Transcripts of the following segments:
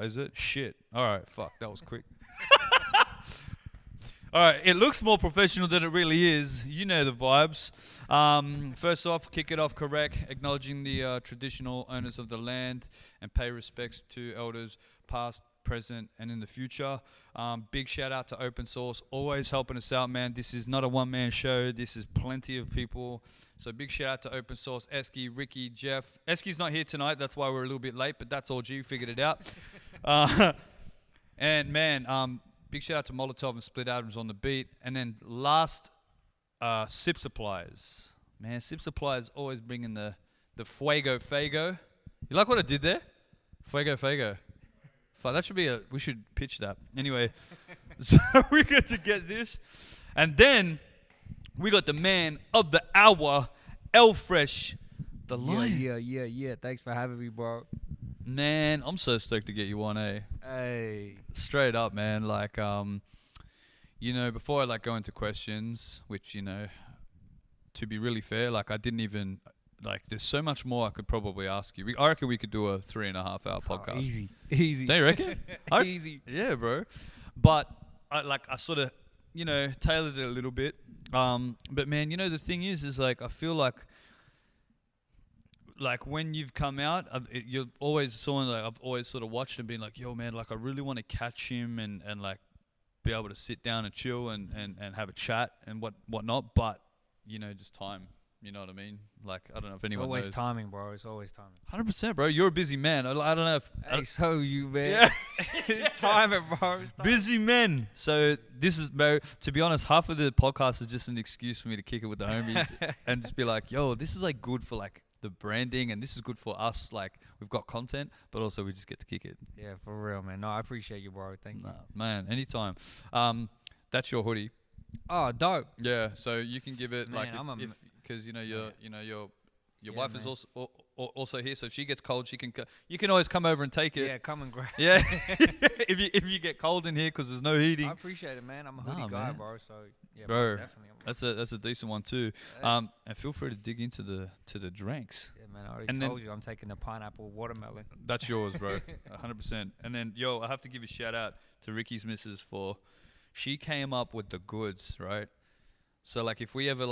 is it? Shit. All right, fuck, that was quick. All right, it looks more professional than it really is. You know the vibes. First off, kick it off correct, acknowledging the traditional owners of the land and pay respects to elders past, present, and in the future. Big shout out to Open Source, always helping us out, man. This is not a one-man show. This is plenty of people. So big shout out to Open Source, Esky, Ricky, Jeff. Esky's not here tonight. That's why we're a little bit late, but that's all G. Figured it out. And man, big shout out to Molotov and Split Atoms on the beat. And then last, Sip Supplies. Man, Sip Supplies always bringing the Fuego Fago. You like what I did there? Fuego Fago. That should be we should pitch that. Anyway, so we get to get this. And then we got the man of the hour, El Fresh, the Lion. Yeah. Thanks for having me, bro. Man, I'm so stoked to get you on, eh? Hey. Straight up, man. Like, you know, before I go into questions, which, you know, to be really fair, I didn't even, there's so much more I could probably ask you. I reckon we could do a 3.5 hour podcast. Easy. Don't you reckon? Easy. Yeah, bro. But I sort of, you know, tailored it a little bit. But man, you know, the thing is I feel like when you've come out, you're always someone I've always sort of watched and been like, yo, man, I really want to catch him and be able to sit down and chill and have a chat and whatnot. But, you know, just time. You know what I mean? I don't know if anyone knows. It's always timing, bro. It's always timing. 100%, bro. You're a busy man. I don't know if... Hey, so you, man. Yeah. It's timing, bro. It's timing. Busy men. So this is, bro, to be honest, half of the podcast is just an excuse for me to kick it with the homies and just be like, yo, this is good for the branding and this is good for us. We've got content, but also we just get to kick it. Yeah, for real, man. No, I appreciate you, bro. Thank you. Man, anytime. That's your hoodie. Oh, dope. Yeah, so you can give it Man, because your wife is also here, so if she gets cold, you can always come over and take it. Yeah, come and grab. Yeah, if you get cold in here because there's no heating. I appreciate it, man. I'm a hoodie guy, man. Bro. So yeah, bro, definitely. That's a decent one too. And feel free to dig into the drinks. Yeah, man. I already told you I'm taking the pineapple watermelon. That's yours, bro. 100%. And then I have to give a shout out to Ricky's missus for she came up with the goods, right? So if we ever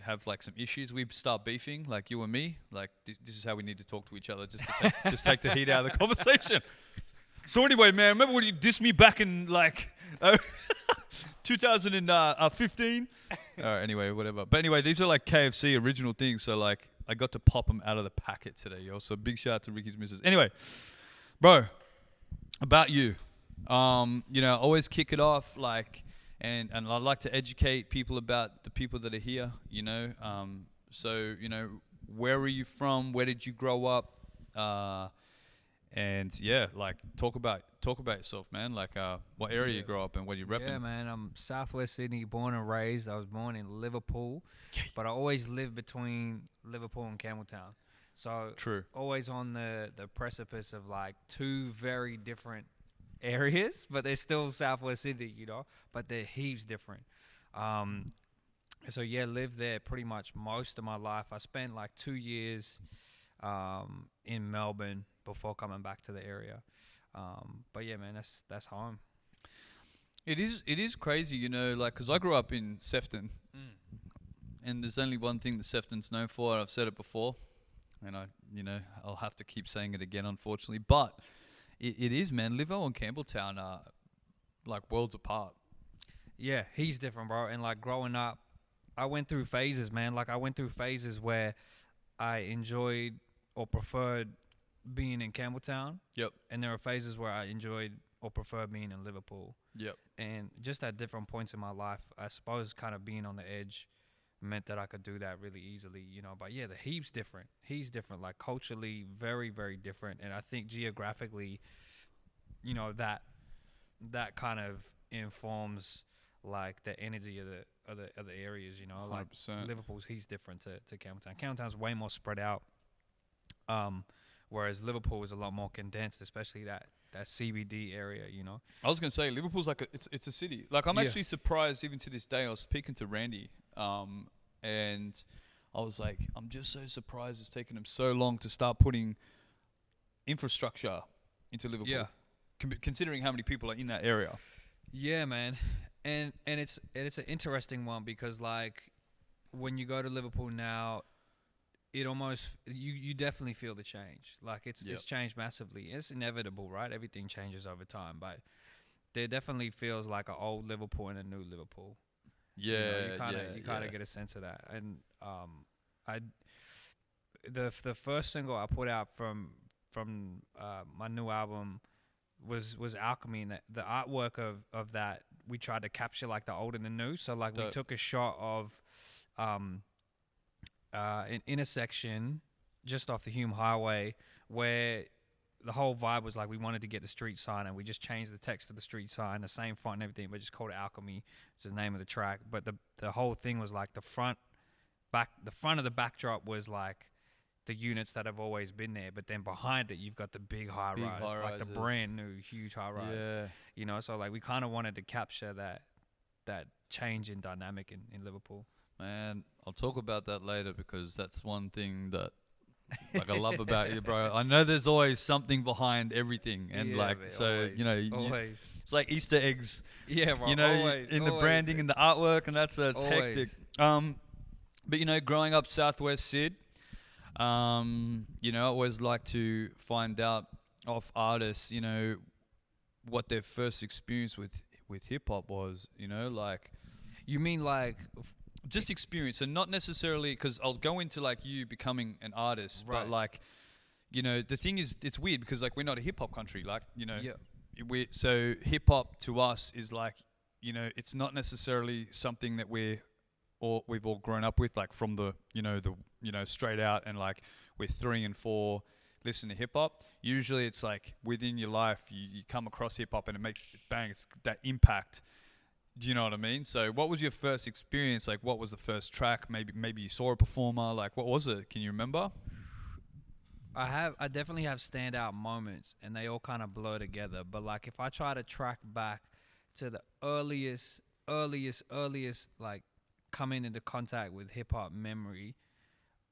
have some issues, we start beefing, you and me, this is how we need to talk to each other just to just take the heat out of the conversation. So anyway, man, remember when you dissed me back in 2015? All right, anyway, whatever. But anyway, these are KFC original things. So I got to pop them out of the packet today, yo. So big shout out to Ricky's missus. Anyway, bro, about you, you know, always kick it off And I'd like to educate people about the people that are here, you know. So, you know, where are you from? Where did you grow up? And yeah, talk about yourself, man. What area you grow up in, what you repping? Yeah, man. I'm Southwest Sydney, born and raised. I was born in Liverpool, but I always lived between Liverpool and Campbelltown. So true. Always on the precipice of two very different areas, but they're still Southwest Sydney, you know, but they're heaps different. So yeah, lived there pretty much most of my life. I spent 2 years in Melbourne before coming back to the area. But yeah, man, that's home. It is crazy, you know, because I grew up in Sefton, and there's only one thing that Sefton's known for, and I've said it before, and I'll have to keep saying it again, unfortunately, but it is, man. Livo and Campbelltown are worlds apart. Yeah, he's different, bro. And growing up, I went through phases, man. I went through phases where I enjoyed or preferred being in Campbelltown. Yep. And there were phases where I enjoyed or preferred being in Liverpool. Yep. And just at different points in my life, I suppose kind of being on the edge meant that I could do that really easily, you know. But yeah, the he's different. He's different, culturally, very, very different. And I think geographically, you know, that kind of informs the energy of the areas, you know. 100%. Liverpool's he's different to Campbelltown. Campbelltown's way more spread out, whereas Liverpool is a lot more condensed, especially that CBD area, you know. I was gonna say Liverpool's it's a city. I'm actually surprised even to this day. I was speaking to Randy, and I was like, I'm just so surprised it's taken them so long to start putting infrastructure into Liverpool. Yeah. considering how many people are in that area. Yeah, man, and it's an interesting one because like when you go to Liverpool now, it almost you definitely feel the change. Like it's changed massively. It's inevitable, right? Everything changes over time, but there definitely feels like an old Liverpool and a new Liverpool. Yeah, you kind of get a sense of that. And I the first single I put out from my new album was Alchemy, and the artwork of that we tried to capture like the old and the new. So like we took a shot of an intersection just off the Hume Highway where the whole vibe was like we wanted to get the street sign, and we just changed the text of the street sign, the same font and everything, but just called it Alchemy, which is the name of the track. But the whole thing was like the front of the backdrop was like the units that have always been there, but then behind it you've got the big high rise, like the brand new huge high rise. Yeah. You know, so like we kind of wanted to capture that change in dynamic in Liverpool. Man, I'll talk about that later because that's one thing that like I love about you, bro. I know there's always something behind everything, and like man, so always, you know, it's like Easter eggs. Yeah, bro, you know, in the branding and the artwork, and that's hectic. But you know, growing up Southwest Sid, you know, I always like to find out of artists, you know, what their first experience with hip hop was. You know, like you mean like. Just experience, and not necessarily because I'll go into like you becoming an artist, right. But like, you know, the thing is, it's weird because like we're not a hip hop country, like, you know, so hip hop to us is like, you know, it's not necessarily something that we've all grown up with, like from the straight out, and like we're 3 and 4 listen to hip hop. Usually it's like within your life you come across hip hop and it makes bang, it's that impact. Do you know what I mean? So what was your first experience? Like what was the first track? Maybe you saw a performer. Like what was it? Can you remember? I definitely have standout moments, and they all kind of blur together. But like if I try to track back to the earliest like coming into contact with hip hop memory,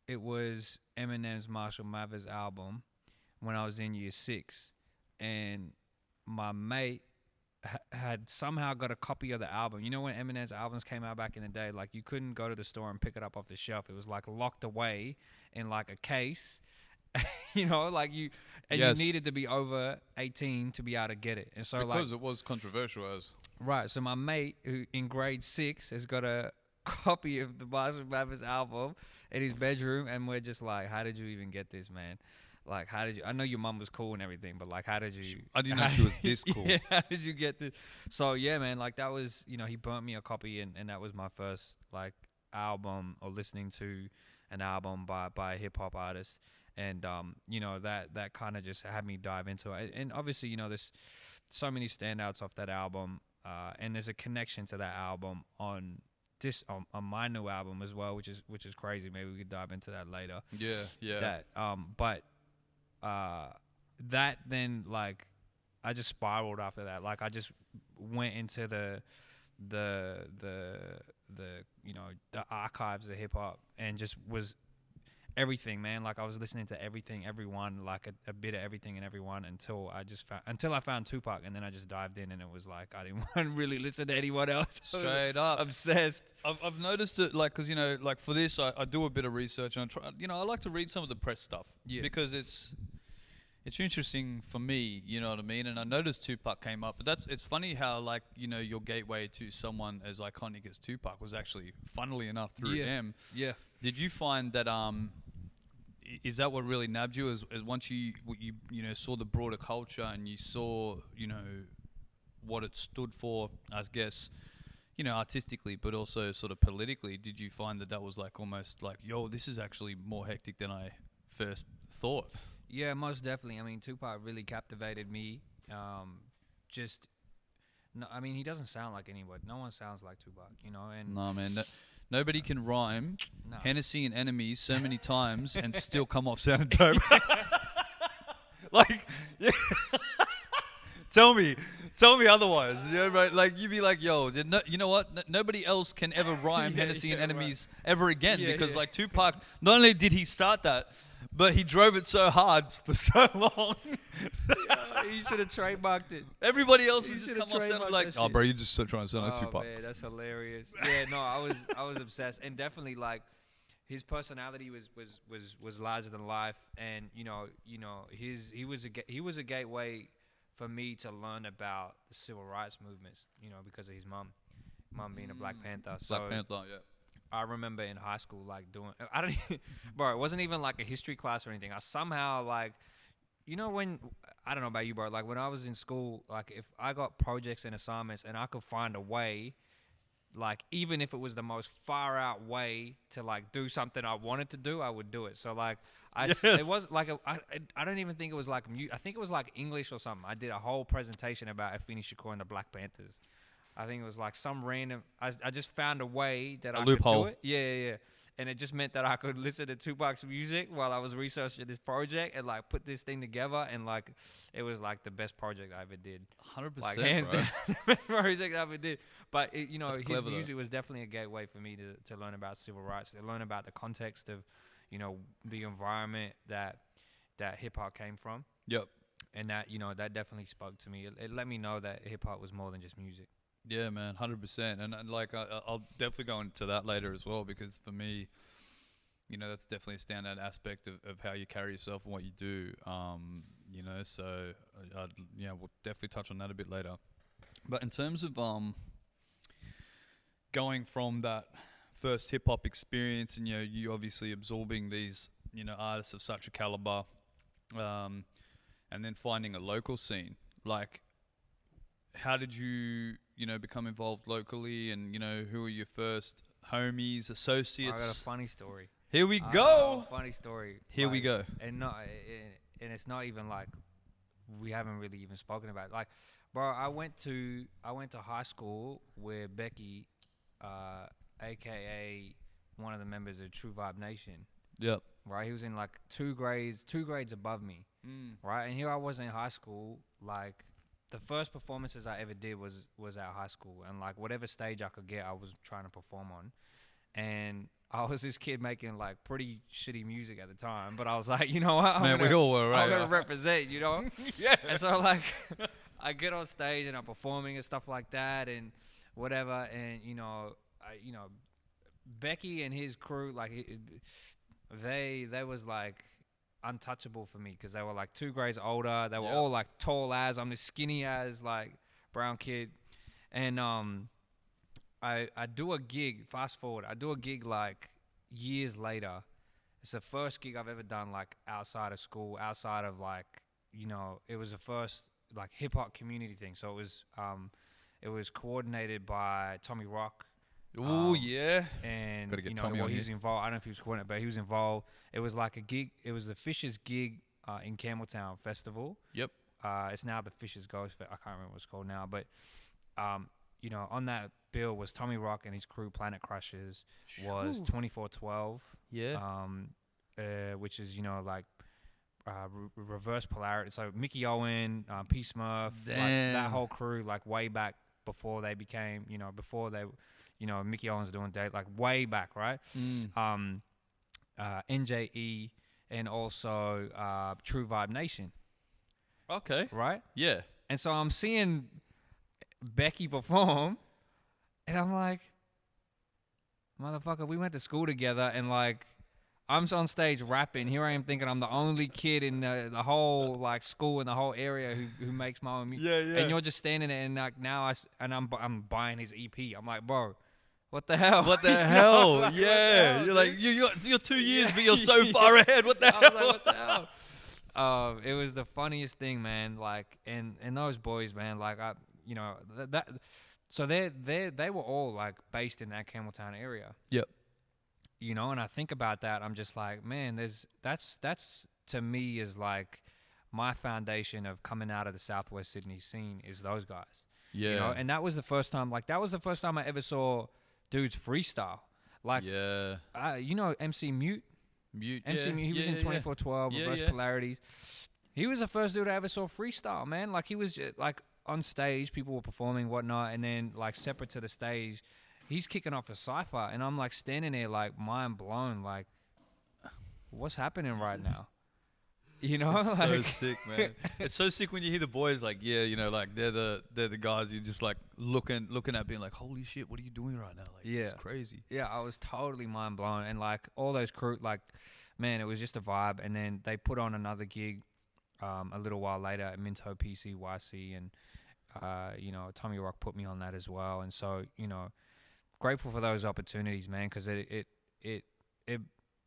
it was Eminem's Marshall Mathers album when I was in year 6, and my mate had somehow got a copy of the album. You know when Eminem's albums came out back in the day, like you couldn't go to the store and pick it up off the shelf. It was like locked away in like a case. You know, like you needed to be over 18 to be able to get it. And so because it was controversial as. Right. So my mate who in grade 6 has got a copy of the Marshall Mathers album in his bedroom, and we're just like, how did you even get this, man? Like, how did you? I know your mum was cool and everything, but like, how did you? I didn't know she was this cool. Yeah, how did you get this? So yeah, man, like that was, you know, he burnt me a copy, and that was my first like album or listening to an album by a hip hop artist, and you know that kind of just had me dive into it. And obviously, you know, there's so many standouts off that album, and there's a connection to that album on my new album as well, which is crazy. Maybe we could dive into that later. Yeah. But that then like I just spiraled after that. Like I just went into the you know the archives of hip hop and just was everything, man. Like I was listening to everything, everyone, like a bit of everything and everyone until I found Tupac, and then I just dived in, and it was like I didn't want to really listen to anyone else. Straight up obsessed. I've noticed it, like, because you know, like for this I do a bit of research, and I try, you know, I like to read some of the press stuff, because it's interesting for me, you know what I mean. And I noticed Tupac came up, but it's funny how, like, you know, your gateway to someone as iconic as Tupac was actually, funnily enough, through him. Yeah. Did you find that is that what really nabbed you? As once you know saw the broader culture and you saw, you know, what it stood for, I guess, you know, artistically, but also sort of politically, did you find that was like almost like, yo, this is actually more hectic than I first thought? Yeah, most definitely. I mean, Tupac really captivated me. I mean, he doesn't sound like anybody. No one sounds like Tupac, you know. And no, man. Nobody can rhyme Hennessy and Enemies so many times and still come off sounding dope. Like, yeah. Tell me otherwise. You know, right? Like, you'd be like, yo, you know what? Nobody else can ever rhyme Hennessy and Enemies ever again, because like Tupac, not only did he start that, but he drove it so hard for so long. You should have trademarked it. Everybody else You would just should've come off sounding trademarked like, that oh, shit. bro, you're just so trying to sound like Oh Tupac. man, that's hilarious. Yeah, no, I was obsessed, and definitely like his personality was larger than life, and he was a gateway for me to learn about the civil rights movements, because of his mom being a Black Panther. So Black Panther, yeah. I remember in high school like doing I don't even, bro, it wasn't even like a history class or anything. I somehow like when I don't know about you, bro, like when I was in school, like if I got projects and assignments and I could find a way, like even if it was the most far out way to like do something I wanted to do, I would do it. So like it was like I don't even think it was like I think it was like English or something. I did a whole presentation about Afeni Shakur and the Black Panthers. I think it was like some random. I just found a way that I loophole. could do it. Yeah. And it just meant that I could listen to Tupac's music while I was researching this project and like put this thing together, and like it was like the best project I ever did. 100%, Like hands bro. down, the best project I ever did. But his clever, music was definitely a gateway for me to learn about civil rights, to learn about the context of, the environment that hip hop came from. Yep. And that that definitely spoke to me. It let me know that hip hop was more than just music. Yeah, man, 100%. And like, I'll definitely go into that later as well, because for me, that's definitely a standout aspect of how you carry yourself and what you do. So we'll definitely touch on that a bit later. But in terms of going from that first hip hop experience, and you obviously absorbing these artists of such a caliber, and then finding a local scene, like, how did you become involved locally, and who were your first homies, associates? I got a funny story. Here we go. Funny story. Here we go. And it's not even like we haven't really even spoken about it. Like, bro, I went to high school where Becky, aka one of the members of True Vibe Nation. Yep. Right, he was in like two grades above me. Right, and here I was in high school, like. The first performances I ever did was at high school, and like whatever stage I could get, I was trying to perform on. And I was this kid making like pretty shitty music at the time, but I was like, you know what? We all were, right? I'm gonna represent, Yeah. And so like, I get on stage and I'm performing and stuff like that and whatever, and Becky and his crew, like they was like untouchable for me because they were like 2 grades older. They were all like tall as. I'm this skinny as like brown kid, and I do a gig. Fast forward, I do a gig like years later. It's the first gig I've ever done like outside of school, outside of like it was the first like hip hop community thing. So it was coordinated by Tommy Rock. Oh yeah, and gotta get Tommy on he was here. involved. I don't know if he was coordinated, but he was involved. It was like a gig. It was the Fishers gig in Campbelltown Festival. Yep. It's now the Fishers Ghost. I can't remember what it's called now, but on that bill was Tommy Rock and his crew. Planet Crushers was 2412. Yeah. Which is like reverse polarity. So Mickey Owen, P Smurf, like that whole crew, like way back before they became, before they. Mickey Owens doing date like way back, right? NJE and also True Vibe Nation. Okay. Right? Yeah. And so I'm seeing Becky perform, and I'm like, motherfucker, we went to school together, and like, I'm on stage rapping. Here I am thinking I'm the only kid in the whole like school in the whole area who makes my own music. Yeah. And you're just standing there, and like now I'm buying his EP. I'm like, bro. What the hell? What the hell? Like, yeah. hell, you're like, you're 2 years, but you're so far ahead. What the I hell? was like, what the hell? It was the funniest thing, man. Like, and those boys, man, like, so they were all like based in that Campbelltown area. Yep. And I think about that, I'm just like, man, that's to me is like my foundation of coming out of the Southwest Sydney scene is those guys. Yeah. And that was the first time I ever saw dudes freestyle. Like, MC Mute? MC Mute, he was in 2412, Reverse Polarities. He was the first dude I ever saw freestyle, man. Like, he was just, like, on stage, people were performing, whatnot, and then, like, separate to the stage, he's kicking off a cypher, and I'm, like, standing there, like, mind blown, like, what's happening right now? You know, It's so like sick, man. It's so sick when you hear the boys like, yeah, you know, like they're the guys you just like looking at, being like, holy shit, what are you doing right now? Like, yeah, it's crazy. yeah. I was totally mind blown, and like all those crew, like, man, it was just a vibe. And then they put on another gig, a little while later at Minto PCYC, and you know, Tommy Rock put me on that as well. And so, you know, grateful for those opportunities, man, because it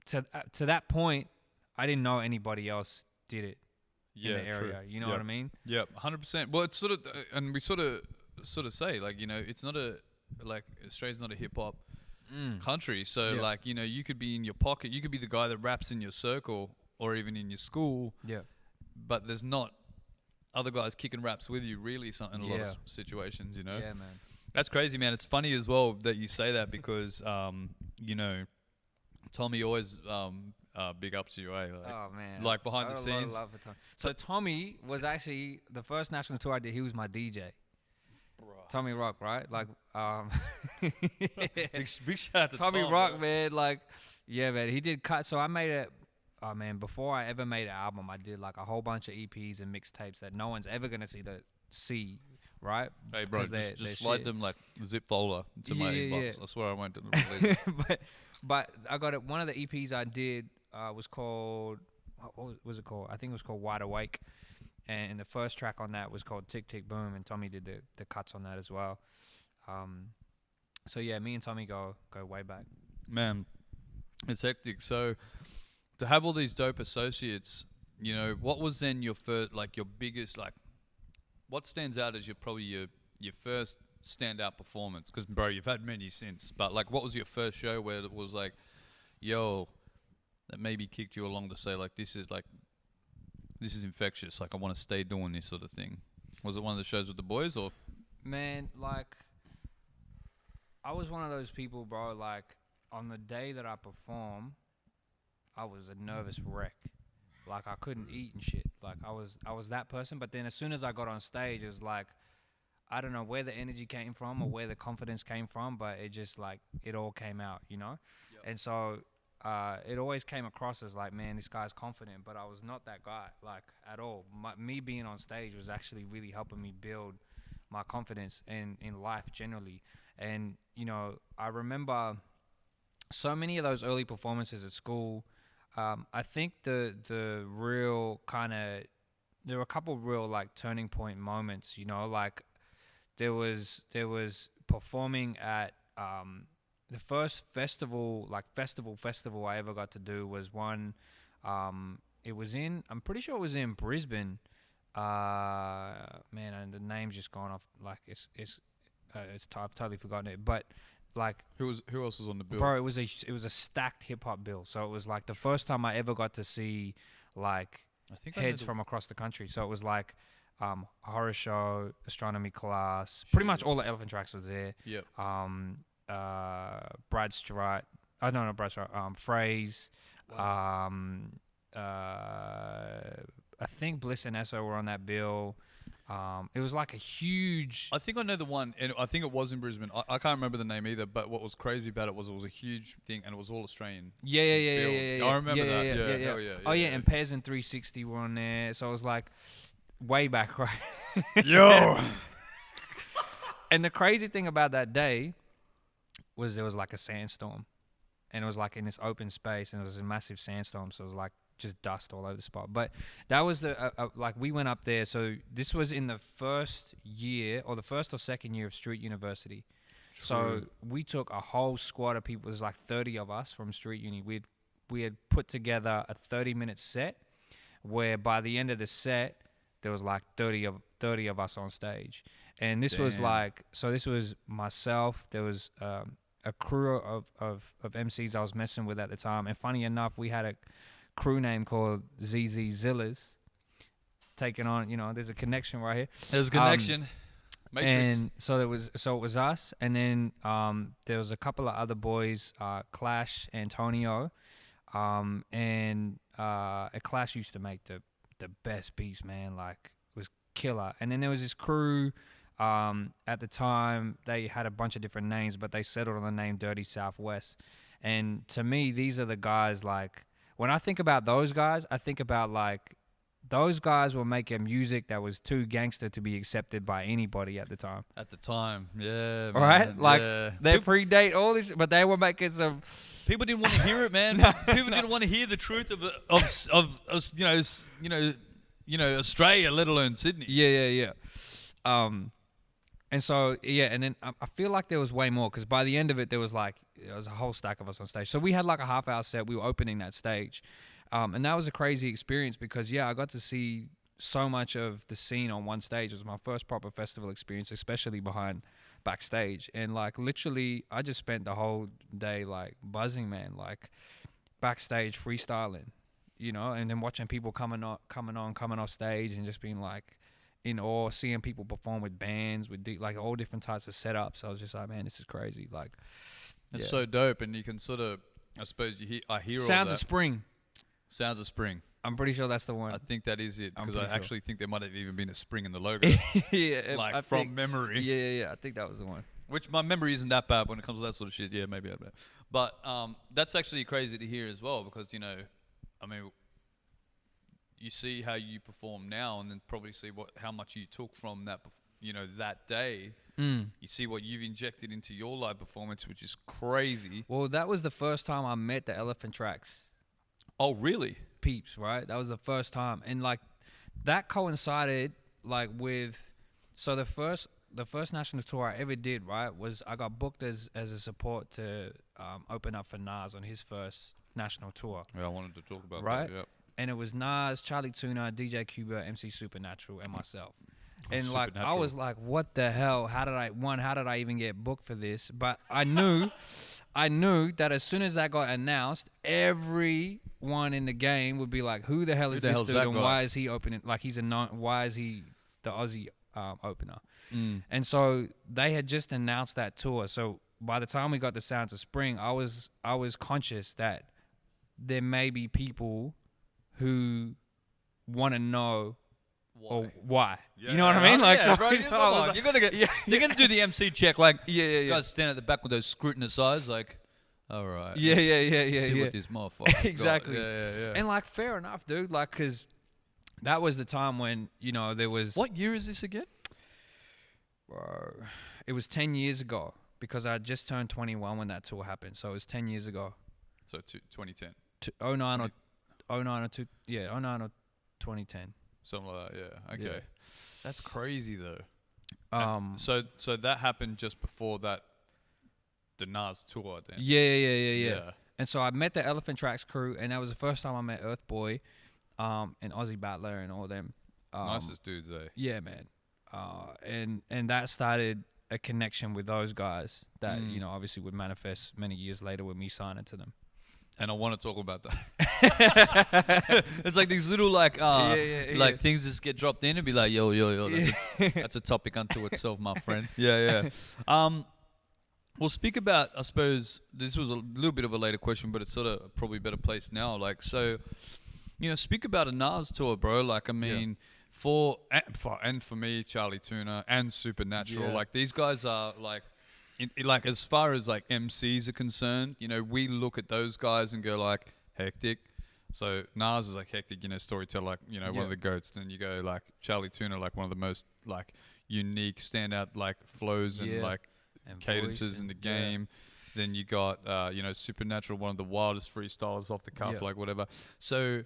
to that point, I didn't know anybody else did it in the area. True. You know what I mean? Yeah, 100%. Well, it's sort of, and we sort of say like, you know, it's not a like Australia's not a hip hop country, so Yeah. like, you know, you could be in your pocket, you could be the guy that raps in your circle or even in your school, Yeah. but there's not other guys kicking raps with you really in a lot of Yeah. situations, you know. Yeah, man. That's crazy, man. It's funny as well that you say that because you know, Tommy always big ups you, eh? Like, Oh man, like behind I the got a lot of scenes. love for Tommy. So Tommy was actually the first national tour I did. He was my DJ. Tommy Rock, right? Like, big shout out to Tommy Tom, Rock, bro. man. Like, yeah, man. He did cut. So I made it. Oh man, before I ever made an album, I did like a whole bunch of EPs and mixtapes that no one's ever gonna see, right? Hey, bro, 'Cause they're just slide shit. them like zip folder to my Yeah, inbox. yeah. I swear I won't do the release. but I got it. One of the EPs I did was called. What was it called? I think it was called Wide Awake. And the first track on that was called Tick Tick Boom, and Tommy did the cuts on that as well. So yeah, me and Tommy go way back. Man, it's hectic. So to have all these dope associates, you know, what was then your first, like your biggest, like, what stands out as your first standout performance? Because bro, you've had many since, but like, what was your first show where it was like, yo, that maybe kicked you along to say like, this is infectious. Like, I want to stay doing this sort of thing. Was it one of the shows with the boys or? Man, like, I was one of those people, bro. Like, on the day that I perform, I was a nervous wreck. Like, I couldn't eat and shit. Like, I was that person. But then as soon as I got on stage, it was like, I don't know where the energy came from or where the confidence came from, but it just like it all came out, you know. Yep. And so it always came across as like, man, this guy's confident, but I was not that guy, like, at all. Me being on stage was actually really helping me build my confidence in life generally. And, you know, I remember so many of those early performances at school. I think the real kind of, there were a couple real like turning point moments, you know, like there was performing at the first festival I ever got to do was one. It was in, I'm pretty sure it was in Brisbane. Man, and the name's just gone off. Like I've totally forgotten it. But like, Who else was on the bill? bro, it was a stacked hip hop bill. So it was like the first time I ever got to see like I think I know heads the- from across the country. So it was like horror show, astronomy class, pretty much Shit. all the Elephant Tracks was there. Yep. Brad Strait, not Brad Strait, Phrase, I think Bliss and Esso were on that bill. It was like a huge. I think I know the one, and I think it was in Brisbane. I can't remember the name either, but what was crazy about it was a huge thing, and it was all Australian. Yeah. I remember that. Yeah, yeah. hell yeah, Oh yeah, yeah. and Pez and 360 were on there, so it was like way back, right? Yo! And the crazy thing about that day was there was like a sandstorm, and it was like in this open space, and it was a massive sandstorm, so it was like just dust all over the spot. But that was like we went up there. So this was in the first year or the first or second year of Street University. So we took a whole squad of people. There's like 30 of us from Street Uni. We had put together a 30-minute set, where by the end of the set there was like 30 of us on stage. And this was Damn. like, so this was myself. There was a crew of MCs I was messing with at the time. And funny enough, we had a crew name called GODZILLAs, taking on, you know, there's a connection right here. There's a connection. Matrix. And so it was us, and then there was a couple of other boys, Clash, Antonio, and Clash used to make the best beats, man. Like, it was killer. And then there was this crew. At the time, they had a bunch of different names, but they settled on the name Dirty Southwest. And to me, these are the guys like when I think about those guys, I think about like those guys were making music that was too gangster to be accepted by anybody at the time. At the time, yeah, All right, man, like yeah. they predate all this, but they were making some. People didn't want to hear it, man. People didn't want to hear the truth of Australia, let alone Sydney. Yeah. And so and then I feel like there was way more because by the end of it, there was a whole stack of us on stage. So we had like a half-hour set. We were opening that stage, and that was a crazy experience because I got to see so much of the scene on one stage. It was my first proper festival experience, especially backstage, and like literally, I just spent the whole day like buzzing, man, like backstage freestyling, and then watching people coming off stage and just being like in awe, seeing people perform with bands, with like all different types of setups. I was just like, man, this is crazy. Like, it's so dope, and you can sort of, I suppose I hear all that. Sounds of Spring. Sounds of Spring. I'm pretty sure that's the one. I think that is it because I actually think there might have even been a spring in the logo. Yeah, from memory. Yeah. I think that was the one. Which my memory isn't that bad when it comes to that sort of shit. Yeah, maybe I don't know. But that's actually crazy to hear as well because, I mean, you see how you perform now and then probably see how much you took from that, that day. You see what you've injected into your live performance, which is crazy. Well, that was the first time I met the Elephant Tracks Oh, really? peeps, right? That was the first time. And like that coincided like with, so the first national tour I ever did, right, was I got booked as a support to open up for Nas on his first national tour. Yeah, I wanted to talk about right? that. Yep. And it was Nas, Charlie Tuna, DJ Cuba, MC Supernatural, and myself. And like I Supernatural. was like, what the hell? How did I even get booked for this? But I knew that as soon as that got announced, everyone in the game would be like, who the hell is this dude and why is he opening? Like why is he the Aussie opener? And so they had just announced that tour. So by the time we got to Sounds of Spring, I was conscious that there may be people who want to know why. Yeah. You know what I mean? Like, yeah, so bro, you're gonna do the MC check. Like, yeah. guys stand at the back with those scrutinous eyes, like, all right. Yeah. See what this motherfucker Exactly. Yeah. And like, fair enough, dude. Like, cause that was the time when there was. What year is this again? Bro, it was 10 years ago because I just turned 21 when that tour happened. So it was 10 years ago. So 2010. 09 or 2010. Something like that. Yeah. Okay. Yeah. That's crazy though. So that happened just before the Nas tour. Then. Yeah. And so I met the Elephant Tracks crew, and that was the first time I met Earth Boy, and Ozzy Battler and all them. Nicest dudes, eh? Yeah, man. And that started a connection with those guys that obviously would manifest many years later with me signing to them. And I want to talk about that. It's like these little like things just get dropped in and be like, yo, that's a topic unto itself, my friend. Yeah. We'll speak about, I suppose, this was a little bit of a later question, but it's sort of probably a better place now. Like, so, speak about a Nas tour, bro. Like, I mean, for me, Charlie Tuna and Supernatural, like these guys are like, like as far as like MCs are concerned, we look at those guys and go like hectic. So Nas is like hectic, storyteller, like one of the goats. Then you go like Charlie Tuna, like one of the most like unique, standout like flows and like and cadences in the game. Then you got Supernatural, one of the wildest freestylers off the cuff, like whatever. So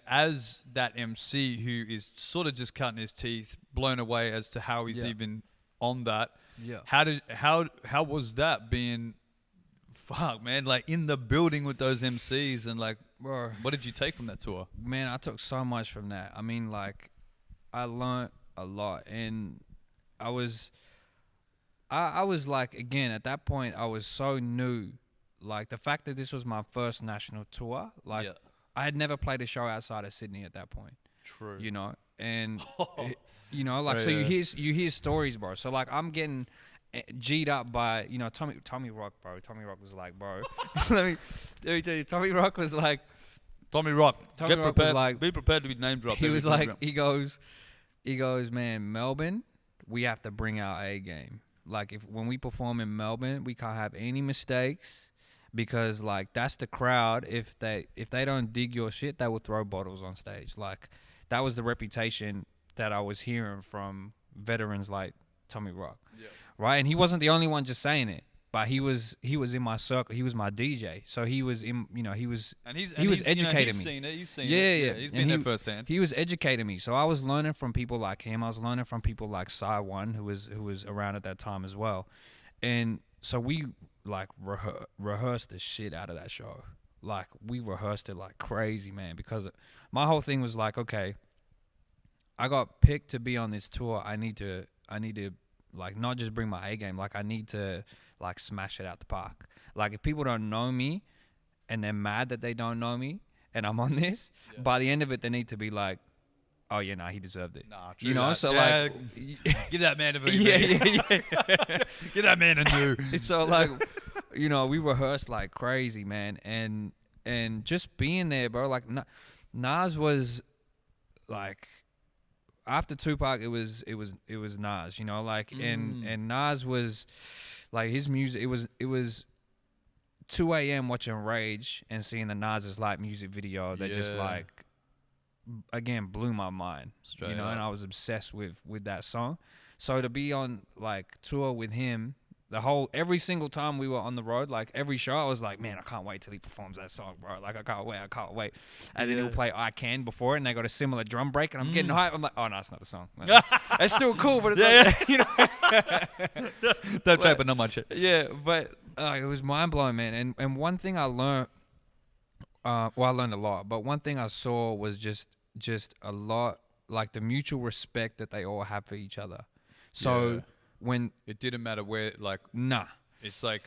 as that MC who is sort of just cutting his teeth, blown away as to how he's even on that. Yeah. How was that being, fuck man, like in the building with those MCs and like, bro, what did you take from that tour? Man, I took so much from that. I mean, like, I learned a lot, and I was like, again, at that point, I was so new. Like the fact that this was my first national tour, like I had never played a show outside of Sydney at that point. True. And like, so you hear stories, bro. So like I'm getting G'd up by Tommy Rock, bro. Tommy Rock was like, bro, let me tell you, Tommy Rock was like, Tommy Rock was like, be prepared to be name dropped. He was like, he goes, man, Melbourne, we have to bring our A game. Like when we perform in Melbourne, we can't have any mistakes. because like that's the crowd. If they don't dig your shit, they will throw bottles on stage. Like that was the reputation that I was hearing from veterans like Tommy Rock, right? And he wasn't the only one just saying it. But he was in my circle. He was my DJ, so he was in. He was educating me. He's seen Yeah, it. yeah. He's And been there firsthand. He was educating me, so I was learning from people like him. I was learning from people like Cy One, who was around at that time as well, and so we like rehearsed the shit out of that show. Like we rehearsed it like crazy, man. Because my whole thing was like, okay, I got picked to be on this tour. I need to like not just bring my A game. Like I need to like smash it out the park. Like if people don't know me and they're mad that they don't know me and I'm on this, by the end of it they need to be like, oh yeah, nah, he deserved it. Nah, true you know, that. so yeah, like give that man a VB. yeah. Give that man a new. So like, we rehearsed like crazy, man, and just being there, bro. Like Nas was like, after Tupac, it was Nas, like, and Nas was like his music. It was 2 a.m. watching Rage and seeing the Nas's Light music video that just like, again, blew my mind. Straight and I was obsessed with that song. So to be on like tour with him, every single time we were on the road, like every show, I was like, man, I can't wait till he performs that song, bro. Like I can't wait. And then he'll play I Can before, and they got a similar drum break, and I'm getting hyped. I'm like, oh no, it's not the song. Like, it's still cool, but it's Don't try, but not much. Yeah, but it was mind blowing, man. And one thing I learned, I learned a lot, but one thing I saw was just a lot, like the mutual respect that they all have for each other. So when it didn't matter where, like, it's like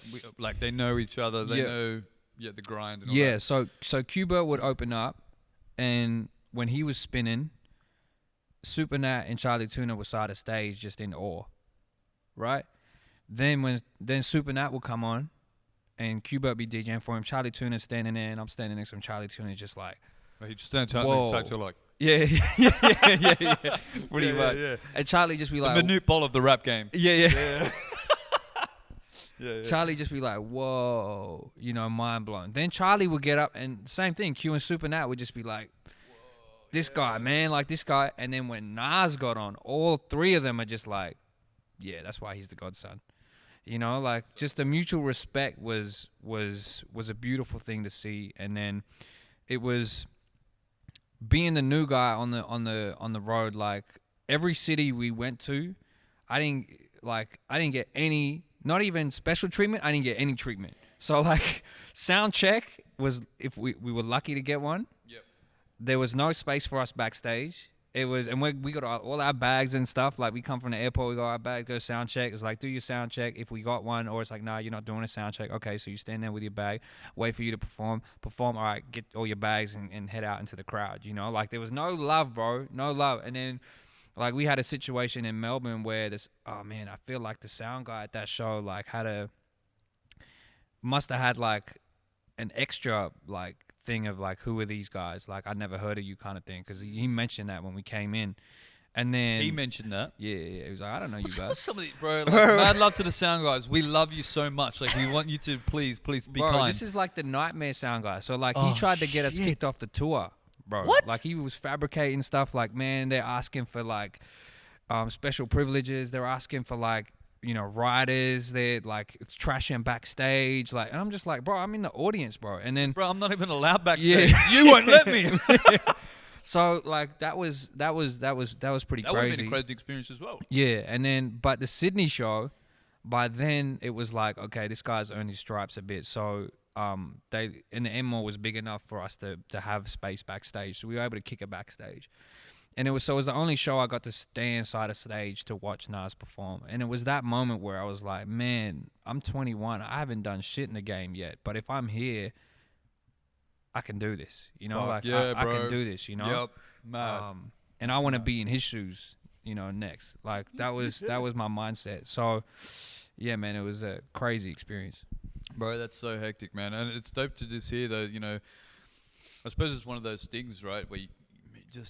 they know each other. They know the grind. And all that. So Q-Bert would open up, and when he was spinning, Super Nat and Charlie Tuna were side of stage just in awe, right? Then Super Nat would come on, and Q-Bert be DJing for him. Charlie Tuna's standing there, and I'm standing next to him. Charlie Tuna's just like, he just stands next to like. Yeah. Pretty much. Yeah. And Charlie just be like, the minute ball of the rap game. Yeah. Charlie just be like, whoa, mind blown. Then Charlie would get up, and same thing. Q and Super Nat would just be like, this guy, man, like this guy. And then when Nas got on, all three of them are just like, yeah, that's why he's the godson. Like just the mutual respect was a beautiful thing to see. And then it was being the new guy on the road. Like every city we went to, I didn't get any, not even special treatment. I didn't get any treatment. So like sound check was, if we were lucky to get one. Yep. There was no space for us backstage. It was, and we got all our bags and stuff. Like we come from the airport, we got our bag, go sound check. It's like, do your sound check if we got one, or it's like, nah, you're not doing a sound check. Okay, so you stand there with your bag, wait for you to perform. All right, get all your bags and head out into the crowd. Like there was no love, bro, no love. And then like we had a situation in Melbourne where I feel like the sound guy at that show like must have had like an extra like thing of like, who are these guys? Like I never heard of you kind of thing, because he mentioned that when we came in. And then he mentioned that. Yeah. He was like, I don't know you guys. What's some of these, bro? Like, mad love to the sound guys. We love you so much. Like we want you to please be bro, kind. This is like the nightmare sound guy. So like he tried to get us kicked off the tour, bro. What? Like he was fabricating stuff. Like, man, they're asking for like special privileges. They're asking for like, riders. They're like trashing backstage. Like, and I'm just like, bro, I'm in the audience, bro. And then, bro, I'm not even allowed backstage. You won't let me. So like that was pretty that crazy. That would have been a crazy experience as well. Yeah, and then but the Sydney show, by then it was like, okay, this guy's earned his stripes a bit. So the M Mall was big enough for us to have space backstage, so we were able to kick it backstage. And it was the only show I got to stand side of stage to watch Nas perform. And it was that moment where I was like, man, I'm 21. I haven't done shit in the game yet. But if I'm here, I can do this. I can do this, Yep. Mad. And I want to be in his shoes, next. Like that was my mindset. So yeah, man, it was a crazy experience. Bro, that's so hectic, man. And it's dope to just hear though, I suppose it's one of those things, right, where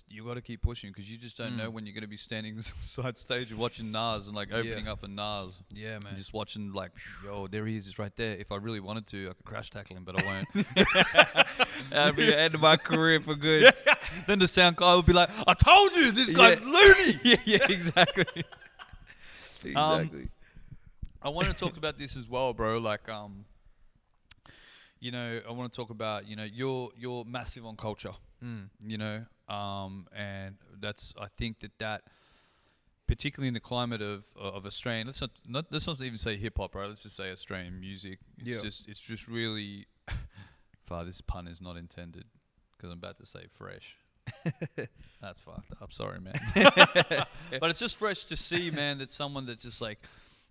you got to keep pushing because you just don't know when you're going to be standing side stage and watching Nas and like opening up a Nas. Yeah, man. And just watching like, yo, there he is right there. If I really wanted to, I could crash tackle him, but I won't. That'd be the end of my career for good. Then the sound guy will be like, I told you, this guy's loony. Yeah, exactly. Exactly. I want to talk about this as well, bro. Like, you know, I want to talk about, you know, you're massive on culture, you know, and that's, I think that particularly in the climate of Australian, let's not even say hip hop, right? Let's just say Australian music. It's just really, this pun is not intended because I'm about to say fresh. That's fucked up. Sorry, man. But it's just fresh to see, man, that someone that's just like,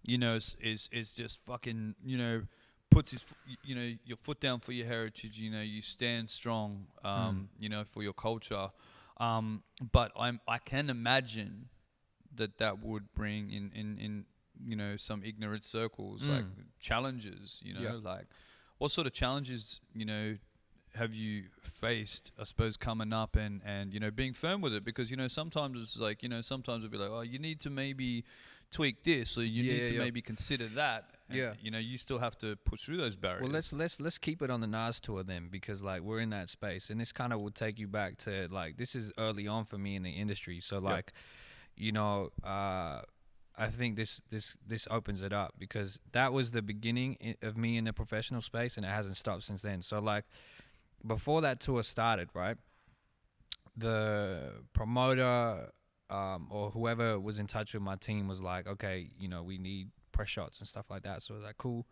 you know, is just fucking, you know, puts his, you know, your foot down for your heritage. You know, you stand strong, you know, for your culture. But I can imagine that would bring in you know, some ignorant circles like challenges. You know, like what sort of challenges, you know, have you faced, I suppose, coming up and you know, being firm with it? Because, you know, sometimes it's like, you know, sometimes it'll be like, oh, you need to maybe tweak this, or you need to maybe consider that. And, you know, you still have to push through those barriers. Well, let's keep it on the Nas tour then, because like we're in that space, and this kind of will take you back to like, this is early on for me in the industry. So like, you know, I think this opens it up, because that was the beginning of me in the professional space, and it hasn't stopped since then. So like, before that tour started, right, the promoter or whoever was in touch with my team was like, okay, you know, we need press shots and stuff like that. So I was like, cool.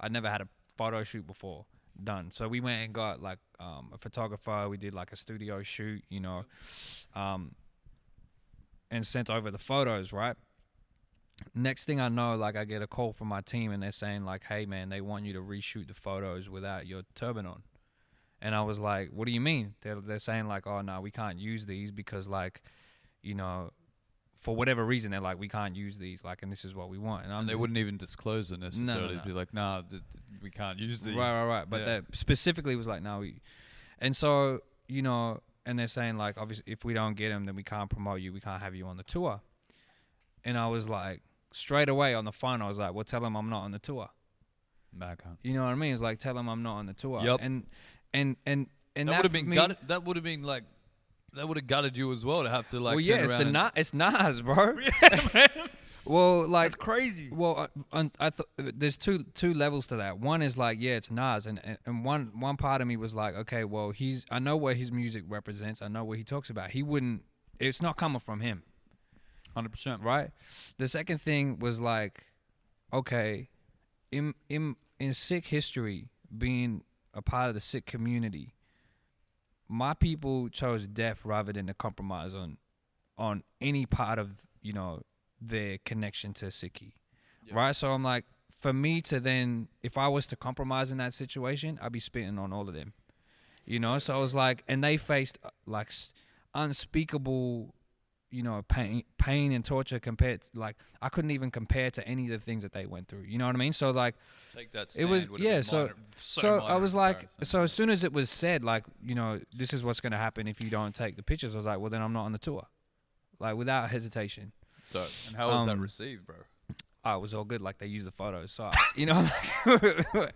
I'd never had a photo shoot before done. So we went and got like a photographer. We did like a studio shoot, you know, and sent over the photos, right? Next thing I know, like I get a call from my team and they're saying like, hey man, they want you to reshoot the photos without your turban on. And I was like, what do you mean? They're saying like, oh no, we can't use these because like, you know, for whatever reason, they're like, we can't use these, like, and this is what we want. And they wouldn't even disclose it necessarily. No. Be like, nah, we can't use these. Right. But they specifically was like, no. And so, you know, and they're saying like, obviously, if we don't get them, then we can't promote you. We can't have you on the tour. And I was like, straight away on the phone, I was like, well, tell them I'm not on the tour. You know what I mean? It's like, tell them I'm not on the tour. Yep. And that would have been gutted. That would have been like, that would have gutted you as well to have to like. Well, yeah, it's Nas, bro. Yeah, man. Well, like, that's crazy. Well, I thought there's two levels to that. One is like, yeah, it's Nas, and one part of me was like, okay, well, I know what his music represents. I know what he talks about. It's not coming from him. 100%. Right. The second thing was like, okay, in Sikh history, being a part of the Sikh community, my people chose death rather than to compromise on any part of, you know, their connection to Sikhi, right? So I'm like, for me to then, if I was to compromise in that situation, I'd be spitting on all of them, you know? So I was like, and they faced like unspeakable, you know, pain and torture compared to, like, I couldn't even compare to any of the things that they went through. You know what I mean? So like, take that stand, it was, yeah. So I was like, comparison. so as soon as it was said, like, you know, this is what's going to happen if you don't take the pictures, I was like, well, then I'm not on the tour, like, without hesitation. So, and how was that received, bro? Oh, it was all good. Like, they used the photos. So, you know, like,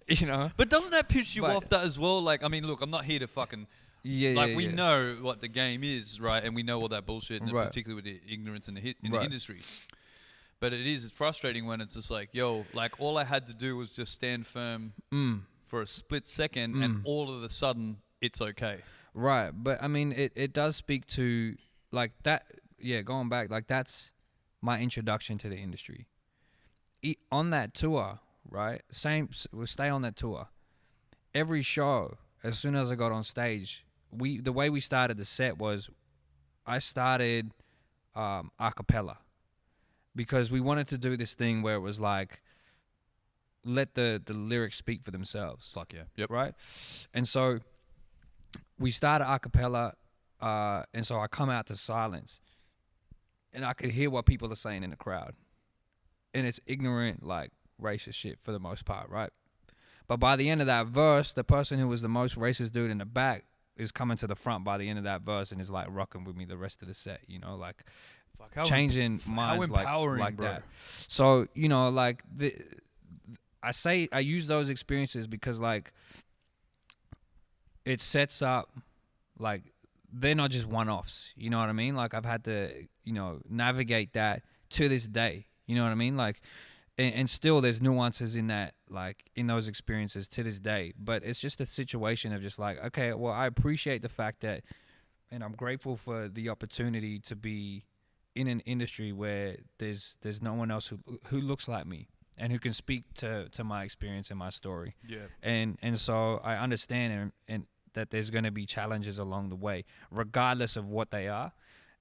you know. But doesn't that piss you off that as well? Like, I mean, look, I'm not here to fucking... we know what the game is, right? And we know all that bullshit, and particularly with the ignorance in the industry. But it's frustrating when it's just like, yo, like, all I had to do was just stand firm for a split second, and all of a sudden, it's okay. Right. But, I mean, it does speak to, like, that... Yeah, going back, like, that's my introduction to the industry. On that tour, right? We'll stay on that tour. Every show, as soon as I got on stage, the way we started the set was, I started a cappella, because we wanted to do this thing where it was like, let the lyrics speak for themselves. Fuck yeah. Yep. Right? And so we started a cappella, and so I come out to silence. And I could hear what people are saying in the crowd. And it's ignorant, like, racist shit for the most part, right? But by the end of that verse, the person who was the most racist dude in the back is coming to the front by the end of that verse and is like rocking with me the rest of the set, you know, like Fuck, how changing minds empowering, like bro. that. So, you know, like I use those experiences because like it sets up, like, they're not just one-offs, you know what I mean? Like I've had to, you know, navigate that to this day, you know what I mean? Like, and still there's nuances in that, like in those experiences to this day, but it's just a situation of just like, okay, well, I appreciate the fact that, and I'm grateful for the opportunity to be in an industry where there's no one else who looks like me and who can speak to my experience and my story. Yeah. And so I understand and that there's going to be challenges along the way, regardless of what they are.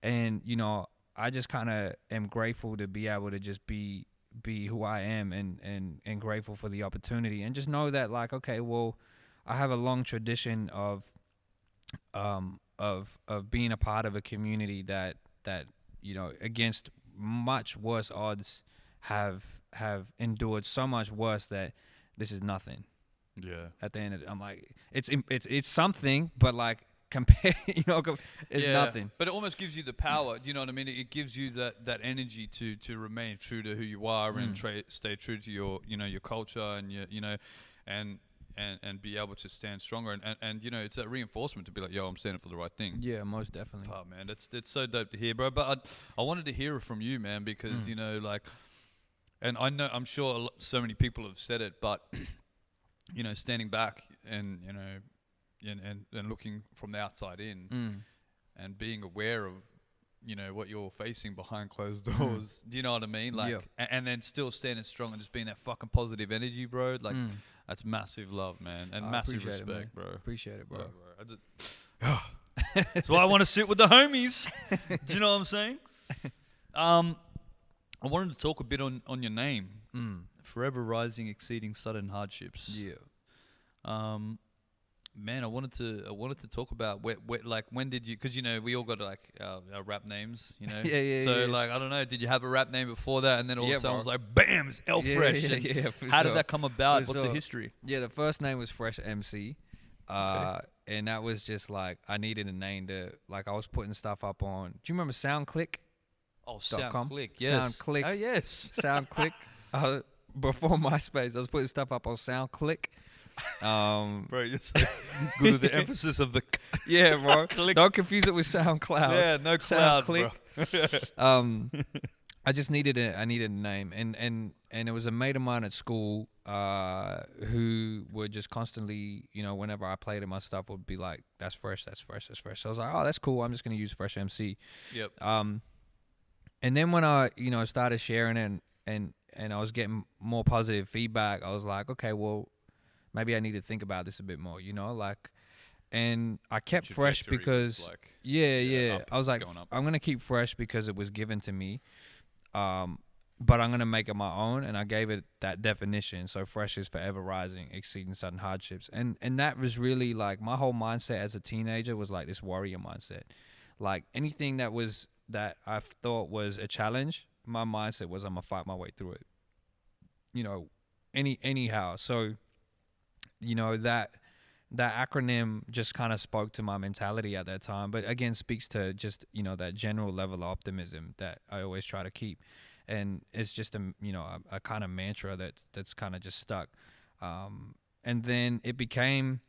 And, you know, I just kind of am grateful to be able to just be who I am and grateful for the opportunity, and just know that, like, okay, well, I have a long tradition of being a part of a community that, you know, against much worse odds have endured so much worse that this is nothing. Yeah. At the end of it, I'm like, it's something, but like compare, you know, it's nothing. But it almost gives you the power. Do you know what I mean? It gives you that energy to remain true to who you are and stay true to your, you know, your culture and your, you know, and be able to stand stronger and you know, it's that reinforcement to be like, yo, I'm standing for the right thing. Yeah, most definitely. Oh man, it's so dope to hear, bro. But I wanted to hear it from you, man, because you know, like, and I'm sure so many people have said it, but you know, standing back and, you know, and looking from the outside in and being aware of, you know, what you're facing behind closed doors. Do you know what I mean? Like, and then still standing strong and just being that fucking positive energy, bro. Like, that's massive love, man, and massive respect, bro. Appreciate it, bro. That's why I want to sit with the homies. Do you know what I'm saying? I wanted to talk a bit on your name. Forever Rising, Exceeding Sudden Hardships. Yeah. Man, I wanted to talk about where like, when did you? Because, you know, we all got like our rap names, you know. So like, I don't know, did you have a rap name before that, and then all of a sudden it was like, bam, it's L Fresh. How did that come about? What's the history? Yeah, the first name was Fresh MC, and that was just like, I needed a name to, like, I was putting stuff up on. Do you remember SoundClick? Oh, SoundClick, yes. SoundClick. Oh, yes. SoundClick. Before MySpace, I was putting stuff up on SoundClick. Bro, you're so good with the emphasis of the yeah, bro. Don't confuse it with SoundCloud. Yeah, no clouds, SoundClick. Bro. I just needed a name, and it was a mate of mine at school who would just constantly, you know, whenever I played my stuff, would be like, that's fresh, that's fresh, that's fresh. So I was like, oh, that's cool, I'm just gonna use Fresh MC. Yep. And then when I, you know, started sharing it and I was getting more positive feedback, I was like, okay, well, maybe I need to think about this a bit more, you know, like, and I kept Fresh because, like, I was like, I'm going to keep Fresh because it was given to me, but I'm going to make it my own, and I gave it that definition. So Fresh is forever rising, exceeding sudden hardships, and that was really like, my whole mindset as a teenager was like this warrior mindset. Like, anything that I thought was a challenge, my mindset was, I'm going to fight my way through it, you know, anyhow. So, you know, that acronym just kind of spoke to my mentality at that time, but again, speaks to just, you know, that general level of optimism that I always try to keep. And it's just a kind of mantra that's kind of just stuck. And then it became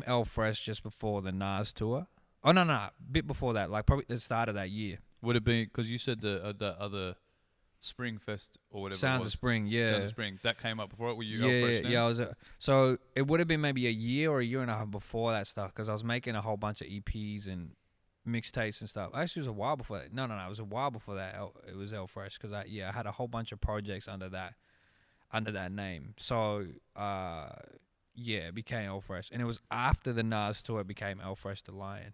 L Fresh just before the Nas tour. Oh, no, a bit before that, like probably the start of that year. Would it be, because you said the other Spring Fest or whatever Sounds it was. of Spring, yeah. Sounds of Spring. That came up before it? Were you L Fresh then? Yeah, I was. So it would have been maybe a year or a year and a half before that stuff, because I was making a whole bunch of EPs and mixtapes and stuff. Actually, it was a while before that. No, it was a while before that. It was L Fresh, because I had a whole bunch of projects under that name. So it became L Fresh, and it was after the Nas tour it became L Fresh the Lion.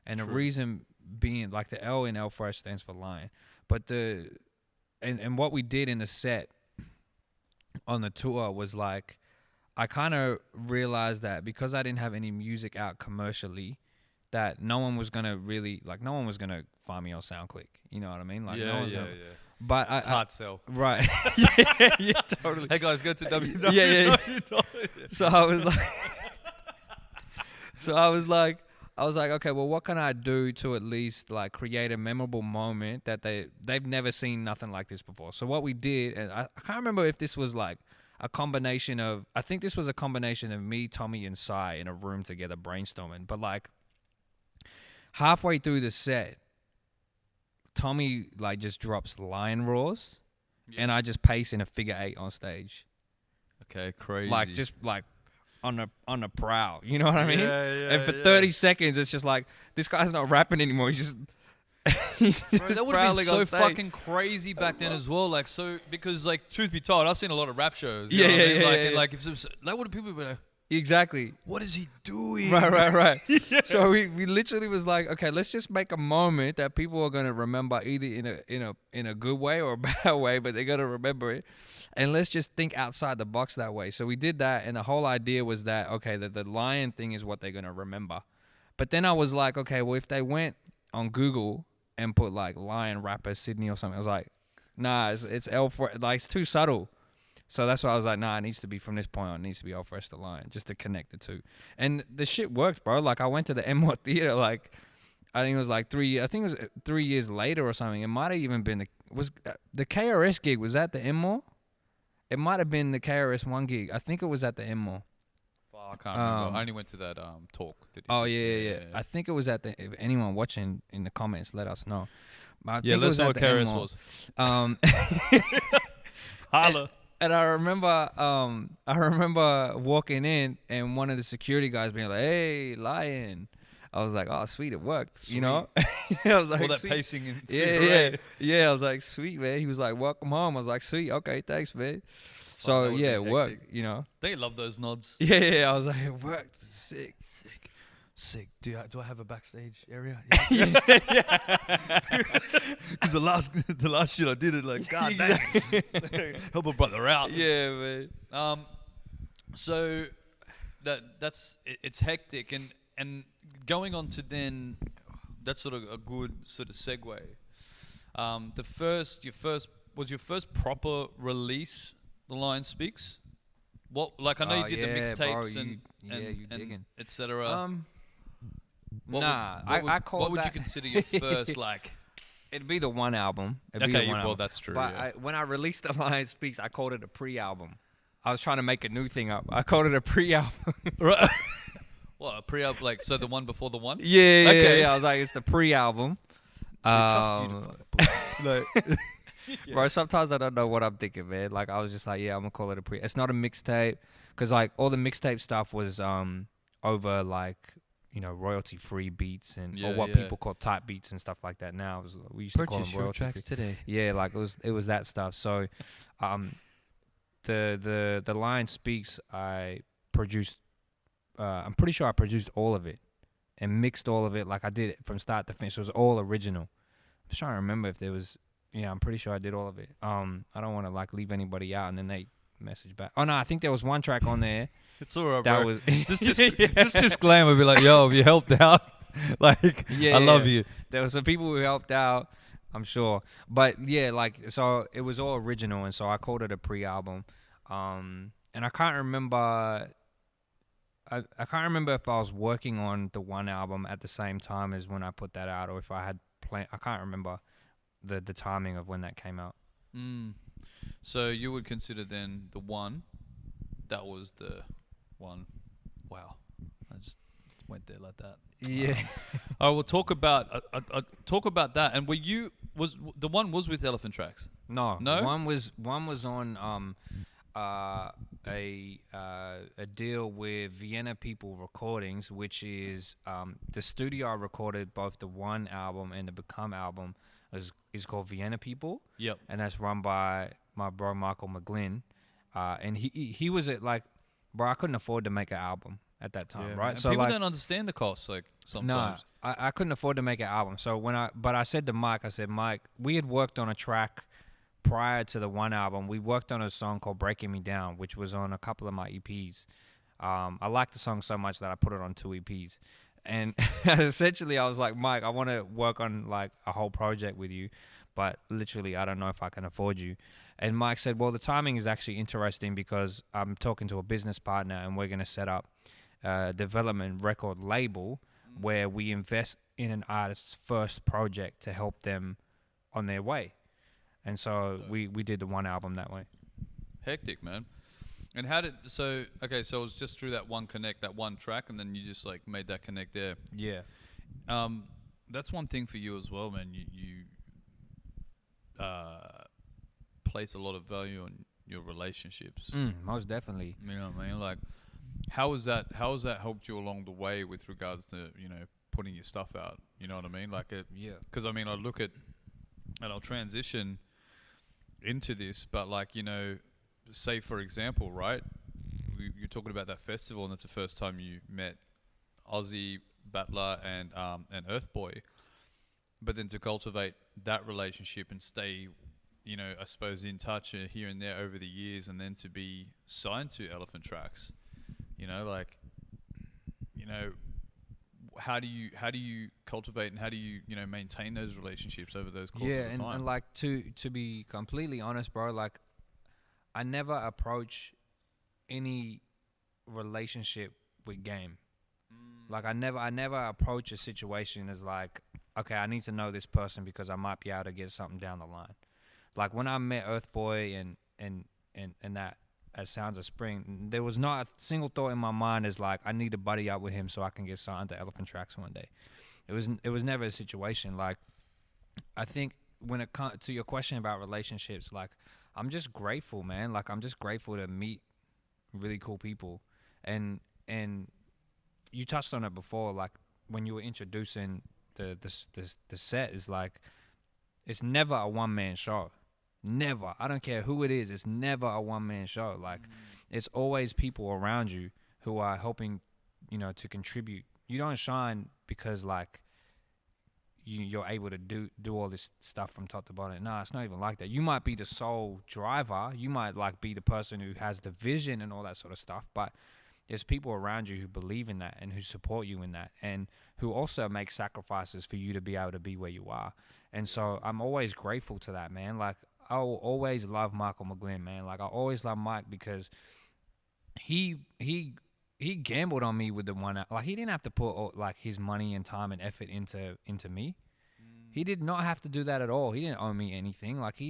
And the reason being, like, the L in L Fresh stands for lion, but and what we did in the set on the tour was, like, I kind of realized that because I didn't have any music out commercially, that no one was gonna find me on SoundClick. You know what I mean? Like, no one's gonna. But it's hard sell. Right. yeah, totally. Hey guys, go to www. Yeah. So I was like, I was like, okay, well, what can I do to at least like create a memorable moment that they've never seen nothing like this before? So what we did, and I can't remember if this was like a combination of, I think this was a combination of me, Tommy, and Sai in a room together brainstorming. But like halfway through the set, Tommy like just drops lion roars, and I just pace in a figure 8 on stage. Okay, crazy. Like just like on the prowl, you know what I mean? Yeah, And for 30 seconds, it's just like this guy's not rapping anymore. He's just Bro, that would have been prowling so on stage. fucking crazy back then as well. Like, so because like, truth be told, I've seen a lot of rap shows. You Yeah, know what I yeah, mean? yeah, Like, yeah, and, like if that would have people be like, Exactly. what is he doing? Right. So we literally was like, okay, let's just make a moment that people are gonna remember either in a good way or a bad way, but they're gonna remember it. And let's just think outside the box that way. So we did that, and the whole idea was that okay, the lion thing is what they're gonna remember. But then I was like, okay, well if they went on Google and put like lion rapper Sydney or something, I was like, nah, it's L4, like it's too subtle. So that's why I was like, nah, it needs to be from this point on. It needs to be All Fresh the Lion, just to connect the two. And the shit worked, bro. Like I went to the M1 theater, like I think it was like 3 years later or something. It might have even been the KRS gig was at the M-Mall. It might have been the KRS-One gig. I think it was at the M-Mall. I can't remember. I only went to that talk. Oh yeah. I think it was at the. If anyone watching in the comments, let us know. I Yeah, think it let's know at what the KRS M-Mall. was. Holla. And I remember walking in and one of the security guys being like, "Hey, Lion." I was like, "Oh, sweet, it worked." Sweet. You know? I was like, all that sweet. pacing and Yeah. I was like, "Sweet, man." He was like, "Welcome home." I was like, "Sweet, okay, thanks, man." So that would yeah, be it worked. hectic. You know? They love those nods. Yeah. I was like, "It worked." Sick. Do I have a backstage area? Yeah. Because the last shit I did it like, god damn, help a brother out. Yeah, man. So it's hectic and going on to then that's sort of a good sort of segue. Your first proper release, The Lion Speaks. What, like I know you did the mixtapes and etc. I call what would that you consider your first like? It'd be the one album. That's true. But Yeah. when I released The Lion Speaks, I called it a pre-album. I was trying to make a new thing up. I called it a pre-album. Right. What, a pre-up, like, so the one before the one? Yeah. Okay. I was like, it's the pre-album. So trust you to fucking Bro, sometimes I don't know what I'm thinking, man. Like, I was just like, yeah, I'm gonna call it a pre. It's not a mixtape, because like all the mixtape stuff was over like, you know, royalty-free beats or what people call type beats and stuff like that. Now we used to call them royalty-free today. Yeah, like it was that stuff. So, the Lion Speaks, I produced. I'm pretty sure I produced all of it and mixed all of it. Like I did it from start to finish. It was all original. I'm just trying to remember if there was. Yeah, I'm pretty sure I did all of it. I don't want to like leave anybody out and then they message back. Oh no, I think there was one track on there. It's alright, That bro. was just disclaimer, be like, yo, if you helped out, like, I love you. There were some people who helped out, I'm sure. But yeah, like, so it was all original, and so I called it a pre-album. And I can't remember. I can't remember if I was working on the one album at the same time as when I put that out, or if I had planned. I can't remember the timing of when that came out. So you would consider then the one, that was the one. Wow, I just went there like that. Yeah. I will talk about that. And was the one was with Elephant Tracks? No. No? One was on a deal with Vienna People Recordings, which is the studio I recorded both the One album and the Become album is called Vienna People. Yep. And that's run by my bro Michael McGlynn. And he was like, bro, I couldn't afford to make an album at that time, right? And so people like, don't understand the costs, like sometimes. No, I couldn't afford to make an album. So but I said to Mike, Mike, we had worked on a track prior to the One album. We worked on a song called Breaking Me Down, which was on a couple of my EPs. I liked the song so much that I put it on 2 EPs. And essentially I was like, Mike, I want to work on like a whole project with you, but literally I don't know if I can afford you. And Mike said, well, the timing is actually interesting because I'm talking to a business partner and we're going to set up a development record label where we invest in an artist's first project to help them on their way. And so we did the one album that way. Hectic, man. And how did so? Okay, so it was just through that one connect, that one track, and then you just like made that connect there. Yeah. That's one thing for you as well, man. You place a lot of value on your relationships. Most definitely. You know what I mean? Like, how has that helped you along the way with regards to, you know, putting your stuff out? You know what I mean? Like, Yeah. because I mean, I look at, and I'll transition into this, but like, you know, say for example, right? You're talking about that festival, and that's the first time you met Ozzy, Battler, and Earthboy. But then to cultivate that relationship and stay, you know, I suppose in touch here and there over the years, and then to be signed to Elephant Tracks, you know, like, you know, how do you cultivate and how do you, you know, maintain those relationships over those courses of time? And like to be completely honest, bro, like I never approach any relationship with game. Like I never approach a situation as like, okay, I need to know this person because I might be able to get something down the line. Like when I met Earthboy and that at Sounds of Spring, there was not a single thought in my mind as like I need to buddy up with him so I can get signed to Elephant Tracks one day. It was never a situation. Like I think when it comes to your question about relationships, like I'm just grateful, man. Like I'm just grateful to meet really cool people, and you touched on it before. Like when you were introducing the set, is like it's never a one man show. Never. I don't care who it is. It's never a one man show. Like it's always people around you who are helping, you know, to contribute. You don't shine because like you're able to do all this stuff from top to bottom. No, it's not even like that. You might be the sole driver. You might like be the person who has the vision and all that sort of stuff. But there's people around you who believe in that and who support you in that and who also make sacrifices for you to be able to be where you are. And so I'm always grateful to that, man. Like I will always love Michael McGlynn, man. Like I always love Mike because he gambled on me with the one. Like he didn't have to put like his money and time and effort into me. He did not have to do that at all. He didn't owe me anything. Like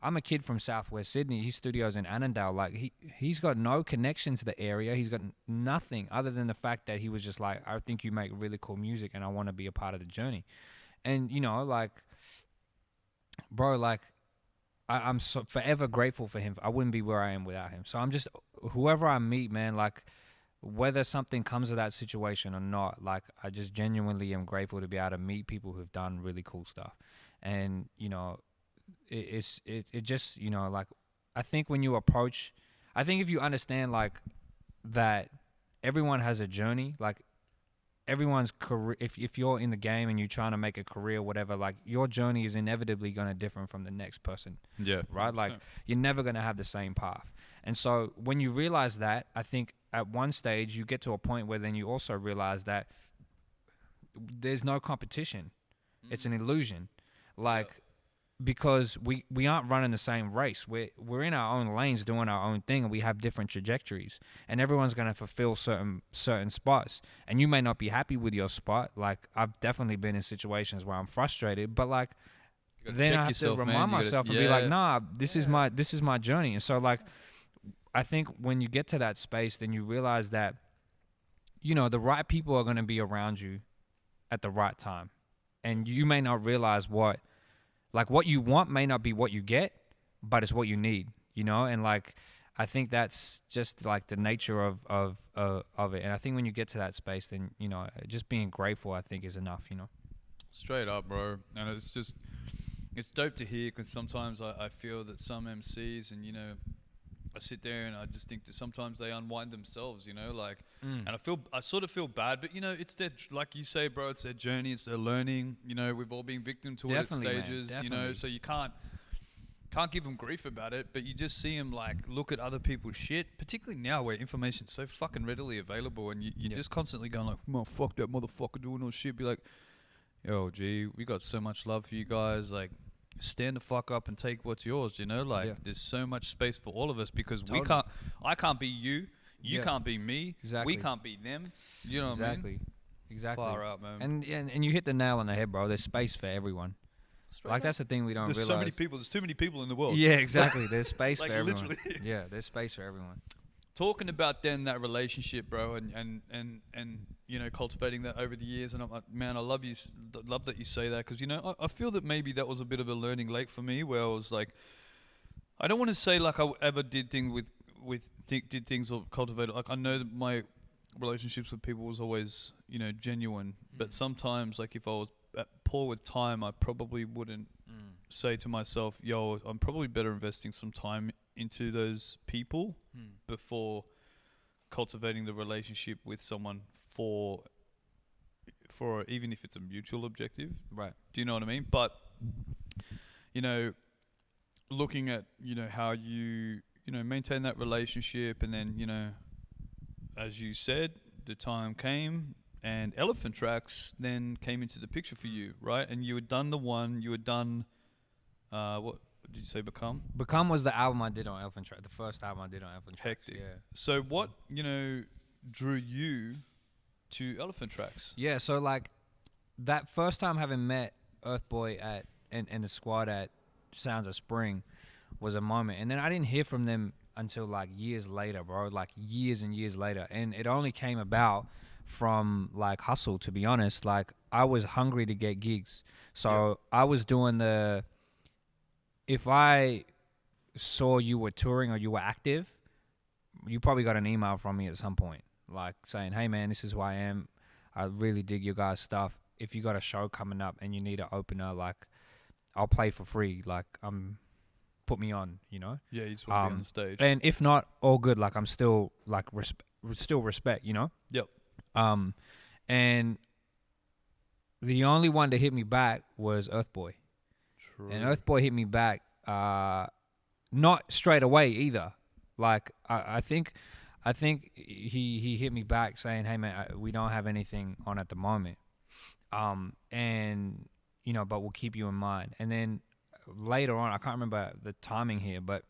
I'm a kid from Southwest Sydney. His studio's in Annandale. Like he's got no connection to the area. He's got nothing other than the fact that he was just like, I think you make really cool music and I want to be a part of the journey. And you know, like, bro, like I'm so forever grateful for him. I wouldn't be where I am without him. So I'm just, whoever I meet, man, like whether something comes of that situation or not, like I just genuinely am grateful to be able to meet people who've done really cool stuff. And, you know, it just, you know, like I think when you approach, I think if you understand like that everyone has a journey, like everyone's career, if you're in the game and you're trying to make a career, whatever, like your journey is inevitably going to differ from the next person. Yeah. Right. 100%. Like you're never going to have the same path. And so when you realize that, I think at one stage you get to a point where then you also realize that there's no competition. It's an illusion. Like, because we aren't running the same race. We're in our own lanes doing our own thing, and we have different trajectories. And everyone's going to fulfill certain spots. And you may not be happy with your spot. Like I've definitely been in situations where I'm frustrated, but like then I have to remind myself and be like, nah, this is my journey. And so like I think when you get to that space, then you realize that, you know, the right people are going to be around you at the right time. And you may not realize what you want may not be what you get, but it's what you need, you know? And like, I think that's just like the nature of it. And I think when you get to that space, then, you know, just being grateful, I think is enough, you know? Straight up, bro. And it's dope to hear because sometimes I feel that some MCs and, you know, I sit there and I just think that sometimes they unwind themselves, you know, like, and I sort of feel bad, but you know, it's their, like you say, bro, it's their journey, it's their learning, you know, we've all been victim to it at stages, you know, so you can't give them grief about it, but you just see them like look at other people's shit, particularly now where information's so fucking readily available and you're just constantly going like, oh, fuck that motherfucker doing all shit, be like, yo, G, we got so much love for you guys, like, stand the fuck up and take what's yours, you know, like there's so much space for all of us because I can't be you, you can't be me, we can't be them, you know what I mean? exactly. Far out, man. And you hit the nail on the head, bro. There's space for everyone. Straight Like up. that's the thing we don't There's realize. so many people. There's too many people in the world. Yeah, exactly. There's space Like for everyone. literally. Yeah, there's space for everyone. Talking about then that relationship, bro, and you know, cultivating that over the years, and I'm like, man, I love you, love that you say that, because you know, I feel that maybe that was a bit of a learning late for me, where I was like, I don't want to say like I ever did things did things or cultivated. Like I know that my relationships with people was always, you know, genuine, but sometimes like if I was poor with time, I probably wouldn't say to myself, yo, I'm probably better investing some time into those people before cultivating the relationship with someone for even if it's a mutual objective. Right. Do you know what I mean? But you know, looking at, you know, how you know, maintain that relationship, and then, you know, as you said, the time came and Elephant Tracks then came into the picture for you, right? And you had done what did you say, Become? Become was the album I did on Elephant Track. The first album I did on Elephant Tracks. Hectic. Yeah. So what, you know, drew you to Elephant Tracks? Yeah. So like that first time having met Earthboy and the squad at Sounds of Spring was a moment, and then I didn't hear from them until like years later, bro. Like years and years later, and it only came about from like hustle. To be honest, like I was hungry to get gigs, so I was doing the. If I saw you were touring or you were active, you probably got an email from me at some point, like saying, "Hey man, this is who I am. I really dig your guys' stuff. If you got a show coming up and you need an opener, like I'll play for free. Like put me on, you know." Yeah, you just want to be on the stage. And if not, all good. Like I'm still like still respect, you know. Yep. And the only one to hit me back was Earthboy. True. And Earthboy hit me back, not straight away either. Like I think he hit me back saying, "Hey man, we don't have anything on at the moment, and you know, but we'll keep you in mind." And then later on, I can't remember the timing here, but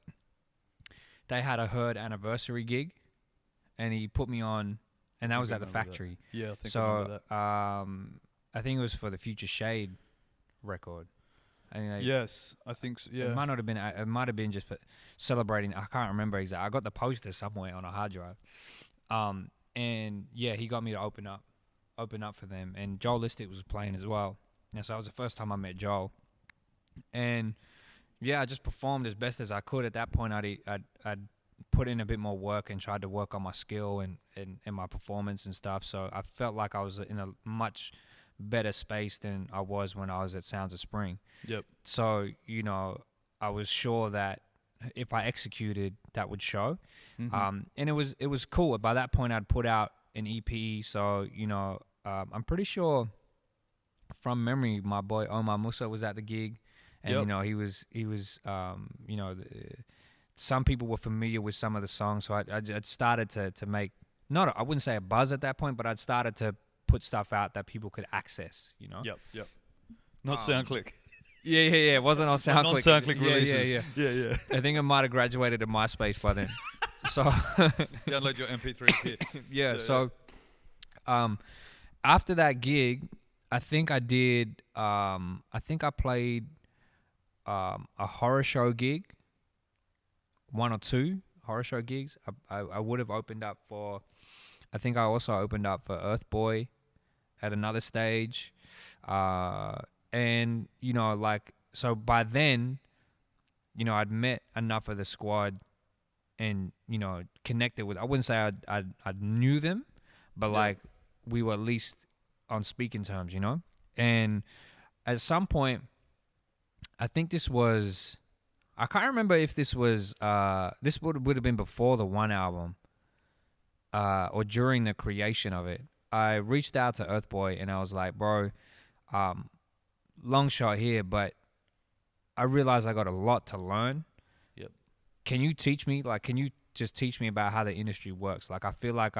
they had a Herd anniversary gig, and he put me on, and that was at the Factory. That. Yeah, I think I So remember that. I think it was for the Future Shade record. I think Yes, I think so, yeah. It might not have been. It might have been just for celebrating. I can't remember exactly. I got the poster somewhere on a hard drive. And yeah, he got me to open up for them. And Joel Listic was playing as well. And so that was the first time I met Joel. And yeah, I just performed as best as I could. At that point, I'd put in a bit more work and tried to work on my skill and my performance and stuff. So I felt like I was in a much better space than I was when I was at Sounds of Spring. Yep. So, you know, I was sure that if I executed, that would show. And it was cool. By that point, I'd put out an EP. So, you know, I'm pretty sure from memory, my boy Omar Musa was at the gig. And, you know, he was you know, some people were familiar with some of the songs. So I'd started to make, I wouldn't say a buzz at that point, but I'd started to put stuff out that people could access, you know? Yep. Not SoundClick. Yeah. It wasn't on SoundClick. Non-SoundClick releases. Yeah. I think I might have graduated to MySpace by then. So download your MP3s here. Yeah. So after that gig, I think I did. I think I played a horror show gig, 1 or 2 horror show gigs. I would have opened up for. I think I also opened up for Earthboy at another stage. And, you know, like, so by then, you know, I'd met enough of the squad and, you know, connected with, I wouldn't say I knew them, but like we were at least on speaking terms, you know? And at some point, I think this was, I can't remember if this was, this would have been before the One album, or during the creation of it. I reached out to Earthboy and I was like, bro, long shot here, but I realized I got a lot to learn. Yep. Can you teach me? Like, can you just teach me about how the industry works? Like, I feel like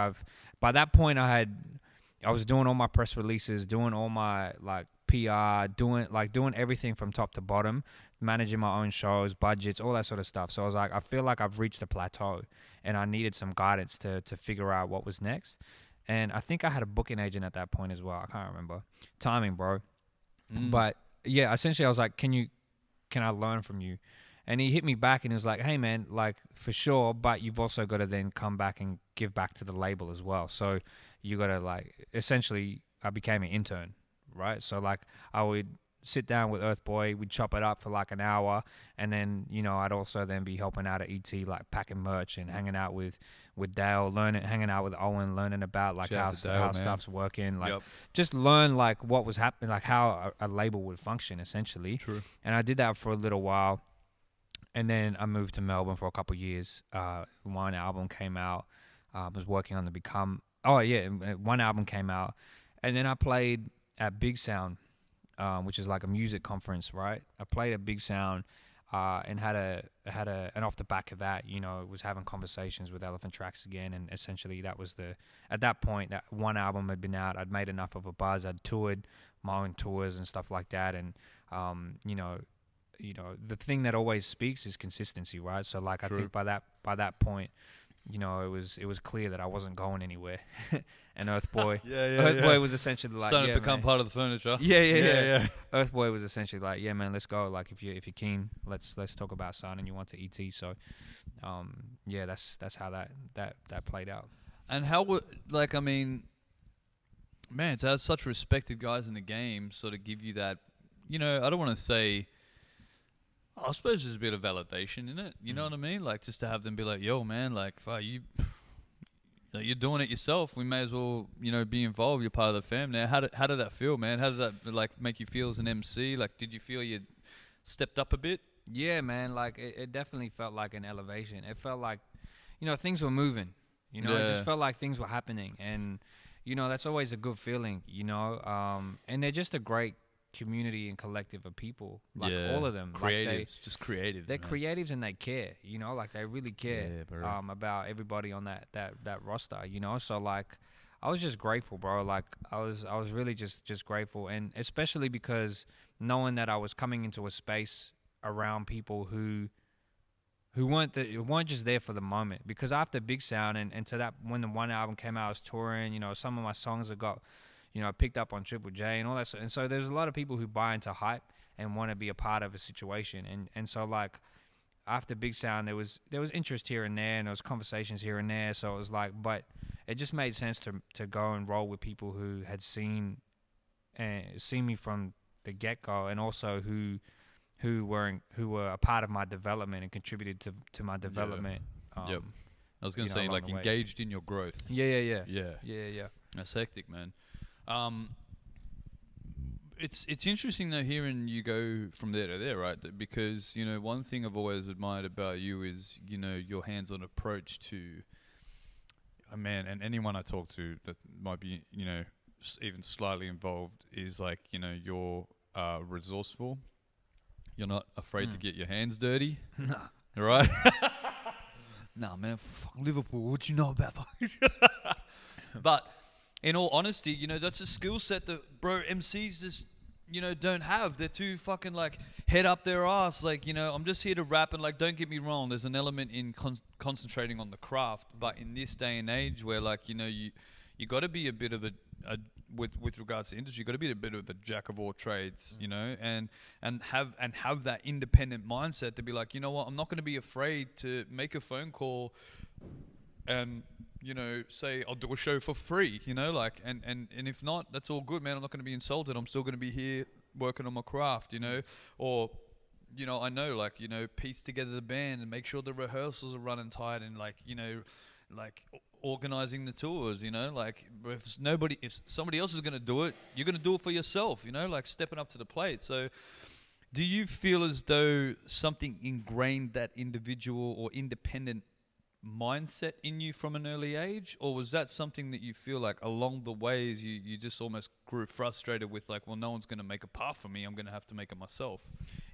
by that point I was doing all my press releases, doing all my like PR, doing everything from top to bottom, managing my own shows, budgets, all that sort of stuff. So I was like, I feel like I've reached a plateau and I needed some guidance to figure out what was next. And I think I had a booking agent at that point as well. I can't remember. Timing, bro. Mm. But yeah, essentially I was like, can I learn from you? And he hit me back and he was like, hey man, like for sure, but you've also got to then come back and give back to the label as well. So you got to like, essentially I became an intern, right? So like I would sit down with Earth Boy, we'd chop it up for like an hour, and then, you know, I'd also then be helping out at ET, like packing merch and hanging out with Dale, hanging out with Owen, learning about like Shout how out to Dale, man. stuff's working, like Yep. just learn like what was happening, like how a label would function essentially. True. And I did that for a little while, and then I moved to Melbourne for a couple of years. One album came out. I was working on the Become. Oh yeah, one album came out, and then I played at Big Sound, which is like a music conference, right? I played at Big Sound, and and off the back of that, you know, was having conversations with Elephant Tracks again, and essentially that was at that point that one album had been out. I'd made enough of a buzz. I'd toured my own tours and stuff like that, and you know, the thing that always speaks is consistency, right? So like True. I think by that point, you know, it was clear that I wasn't going anywhere. And Earth Boy, Earth Boy was essentially like, starting yeah, to become man. part of the furniture. Yeah. Earth Boy was essentially like, yeah, man, let's go. Like if you're keen, let's talk about signing you on to ET. So, yeah, that's how that played out. And how would, like, I mean, man, to have such respected guys in the game sort of give you that, you know, I don't want to say, I suppose there's a bit of validation in it. You know what I mean? Like, just to have them be like, yo, man, like, fuck, you're doing it yourself. We may as well, you know, be involved. You're part of the fam now. How did that feel, man? How did that, like, make you feel as an MC? Like, did you feel you stepped up a bit? Yeah, man. Like, it definitely felt like an elevation. It felt like, you know, things were moving. You know, it just felt like things were happening. And, you know, that's always a good feeling, you know. And they're just a great community and collective of people, like all of them, creatives, just creatives. They're man. creatives and they care, you know, like they really care bro. about everybody on that roster, you know. So like I was just grateful, bro. Like I was really just grateful, and especially because knowing that I was coming into a space around people who weren't just there for the moment. Because after Big Sound and to that, when the one album came out, I was touring, you know, some of my songs have got, you know, picked up on Triple J and all that. And so there's a lot of people who buy into hype and want to be a part of a situation. And so like after Big Sound, there was interest here and there, and there was conversations here and there. So it was like, but it just made sense to go and roll with people who had seen me from the get-go, and also who were a part of my development and contributed to my development. Yep. I was gonna say, like, engaged in your growth. Yeah. That's hectic, man. It's interesting though hearing you go from there to there, right? Because, you know, one thing I've always admired about you is, you know, your hands-on approach to a man, and anyone I talk to that might be, you know, even slightly involved is like, you know, you're resourceful. You're not afraid to get your hands dirty. Nah. Right? Nah, man, fuck Liverpool. What you know about that? But in all honesty, you know, that's a skill set that, bro, MCs just, you know, don't have. They're too fucking, like, head up their ass. Like, you know, I'm just here to rap, and, like, don't get me wrong, there's an element in concentrating on the craft. But in this day and age where, like, you know, you got to be a bit of a with regards to industry, you got to be a bit of a jack of all trades, you know, and have that independent mindset to be like, you know what, I'm not going to be afraid to make a phone call and, you know, say I'll do a show for free, you know, like, and if not, that's all good, man. I'm not going to be insulted. I'm still going to be here working on my craft, you know, or, you know, I know, like, you know, piece together the band and make sure the rehearsals are running tight, and, like, you know, like organizing the tours, you know, like if somebody else is going to do it, you're going to do it for yourself, you know, like stepping up to the plate. So do you feel as though something ingrained that individual or independent mindset in you from an early age, or was that something that you feel like along the ways you just almost grew frustrated with, like, well, no one's going to make a path for me, I'm going to have to make it myself?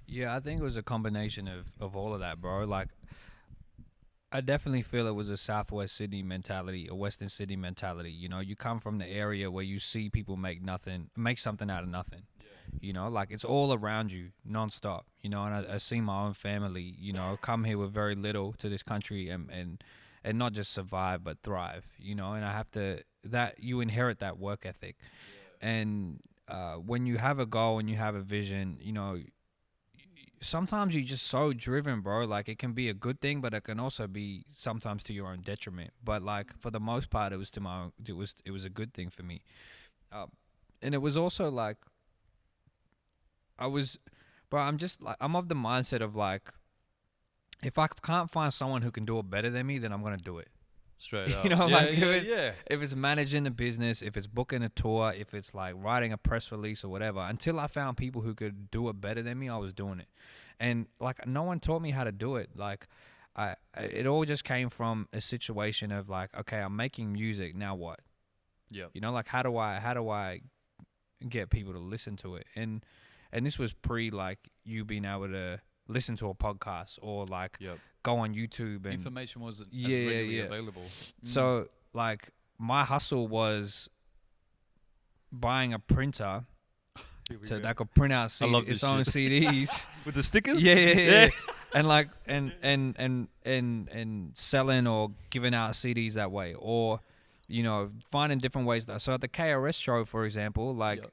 Yeah, I think it was a combination of all of that, bro. Like, I definitely feel it was a Southwest Sydney mentality, a Western Sydney mentality. You know, you come from the area where you see people make something out of nothing. Yeah. You know, like it's all around you nonstop. You know, and I see my own family, you know, come here with very little to this country and and not just survive but thrive, you know. And I have to that you inherit that work ethic, and when you have a goal and you have a vision, you know, sometimes you're just so driven, bro. Like it can be a good thing, but it can also be sometimes to your own detriment. But like for the most part, it was to my own, it was a good thing for me, and it was also like but I'm just like I'm of the mindset of like if I can't find someone who can do it better than me, then I'm gonna do it. Straight up. You know, Yeah, like yeah. if it's managing a business, if it's booking a tour, if it's like writing a press release or whatever, until I found people who could do it better than me, I was doing it. And like no one taught me how to do it. Like it all just came from a situation of like, okay, I'm making music, now what? Yeah. You know, like how do I get people to listen to it? And this was pre like you being able to listen to a podcast or like go on YouTube, and information wasn't as readily available. So like my hustle was buying a printer so that could print out its own CDs with the stickers. Yeah. And like and selling or giving out CDs that way, or you know, finding different ways. So at the KRS show, for example, like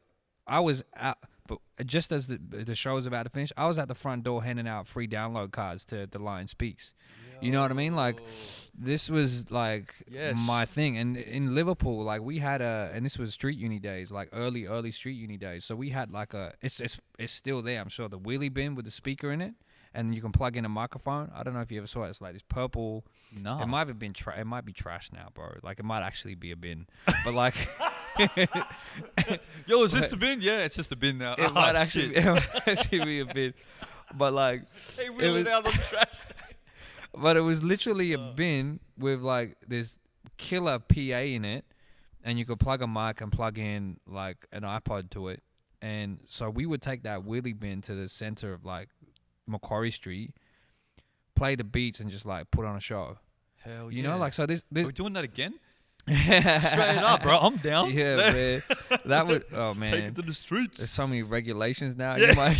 I was out. But just as the show was about to finish, I was at the front door handing out free download cards to The Lion Speaks. You know what I mean? Like, this was like my thing. And in Liverpool, like we had and this was street uni days, like early street uni days. So we had like it's still there, I'm sure, the wheelie bin with the speaker in it, and you can plug in a microphone. I don't know if you ever saw it. It's like this purple. No. It might have been it might be trash now, bro. Like it might actually be a bin, but like. Yo, is this the bin? Yeah, it's just a bin now. It might actually be a bin, but like hey, wheel it out on the trash. But it was literally a bin with like this killer PA in it, and you could plug a mic and plug in like an iPod to it. And so we would take that wheelie bin to the center of like Macquarie Street, play the beats, and just like put on a show. Hell you know, like so this. Are we doing that again? Straight up, bro. I'm down. Yeah, man. That was man. Take it to the streets. There's so many regulations now. Yeah. You might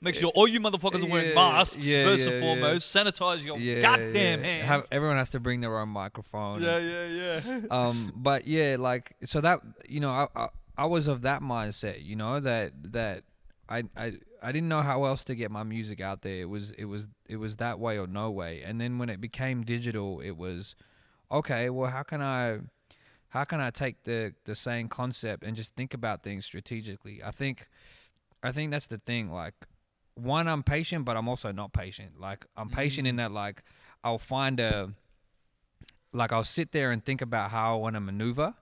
Make sure all you motherfuckers are wearing masks first and foremost. Sanitize your goddamn hands. Everyone has to bring their own microphone. Yeah. But yeah, like so that you know, I was of that mindset. You know that I didn't know how else to get my music out there. It was that way or no way. And then when it became digital, it was okay. Well, how can I take the same concept and just think about things strategically? I think that's the thing. Like, one, I'm patient, but I'm also not patient. Like, I'm patient in that like I'll sit there and think about how I want to maneuver.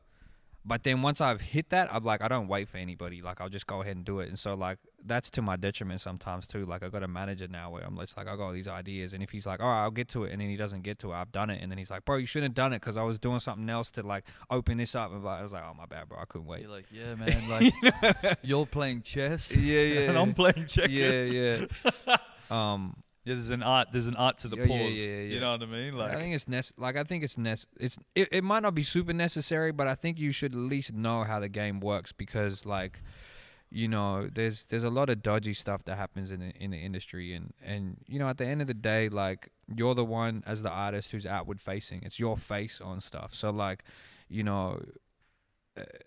But then once I've hit that, I'm like, I don't wait for anybody. Like, I'll just go ahead and do it. And so, like, that's to my detriment sometimes, too. Like, I got a manager now where I'm just like, I got all these ideas. And if he's like, all right, I'll get to it. And then he doesn't get to it, I've done it. And then he's like, bro, you shouldn't have done it because I was doing something else to, like, open this up. And I was like, oh, my bad, bro. I couldn't wait. You're like, yeah, man. Like, you're playing chess. Yeah. And I'm playing checkers. Yeah. Yeah, there's an art to the pause. Yeah. You know what I mean? Like, I think it might not be super necessary, but I think you should at least know how the game works because, like, you know, there's a lot of dodgy stuff that happens in the industry, and you know, at the end of the day, like, you're the one as the artist who's outward facing. It's your face on stuff. So, like, you know,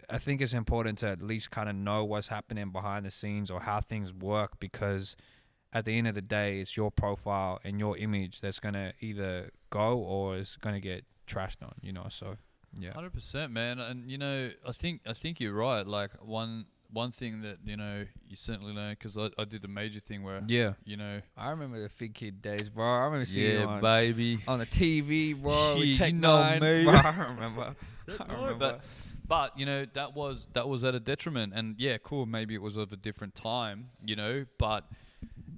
I think it's important to at least kind of know what's happening behind the scenes or how things work because at the end of the day, it's your profile and your image that's going to either go or is going to get trashed on, you know, so, yeah. 100%, man. And, you know, I think you're right. Like, one thing that, you know, you certainly learn, because I did the major thing where, you know. I remember the Fig Kid days, bro. I remember seeing you on the TV, bro. Shit, with Tech you know 9, me. bro. I remember. But, you know, that was at a detriment. And, yeah, cool, maybe it was of a different time, you know, but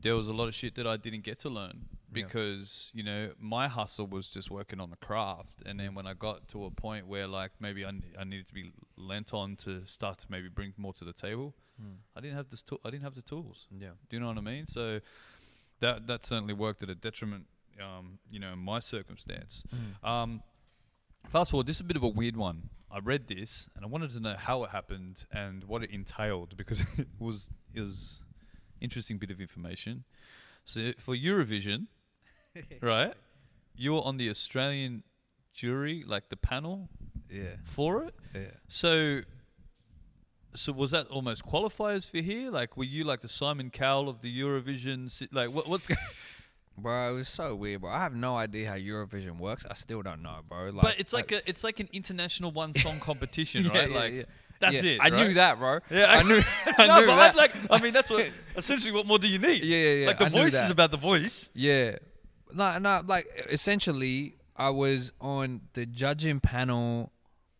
there was a lot of shit that I didn't get to learn because, you know, my hustle was just working on the craft. And then when I got to a point where, like, maybe I needed to be lent on to start to maybe bring more to the table, I didn't have I didn't have the tools. Yeah. Do you know what I mean? So that certainly worked at a detriment, you know, in my circumstance. Fast forward, this is a bit of a weird one. I read this and I wanted to know how it happened and what it entailed because it was interesting bit of information. So for Eurovision, right? you were on the Australian jury, like the panel Yeah. for it. Yeah. So was that almost qualifiers for here? Like, were you like the Simon Cowell of the Eurovision? Like, what's Bro, it was so weird, bro. I have no idea how Eurovision works. I still don't know, bro. Like, but it's like it's like an international one song competition, right? Like that's it. I right? knew that, bro. Yeah, I knew. I no, knew but that. I mean, that's what essentially. What more do you need? Yeah. Like the I knew voice that. is about the voice. Yeah. No, like essentially I was on the judging panel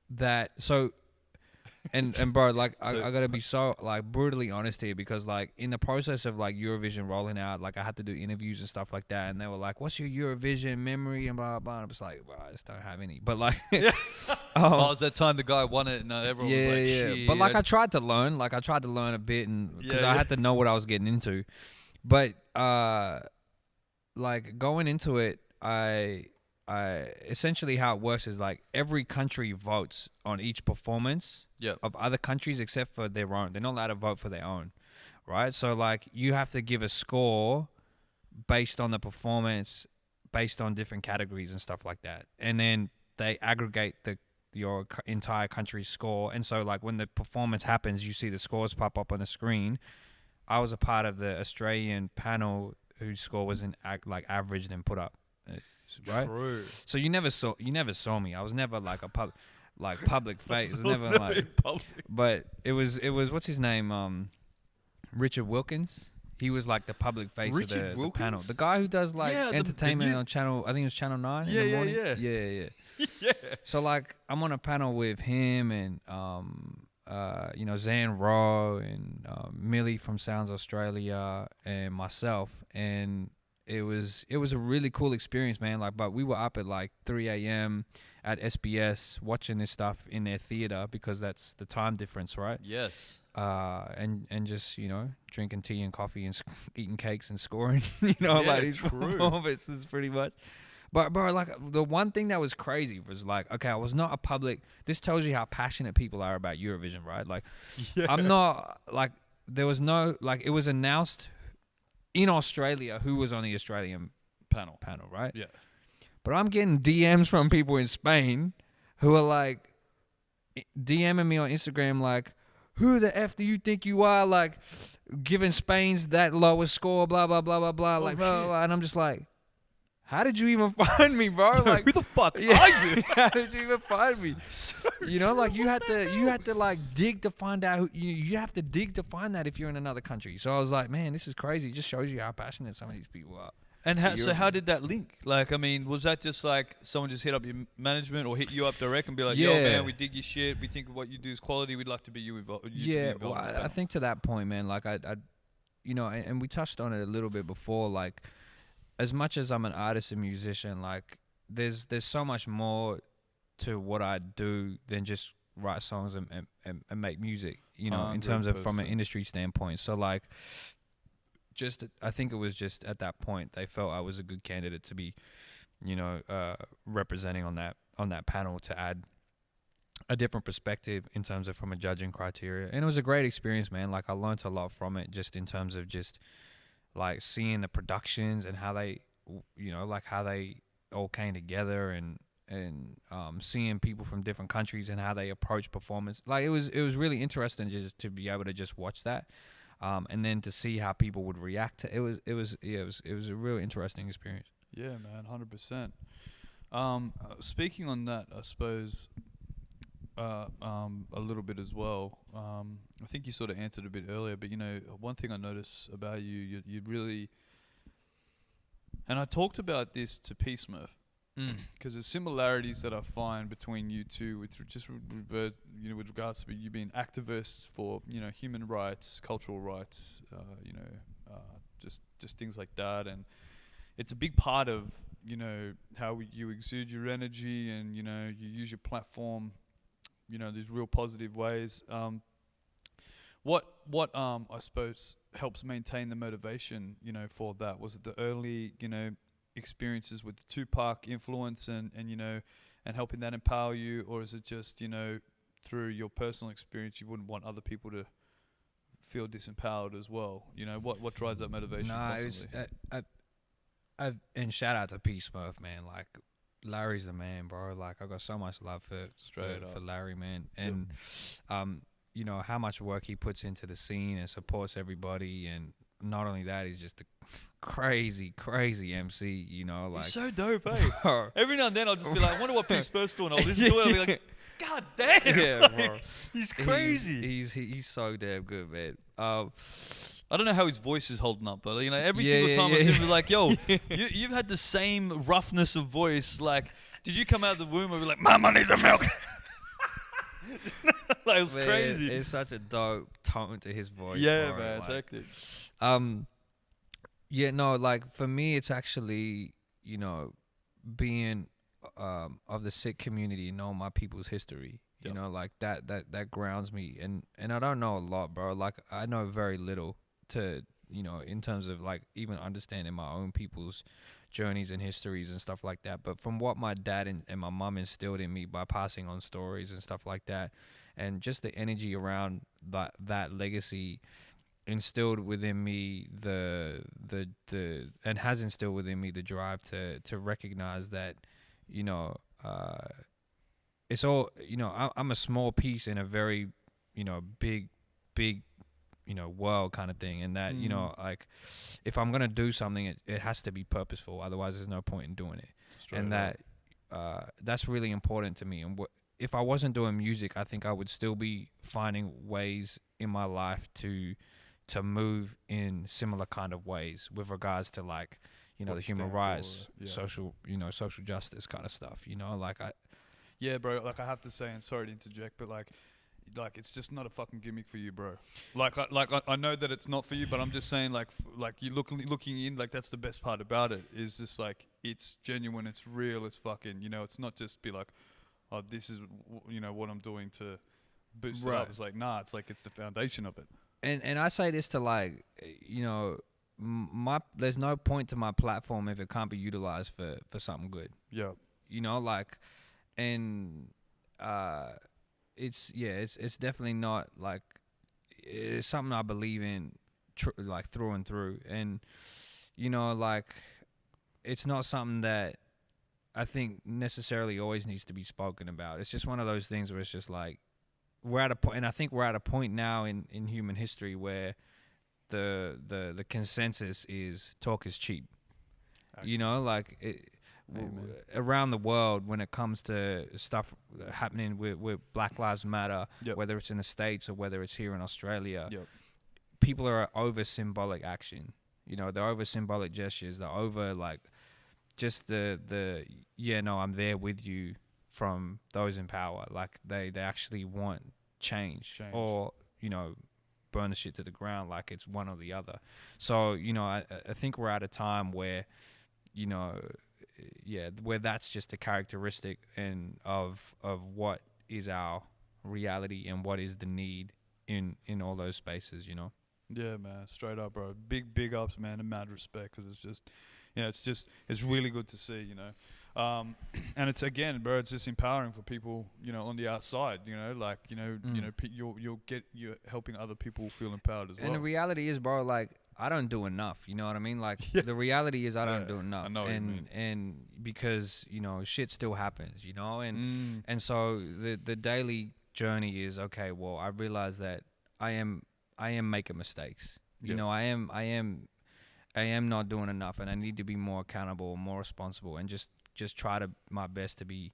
that and bro, like I gotta be so like brutally honest here, because like in the process of like Eurovision rolling out, like I had to do interviews and stuff like that, and they were like, "What's your Eurovision memory?" and blah blah blah. And I was like, "Bro, I just don't have any." But like, Oh, it was that time the guy won it, and everyone was like, "Shit." But like I tried to learn a bit, and because I had to know what I was getting into. But like going into it, I essentially how it works is like every country votes on each performance of other countries except for their own. They're not allowed to vote for their own, right? So like you have to give a score based on the performance, based on different categories and stuff like that, and then they aggregate your entire country's score. And so like when the performance happens, you see the scores pop up on the screen. I was a part of the Australian panel whose score was like averaged and put up. Right. True. So you never saw me. I was never like a public face. It was never like public. But it was what's his name? Richard Wilkins. He was like the public face of the panel. The guy who does like entertainment on channel. I think it was Channel 9 in the morning. Yeah. Yeah. So like I'm on a panel with him and Zan Rowe and Millie from Sounds Australia and myself, and it was a really cool experience, man. Like, but we were up at like 3 a.m. at SBS watching this stuff in their theater because that's the time difference, right? Yes. And just drinking tea and coffee and eating cakes and scoring, like these performances pretty much. But bro, like the one thing that was crazy was like, okay, I was not a public. This tells you how passionate people are about Eurovision, right? Like, I'm not like there was no like it was announced in Australia who was on the Australian panel, right? Yeah. But I'm getting DMs from people in Spain who are like DMing me on Instagram like, who the F do you think you are? Like giving Spain's that lowest score, blah, blah, blah, blah, blah. Like, blah, blah, blah. And I'm just like, how did you even find me, bro? Like, who the fuck are you? How did you even find me? Like you had to like dig to find out. You have to dig to find that if you're in another country. So I was like, man, this is crazy. It just shows you how passionate some of these people are. And how did that link? Like, I mean, was that just like someone just hit up your management or hit you up direct and be like, yo, man, we dig your shit. We think what you do is quality. We'd like to be you involved. Well, I think to that point, man, like I and we touched on it a little bit before, like, as much as I'm an artist and musician, like there's so much more to what I do than just write songs and make music, in terms of from an industry standpoint. So like, I think it was just at that point they felt I was a good candidate to be, representing on that panel to add a different perspective in terms of from a judging criteria. And it was a great experience, man. Like I learned a lot from it, just in terms of just like seeing the productions and how they, how they all came together and seeing people from different countries and how they approach performance. Like it was really interesting just to be able to just watch that, and then to see how people would react to it. It was a real interesting experience. Yeah, man, 100%. Speaking on that, I suppose a little bit as well. I think you sort of answered a bit earlier, but one thing I notice about you really, and I talked about this to P. Smith, because there's similarities that I find between you two with regards to you being activists for human rights, cultural rights, just things like that, and it's a big part of how you exude your energy and you use your platform these real positive ways. What I suppose helps maintain the motivation for that? Was it the early experiences with the Tupac influence and helping that empower you, or is it just through your personal experience you wouldn't want other people to feel disempowered as well? What drives that motivation? Nah, And shout out to P Smurf, man. Like Larry's the man, bro. Like I got so much love for Larry, man. And you know how much work he puts into the scene and supports everybody. And not only that, he's just a crazy MC. You know, like he's so dope, eh? Every now and then I'll just be like, I wonder what P Smurf's doing. I'll listen to it. I'll be like, God damn, yeah, like, bro. He's crazy. He's so damn good, man. I don't know how his voice is holding up, but you know, every single time I see him, be like, "Yo, you've had the same roughness of voice. Like, did you come out of the womb and be like, Mama needs some milk?" Like, it was crazy. It's such a dope tone to his voice. Yeah, bro. man, like, it's hectic. Yeah, no, like for me, it's actually, you know, being of the Sikh community and knowing my people's history. You know, like that grounds me, and I don't know a lot, bro. Like I know very little to, you know, in terms of like even understanding my own people's journeys and histories and stuff like that. But from what my dad and my mom instilled in me by passing on stories and stuff like that, and just the energy around that legacy instilled within me the and has instilled within me the drive to recognize that, you know, it's all, you know, I'm a small piece in a very, you know, big, you know, world kind of thing. And that, you know, like if I'm going to do something, it has to be purposeful. Otherwise there's no point in doing it. And that's really important to me. And if I wasn't doing music, I think I would still be finding ways in my life to move in similar kind of ways with regards to, like, you know, the human rights, social justice kind of stuff, you know, like yeah, bro, like I have to say, and sorry to interject, but like it's just not a fucking gimmick for you, bro. Like I know that it's not for you, but I'm just saying, like you looking in, like that's the best part about it, is just like it's genuine, it's real, it's fucking, you know, it's not just be like, oh, this is, you know, what I'm doing to boost it up. It's like, nah, it's like it's the foundation of it. And I say this to, like, you know, there's no point to my platform if it can't be utilized for something good. Yeah. You know, like, and it's definitely not like, it's something I believe in like through and through. And, you know, like, it's not something that I think necessarily always needs to be spoken about. It's just one of those things where it's just like, we're at a point, and I think we're at a point now in human history where the consensus is talk is cheap. Okay. You know, like around the world, when it comes to stuff happening with Black Lives Matter, whether it's in the States or whether it's here in Australia, people are over symbolic action. You know, they're over symbolic gestures. They're over, like, just the I'm there with you from those in power. Like they actually want change, or, you know, burn the shit to the ground, like it's one or the other. So, you know, I think we're at a time where, you know, where that's just a characteristic and of what is our reality and what is the need in all those spaces, you know. Yeah, man, straight up, bro. Big ups, man, and mad respect, because it's just, you know, it's really good to see, you know. And it's, again, bro, it's just empowering for people, you know, on the outside, you know, like, you know, you're helping other people feel empowered as well. And the reality is, bro, like, I don't do enough, you know what I mean? Like, the reality is I don't do enough. I know what you mean. And because, you know, shit still happens, you know, and so the daily journey is, okay, well, I realize that I am making mistakes. You know, I am not doing enough, and I need to be more accountable, more responsible, and just try my best to be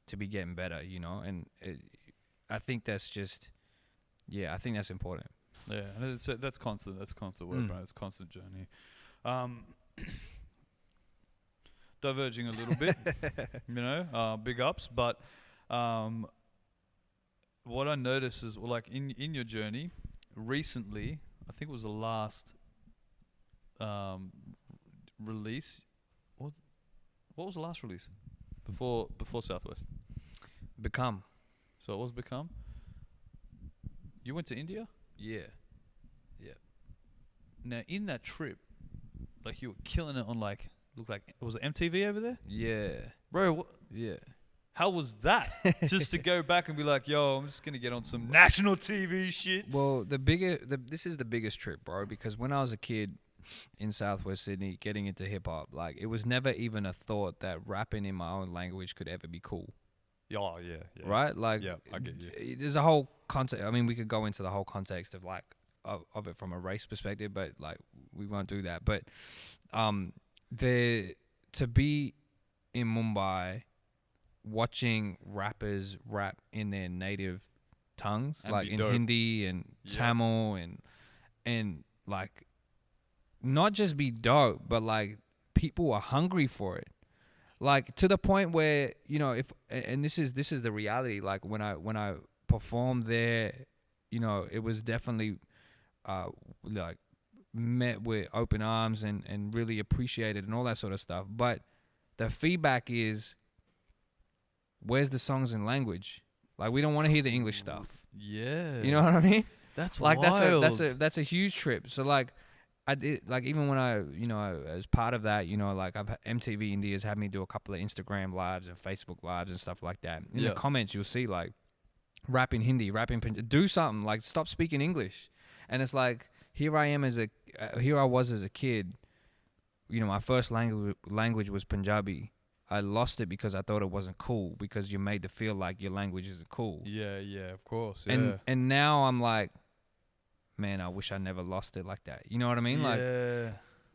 getting better, you know. And I think that's just, I think that's important. Yeah, that's constant work, bro. It's constant journey. Diverging a little bit, you know, big ups, but what I noticed is, like, in your journey recently, I think it was the last release. What was the last release before Southwest? Become. So it was Become. You went to India? Yeah. Now, in that trip, like, you were killing it on, like, looked like, was it MTV over there? Yeah. Bro, how was that? Just to go back and be like, yo, I'm just going to get on some national TV shit. Well, this is the biggest trip, bro, because when I was a kid, in Southwest Sydney, getting into hip hop, like it was never even a thought that rapping in my own language could ever be cool. Oh, yeah. Right? Like, Yeah, I get you. There's a whole context. I mean, we could go into the whole context of like of it from a race perspective, but like we won't do that. But there to be in Mumbai, watching rappers rap in their native tongues, And like be in dope. Hindi and Yeah. Tamil and like not just be dope, but like people are hungry for it. Like to the point where, you know, if and this is the reality, like when I performed there, you know, it was definitely like met with open arms and really appreciated and all that sort of stuff. But the feedback is, where's the songs in language? Like we don't want to hear the English stuff. Yeah. You know what I mean? That's Like wild. that's a huge trip. So like I did, like even when I, you know, as part of that, you know, like MTV India's had me do a couple of Instagram lives and Facebook lives and stuff like that. In the comments you'll see like rapping Hindi, rapping do something, like stop speaking English. And it's like here I was as a kid. You know, my first language was Punjabi. I lost it because I thought it wasn't cool, because you're made to feel like your language isn't cool. Yeah, of course. Yeah. And now I'm like, man, I wish I never lost it like that. You know what I mean? Like,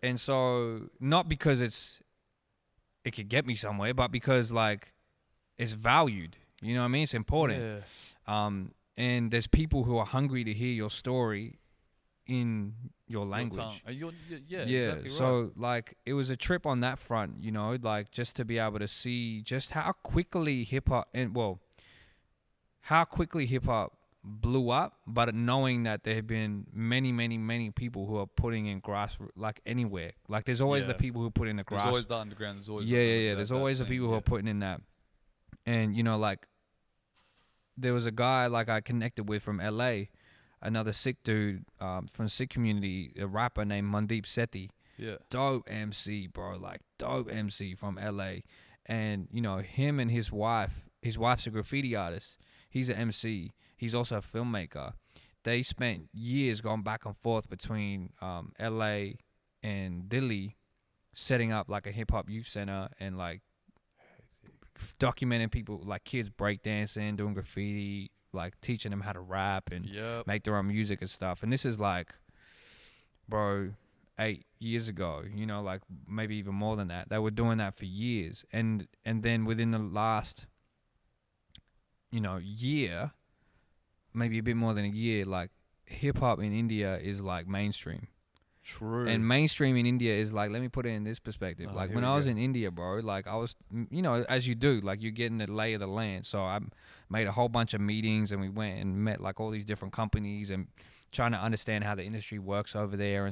and so not because it could get me somewhere, but because like it's valued. You know what I mean? It's important. Yeah. And there's people who are hungry to hear your story in your language. Yeah, Yeah. exactly So right. like it was a trip on that front, you know, like just to be able to see just how quickly hip hop blew up, but knowing that there have been many people who are putting in grassroots, like anywhere. Like there's always the people who put in the grass. There's always the underground. There's always There's always the people who are putting in that. And you know, like there was a guy like I connected with from LA, another Sikh dude from Sikh community, a rapper named Mandeep Sethi. Yeah. Dope MC, bro, like dope MC from LA. And you know, him and his wife's a graffiti artist. He's an MC. He's also a filmmaker. They spent years going back and forth between LA and Delhi, setting up like a hip hop youth center and like documenting people, like kids breakdancing, doing graffiti, like teaching them how to rap and make their own music and stuff. And this is like, bro, 8 years ago, you know, like maybe even more than that. They were doing that for years. And then within the last, you know, year, maybe a bit more than a year, like hip hop in India is like mainstream. True. And mainstream in India is like, let me put it in this perspective. Like when I was in India, bro, like I was, you know, as you do, like you're getting the lay of the land. So I made a whole bunch of meetings and we went and met like all these different companies and trying to understand how the industry works over there.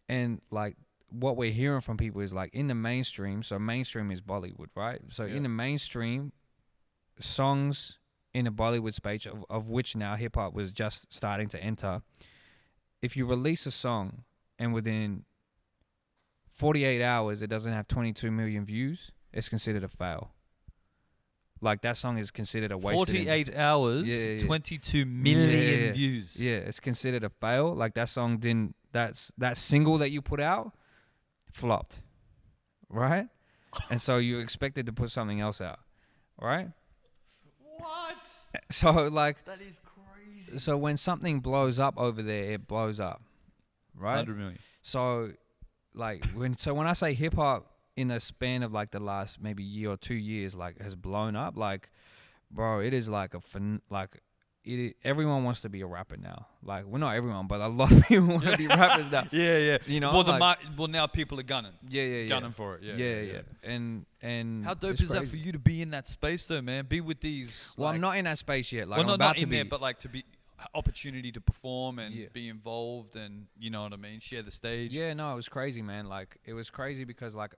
And like what we're hearing from people is like in the mainstream. So mainstream is Bollywood, right? So in the mainstream, songs in a Bollywood space, of which now hip hop was just starting to enter. If you release a song and within 48 hours it doesn't have 22 million views, it's considered a fail. Like that song is considered a waste. 48 hours, 22 million views. Yeah, it's considered a fail. Like that song didn't. That single that you put out flopped, right? And so you expected to put something else out, right? What? So like That is crazy. So when something blows up over there, it blows up, right? 100 million. So like when I say hip hop in a span of like the last maybe year or 2 years, like has blown up, like bro, it is like everyone wants to be a rapper now. Like, well, not everyone, but a lot of people want to be rappers now. Yeah. You know, well, now people are gunning. Gunning for it. Yeah. And how dope is that for you to be in that space though, man? Be with these. Well, I'm not in that space yet. Like, well, I'm about not to in be there, but like to be opportunity to perform and be involved and you know what I mean, share the stage. Yeah, no, it was crazy, man. Like, it was crazy because like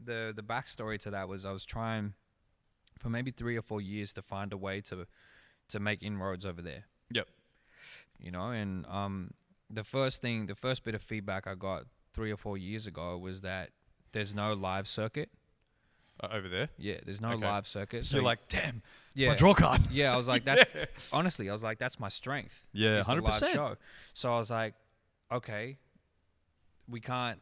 the backstory to that was I was trying for maybe 3 or 4 years to find a way to make inroads over there. Yep. You know, and the first bit of feedback I got 3 or 4 years ago was that there's no live circuit. Over there? Yeah, there's no live circuit. So you're like, damn, yeah, my draw card. Yeah, I was like, that's honestly, I was like, that's my strength. Yeah, 100%. Show. So I was like, okay, we can't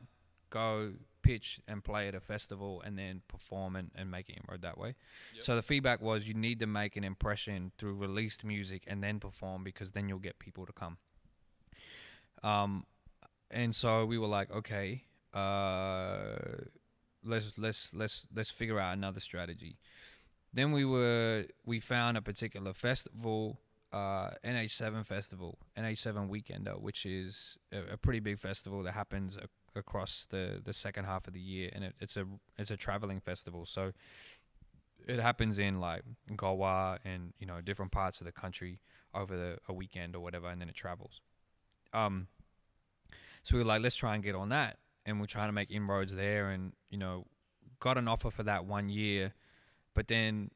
go pitch and play at a festival and then perform and make an inroad that way. Yep. So the feedback was you need to make an impression through released music and then perform, because then you'll get people to come. And so we were like, okay, let's figure out another strategy. Then we found a particular festival, NH7 festival, NH7 Weekender, which is a pretty big festival that happens across the second half of the year, and it's a traveling festival. So it happens in like Goa and different parts of the country over a weekend or whatever, and then it travels. So we were like, let's try and get on that, and we're trying to make inroads there, and got an offer for that 1 year, but then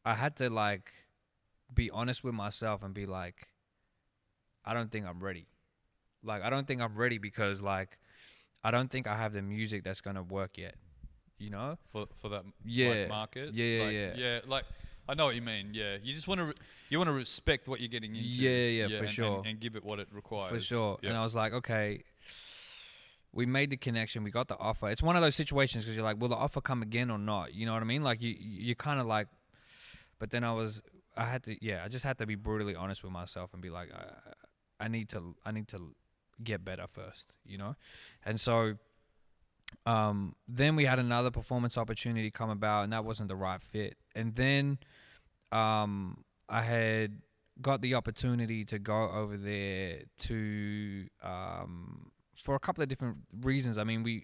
I had to like be honest with myself and be like, I don't think I'm ready. Like, I don't think I'm ready because like I don't think I have the music that's gonna work yet. For that Yeah. market. Yeah. Like I know what you mean. Yeah, you just want to respect what you're getting into. Yeah, for and, sure. and give it what it requires. For sure. Yeah. And I was like, okay, we made the connection. We got the offer. It's one of those situations because you're like, will the offer come again or not? You know what I mean? Like you kind of like, but then I just had to be brutally honest with myself and be like, I need to get better first, And so then we had another performance opportunity come about, and that wasn't the right fit. And then I had got the opportunity to go over there to for a couple of different reasons. I mean,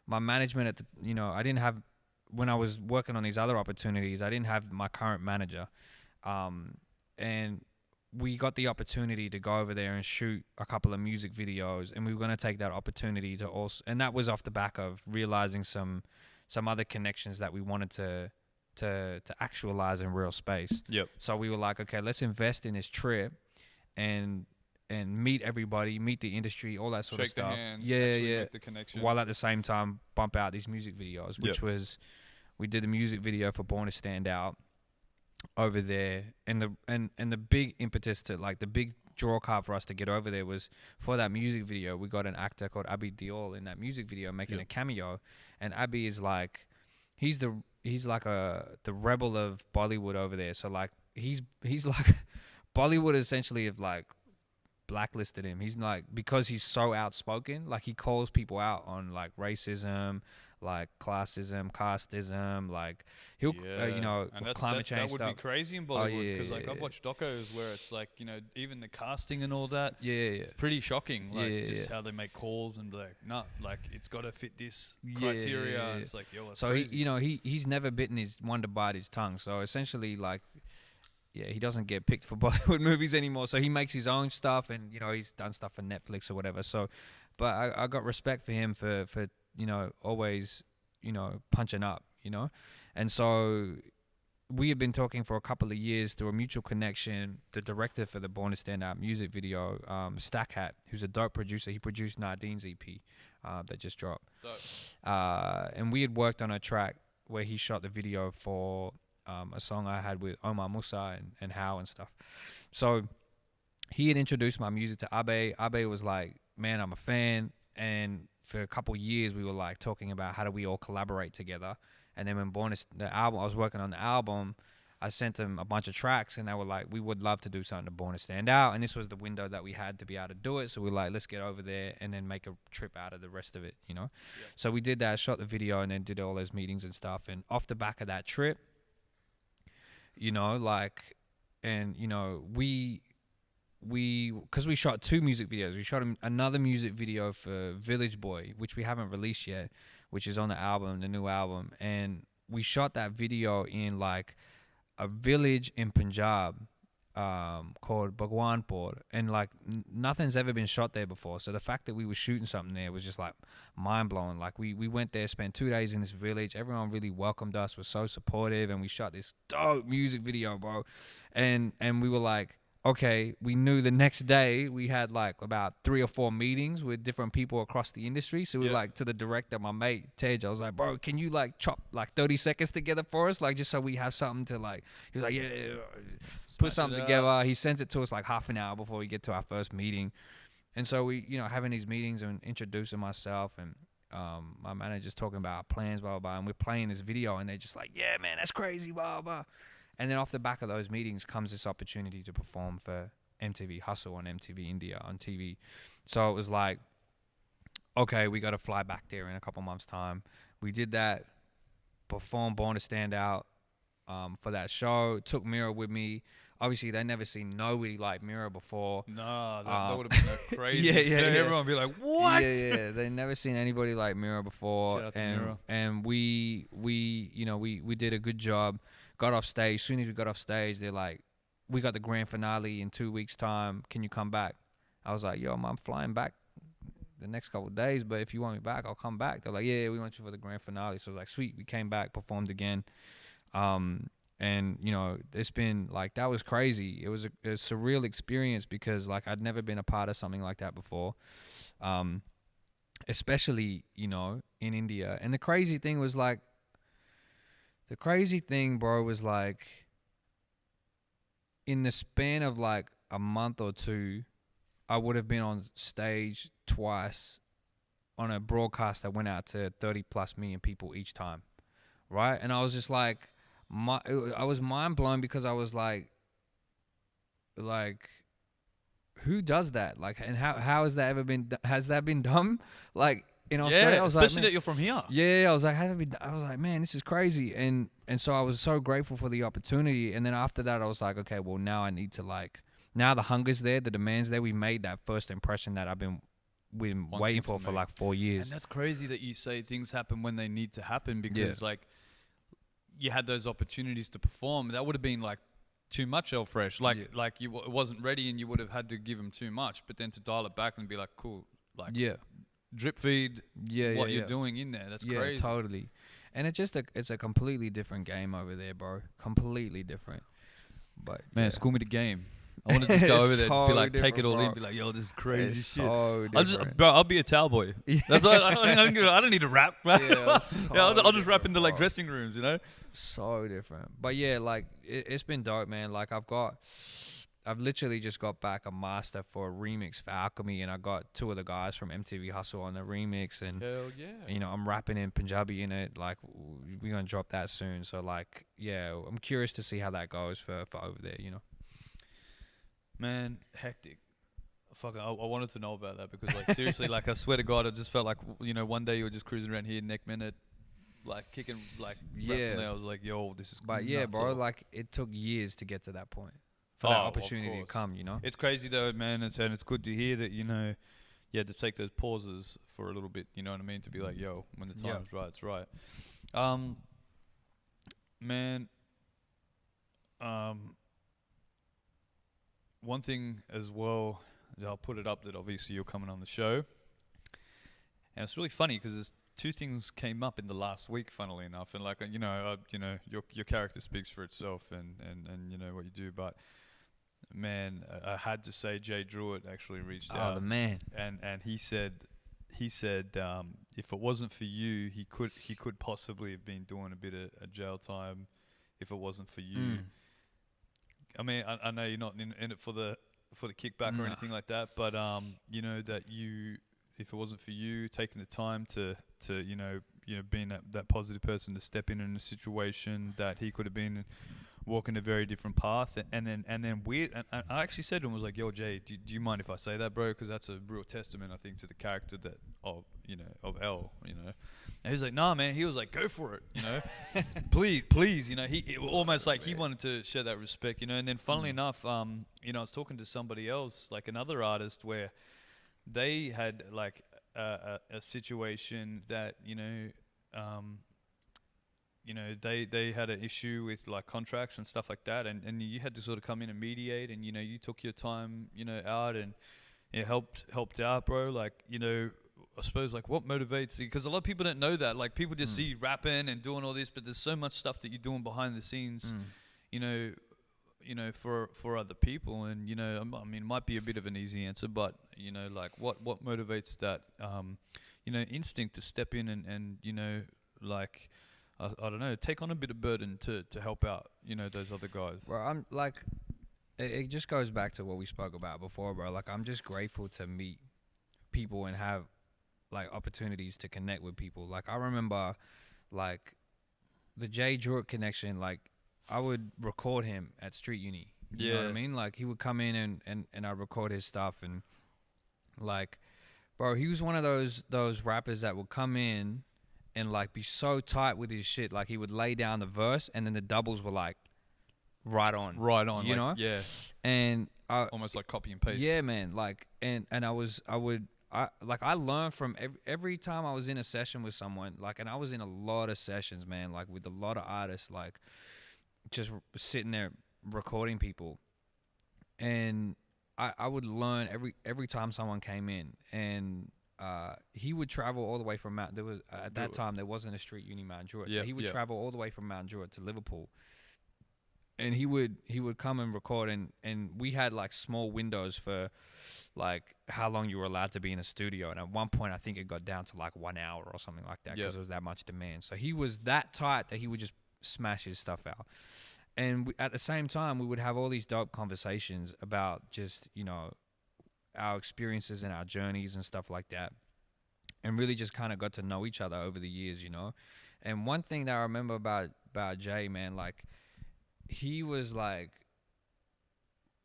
my management at the, I didn't have, when I was working on these other opportunities, I didn't have my current manager, and we got the opportunity to go over there and shoot a couple of music videos, and we were going to take that opportunity to also, and that was off the back of realizing some other connections that we wanted to actualize in real space. Yep. So we were like, okay, let's invest in this trip and meet everybody, meet the industry, all that sort of Shake the stuff. hands. Yeah. Make the connection. While at the same time bump out these music videos, which was, we did a music video for Born to Stand Out over there, and the big impetus to, like, the big draw card for us to get over there was for that music video. We got an actor called Abby Diol in that music video making a cameo, and Abby is like, he's like the rebel of Bollywood over there. So like he's like Bollywood essentially have like blacklisted him. He's like, because he's so outspoken, like he calls people out on like racism, like classism, casteism, like he'll and climate change that would stuff. be crazy in Bollywood, because I've watched docos where it's like, even the casting and all that, it's pretty shocking, like how they make calls and like, no, like it's got to fit this criteria. It's like, yo, that's so crazy. he's never bitten his one to bite his tongue, so essentially like, he doesn't get picked for Bollywood movies anymore. So he makes his own stuff, and he's done stuff for Netflix or whatever. So, but I got respect for him for always punching up, and so we had been talking for a couple of years through a mutual connection. The director for the Born to Stand Out music video, Stackhat, who's a dope producer. He produced Nadine's EP that just dropped. And we had worked on a track where he shot the video for a song I had with Omar Musa and How and stuff. So he had introduced my music to Abe. Abe was like, man, I'm a fan. And for a couple of years, we were like talking about how do we all collaborate together. And then when the album, I was working on the album, I sent them a bunch of tracks, and they were like, we would love to do something to Born to Stand Out. And this was the window that we had to be able to do it. So we were like, let's get over there and then make a trip out of the rest of it, So we did that, shot the video, and then did all those meetings and stuff. And off the back of that trip, because we shot 2 music videos. We shot another music video for Village Boy, which we haven't released yet, which is on the new album. And we shot that video in like a village in Punjab called Bhagwanpur, and like nothing's ever been shot there before. So the fact that we were shooting something there was just like mind blowing. Like we went there, spent 2 days in this village. Everyone really welcomed us, was so supportive, and we shot this dope music video, bro. And we were like, okay, we knew the next day we had like about 3 or 4 meetings with different people across the industry. So we were like, to the director, my mate Tej, I was like, bro, can you like chop like 30 seconds together for us? Like just so we have something to like, he was like, yeah, put something together. He sends it to us like half an hour before we get to our first meeting. And so we, having these meetings and introducing myself, and my manager's talking about our plans, blah, blah, blah. And we're playing this video, and they're just like, yeah, man, that's crazy, blah, blah. And then off the back of those meetings comes this opportunity to perform for MTV Hustle on MTV India on TV. So it was like, okay, we got to fly back there in a couple months' time. We did that, performed Born to Stand Out for that show. Took Mira with me. Obviously, they never seen nobody like Mira before. Nah, that would have been a crazy. Yeah. Everyone would be like, "What?" Yeah. They never seen anybody like Mira before. Shout out to Mira. And we did a good job. Got off stage. As soon as we got off stage, they're like, "We got the grand finale in 2 weeks' time. Can you come back?" I was like, "Yo, I'm flying back the next couple of days, but if you want me back, I'll come back." They're like, "Yeah, we want you for the grand finale." So I was like, "Sweet." We came back, performed again. And it's been like, that was crazy. It was a surreal experience because like I'd never been a part of something like that before, especially in India. And the crazy thing, bro, was like in the span of like a month or two, I would have been on stage twice on a broadcast that went out to 30+ million people each time, right? And I was just like, I was mind blown because I was like, who does that? Like, and how has that ever been? Has that been done? Like in Australia, I was especially like, that you're from here. Yeah, I was like, I was like, man, this is crazy. And so I was so grateful for the opportunity. And then after that, I was like, okay, well now I need to now the hunger's there, the demand's there. We made that first impression that I've been waiting for like 4 years. And that's crazy that you say things happen when they need to happen because like you had those opportunities to perform. That would have been like too much El Fresh. Like it wasn't ready and you would have had to give him too much. But then to dial it back and be like, cool, like drip feed what you're doing in there. That's crazy. Yeah, totally. And it's a completely different game over there, bro. Completely different. But man, school me the game. I want to just go over there, just be like, take it all in, be like, yo, this is crazy shit. So I'll be a towel boy. That's what I don't need to rap. I'll just rap in the like dressing rooms, So different. But yeah, like it's been dope, man. Like I've literally just got back a master for a remix for Alchemy, and I got 2 of the guys from MTV Hustle on the remix, and hell yeah. I'm rapping in Punjabi in it. Like we're gonna drop that soon. So like, yeah, I'm curious to see how that goes for over there. Man, hectic. Fucking, I wanted to know about that because, like, seriously, like, I swear to God, I just felt like, one day you were just cruising around here, neck minute, like, kicking, like, raps in there. I was like, yo, this is But yeah, bro, like, it took years to get to that point for that opportunity to come, It's crazy, though, man, and it's good to hear that, you had to take those pauses for a little bit, you know what I mean? To be like, yo, when the time's right, it's right. Man, one thing as well, I'll put it up that obviously you're coming on the show, and it's really funny because there's 2 things came up in the last week, funnily enough, and like your character speaks for itself, and what you do, but man, I had to say Jay Druitt actually reached out. Oh, the man, and he said if it wasn't for you, he could possibly have been doing a bit of jail time if it wasn't for you. I mean, I know you're not in it for the kickback or anything like that, but that if it wasn't for you taking the time to being that positive person to step in a situation, that he could have been walking a very different path, and then weird. And I actually said to him, I was like, "Yo, Jay, do you mind if I say that, bro? Because that's a real testament, I think, to the character of L. And he was like, "Nah, man." He was like, "Go for it, please." He almost like he wanted to show that respect, And then, funnily enough, I was talking to somebody else, like another artist, where they had like a situation that they had an issue with like contracts and stuff like that, and you had to sort of come in and mediate, and you took your time out, and it helped out, bro. Like I suppose like what motivates you, because a lot of people don't know that. Like people just see you rapping and doing all this, but there's so much stuff that you're doing behind the scenes, for other people, and I mean, it might be a bit of an easy answer, but like what motivates that instinct to step in and like I don't know, take on a bit of burden to help out those other guys. Bro, I'm like, it just goes back to what we spoke about before, bro. Like, I'm just grateful to meet people and have like opportunities to connect with people. Like, I remember like the Jay Druitt connection. Like, I would record him at Street Uni. You know what I mean? Like, he would come in and I'd record his stuff, and like, bro, he was one of those rappers that would come in and like be so tight with his shit. Like, he would lay down the verse and then the doubles were like right on, you know? Yeah, And almost like copy and paste. yeah, man. Like, and I learned from every time I was in a session with someone. Like, and I was in a lot of sessions, man. Like, with a lot of artists, like just sitting there recording people, and I would learn every time someone came in, and he would travel all the way from Mount. There was at that time there wasn't a Street Uni Mount Druitt, so he would travel all the way from Mount Druitt to Liverpool, and he would come and record, and we had like small windows for like how long you were allowed to be in a studio, and at one point I think it got down to like 1 hour or something like that because there was that much demand. So he was that tight that he would just smash his stuff out. And at the same time, we would have all these dope conversations about just, you know, our experiences and our journeys and stuff like that. And really just kind of got to know each other over the years, you know. And one thing that I remember about Jay, man, like, he was like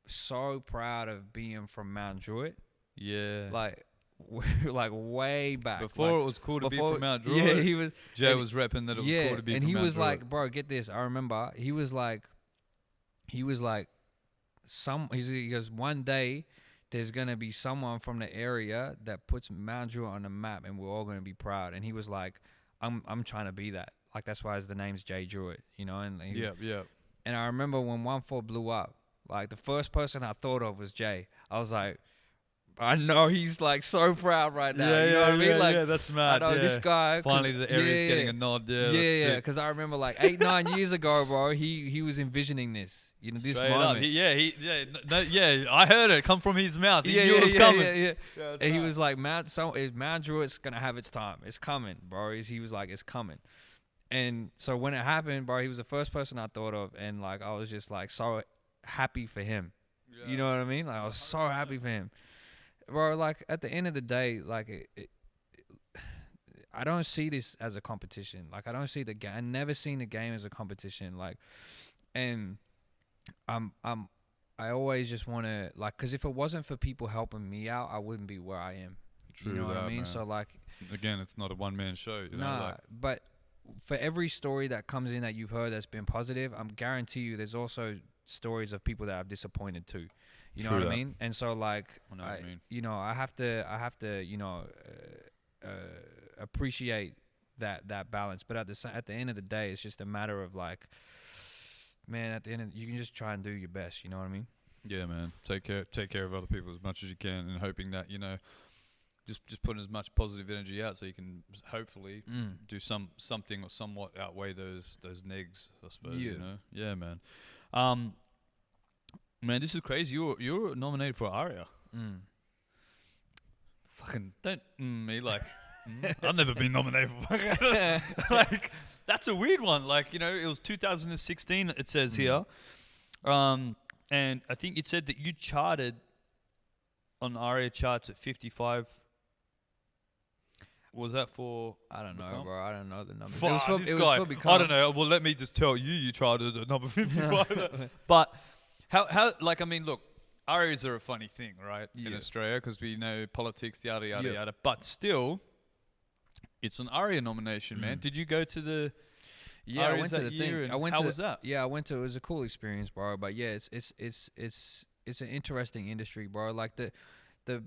so proud of being from Mount Druitt. Yeah. Like, like way back. Before like, it was cool to be from Mount Druitt. Yeah, he was. Jay was repping that it was cool to be from Mount Druitt. And he was like, bro, get this. I remember he was like, he goes, one day there's gonna be someone from the area that puts Mount Druitt on the map, and we're all gonna be proud. And he was like, I'm trying to be that. Like, that's why the name's Jay Druitt, you know. And yeah. And I remember when 1-4 blew up, like the first person I thought of was Jay. I was like, I know he's like so proud right now. You know what I mean? Like, that's mad. I know this guy. Finally, the area's getting a nod. Yeah, because I remember like 8-9 years ago, bro. He was envisioning this. You know, this straight moment. Up. I heard it come from his mouth. He knew it was coming. Yeah, and he was like, Mount Druitt's gonna have its time. It's coming, bro. He was like, it's coming. And so when it happened, bro, he was the first person I thought of, and like I was just like so happy for him. You know what I mean? Like, I was so happy for him. Bro, like, at the end of the day, like, I don't see this as a competition. Like, I don't see the game. I never seen the game as a competition. Like, and I always just want to, like, because if it wasn't for people helping me out, I wouldn't be where I am. True, you know what I mean? Man. So, like, it's not a one-man show. You know, like, but for every story that comes in that you've heard that's been positive, I'm guarantee you there's also stories of people that I've disappointed too. You know what I mean? And so, like, I have to, you know, appreciate that balance. But at the end of the day, it's just a matter of like, man, at the end you can just try and do your best. You know what I mean? Yeah, man. Take care of other people as much as you can, and hoping that, you know, just putting as much positive energy out so you can hopefully do something or somewhat outweigh those negs, I suppose. You know? Yeah, man. Man, this is crazy. You're nominated for ARIA. Fucking don't me like. I've never been nominated for like, that's a weird one. Like, you know, it was 2016. It says here, and I think it said that you charted on ARIA charts at 55. Was that for? I don't know, bro. I don't know the number. Fuck, this guy. I don't know. Well, let me just tell you, you charted at number 55. But how? Like, I mean, look, ARIAs are a funny thing, right? In Australia, because we know politics, yada yada yada. But still, it's an ARIA nomination, man. Did you go to the? Yeah, I went to the thing. How was that? Yeah, I went to. It was a cool experience, bro. But yeah, it's an interesting industry, bro. Like the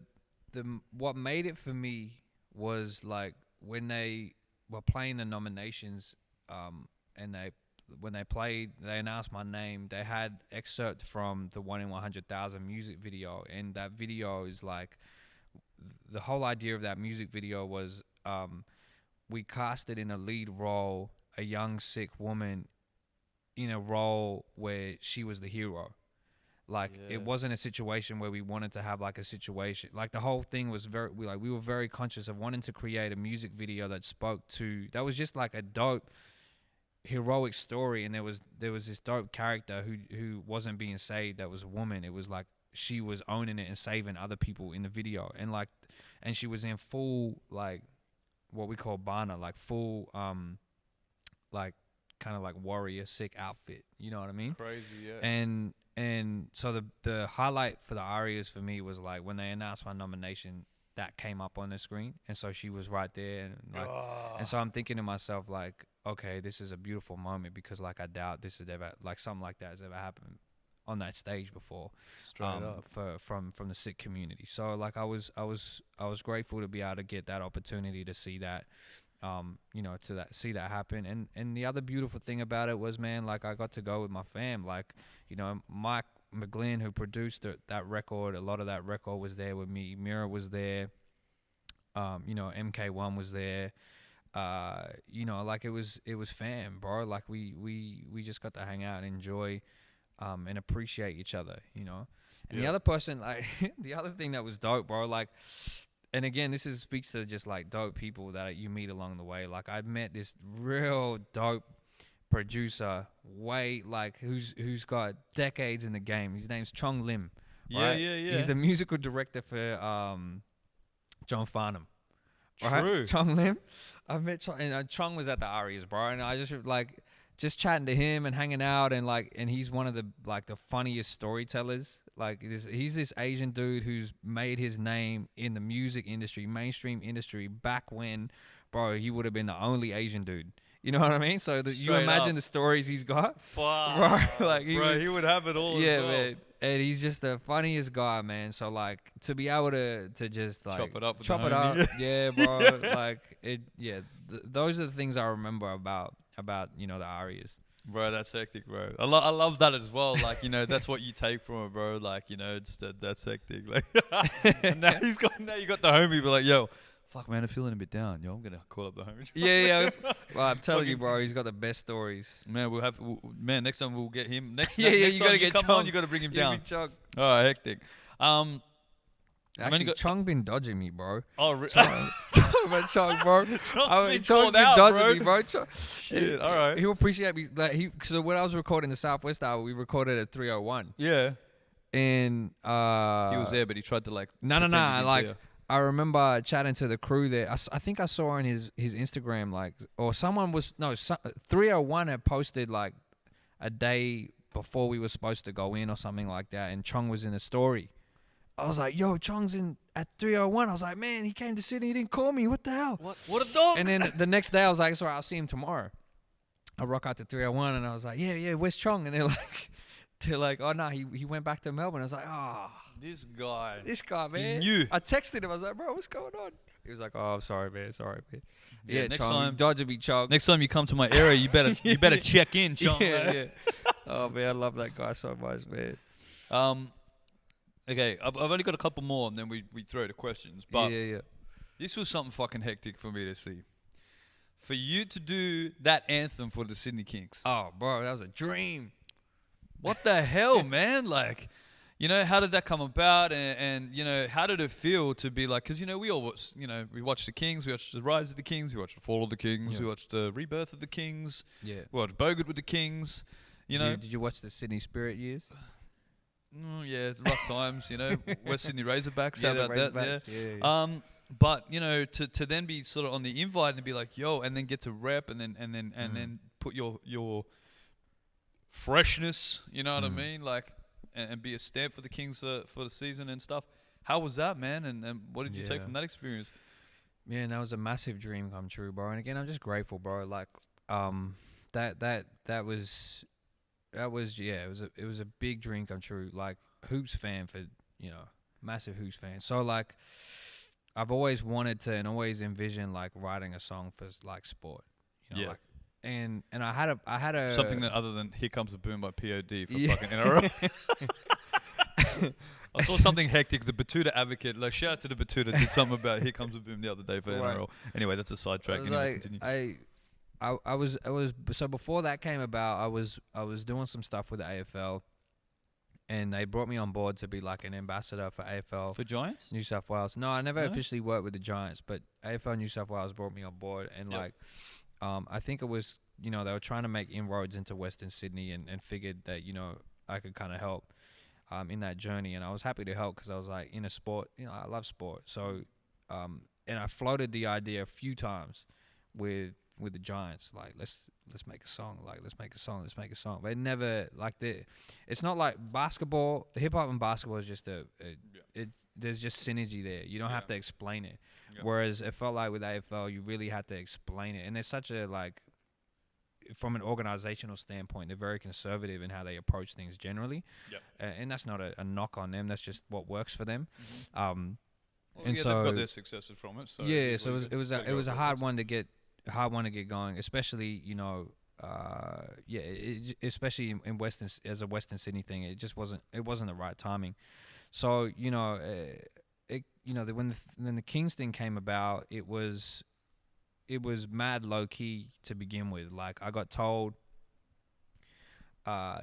what made it for me was like when they were playing the nominations, and when they played, they announced my name. They had excerpt from the 1 in 100,000 music video, and that video is like the whole idea of that music video was we casted in a lead role a young sick woman in a role where she was the hero. Like, it wasn't a situation where we wanted to have like a situation. Like, the whole thing was we were very conscious of wanting to create a music video that spoke to, that was just like a dope heroic story, and there was this dope character who wasn't being saved, that was a woman. It was like she was owning it and saving other people in the video, and she was in full, like, what we call bana, like full like kind of like warrior sick outfit, you know what I mean? Crazy, yeah. And so the highlight for the arias for me was like when they announced my nomination, that came up on the screen, and so she was right there, and like, and so I'm thinking to myself, like, okay, this is a beautiful moment, because like I doubt this has ever, like, something like that has ever happened on that stage before, Straight up. from the Sikh community. So like I was grateful to be able to get that opportunity to see that, you know, see that happen. And the other beautiful thing about it was, man, like I got to go with my fam, like, you know, Mike McGlynn, who produced that record, a lot of that record was there with me. Mira was there, you know, MK1 was there, you know, like it was fam, bro. Like we just got to hang out and enjoy, and appreciate each other, you know. And the other person, like, the other thing that was dope, bro, like, and again, this speaks to just like dope people that you meet along the way. Like I met this real dope producer, who's got decades in the game. His name's Chong Lim. Right? Yeah. He's the musical director for John Farnham. True. Right? Chong Lim. I met Chong, and Chong was at the Arias, bro, and I just chatting to him and hanging out, and he's one of the funniest storytellers. Like he's this Asian dude who's made his name in the music industry, mainstream industry, back when, bro, he would have been the only Asian dude. You know what I mean? So you imagine the stories he's got. Wow. Bro, like he would have it all. Yeah, as well. man. And he's just the funniest guy, man. So like to be able to just like chop it up, yeah, bro. Like it, yeah. Those are the things I remember about you know the Arias. Bro, that's hectic, bro. I love that as well. Like, you know, that's what you take from it, bro. Like, you know, it's that's hectic. Like, and now you got the homie, be like, yo, fuck, man, I'm feeling a bit down. Yo, I'm gonna call up the homie. Yeah. Well, I'm telling you, bro, he's got the best stories. Man, next time we'll get him. Next you time gotta get come Chong. on, you gotta bring him down. Chong. All right, hectic. Actually, Chong been dodging me, bro. Oh, Chong, bro. Chong's been dodging me, bro. Shit, all right. He'll appreciate me. Like so when I was recording the Southwest Hour, we recorded at 3:01. Yeah. And he was there, but he tried to like. No. Like I remember chatting to the crew there. I think I saw on his Instagram, like, or someone was 3:01 had posted like a day before we were supposed to go in or something like that, and Chong was in the story. I was like, yo, Chong's in at 3:01. I was like, man, he came to Sydney, he didn't call me. What the hell? What a dog. And then the next day I was like, sorry, I'll see him tomorrow. I rock out to 3:01 and I was like, yeah, where's Chong? And they're like, oh no, he went back to Melbourne. I was like, this guy, man. He knew. I texted him. I was like, bro, what's going on? He was like, oh, I'm sorry, man. Yeah, next Chong, time, dodge me, Chong. Next time you come to my area, you better check in, Chong. Yeah. Oh man, I love that guy so much, man. Okay, I've only got a couple more, and then we throw to questions. But yeah. This was something fucking hectic for me to see. For you to do that anthem for the Sydney Kings. Oh, bro, that was a dream. What the hell, man? Like, you know, how did that come about? And you know, how did it feel to be like, because, you know, we all, you know, we watched the Kings, we watched the rise of the Kings, we watched the fall of the Kings, we watched the rebirth of the Kings, we watched Bogart with the Kings, you know. Did you watch the Sydney Spirit years? Yeah, it's rough times, you know. West Sydney Razorbacks, how about that? Yeah. But, you know, to then be sort of on the invite and be like, yo, and then get to rep and then put your freshness, you know what I mean? Like, and be a stamp for the Kings for the season and stuff. How was that, man? And what did you take from that experience? Man, that was a massive dream come true, bro. And again, I'm just grateful, bro. Like, that was it was a big dream come true. Like, hoops fan for, you know, massive hoops fan. So like, I've always wanted to and always envisioned like writing a song for like sport, you know, like. And I had a something that other than "Here Comes the Boom" by POD for fucking NRL. I saw something hectic. The Batuta Advocate, like, shout out to the Batuta, did something about "Here Comes the Boom" the other day for NRL. Anyway, that's a sidetrack. Anyway, continue. I was so before that came about, I was doing some stuff with the AFL, and they brought me on board to be like an ambassador for AFL for Giants, New South Wales. No, I never officially worked with the Giants, but AFL New South Wales brought me on board, and like. I think it was you know, they were trying to make inroads into Western Sydney, and figured that, you know, I could kind of help in that journey. And I was happy to help because I was like, in a sport, you know, I love sport. So, and I floated the idea a few times with the Giants, like, let's make a song, like, let's make a song. But it never, like, it's not like basketball. Hip hop and basketball is just there's just synergy there. You don't have to explain it. Whereas it felt like with AFL, you really had to explain it. And there's such a, like, from an organizational standpoint, they're very conservative in how they approach things generally. And that's not a knock on them. That's just what works for them. Well, and yeah, so they've got their successes from it. So yeah, so it was a hard one to get going, especially, you know, especially in Western, as a Western Sydney thing. It just wasn't the right timing. So, you know, when the Kings thing came about, it was mad low key to begin with. Like, I got told,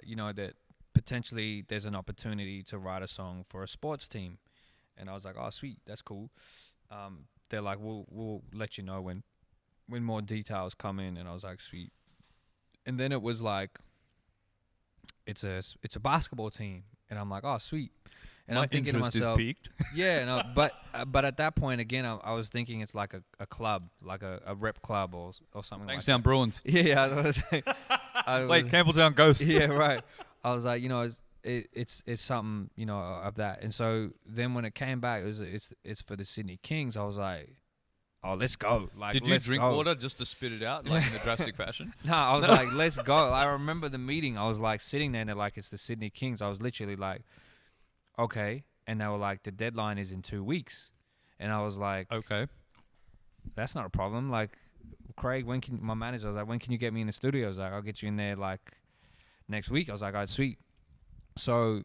you know, that potentially there's an opportunity to write a song for a sports team, and I was like, oh, sweet, that's cool. They're like, we'll let you know when more details come in, and I was like, sweet. And then it was like, it's a basketball team, and I'm like, oh, sweet. And My I'm thinking to interest is myself, peaked. yeah, no, but at that point again, I was thinking it's like a club, like a rep club or something like that. Bankstown Bruins. Yeah, Wait, Campbelltown Ghosts. Yeah, right. I was like, you know, it's something, you know, of that. And so then when it came back, it's for the Sydney Kings. I was like, oh, let's go. Like, Did you drink water just to spit it out, like in a drastic fashion? No, I was like, let's go. I remember the meeting. I was like sitting there and they're like, it's the Sydney Kings. I was literally like, okay. And they were like, the deadline is in 2 weeks. And I was like, okay, that's not a problem. Like, Craig, my manager was like, when can you get me in the studio? I was like, I'll get you in there like next week. I was like, all right, sweet. So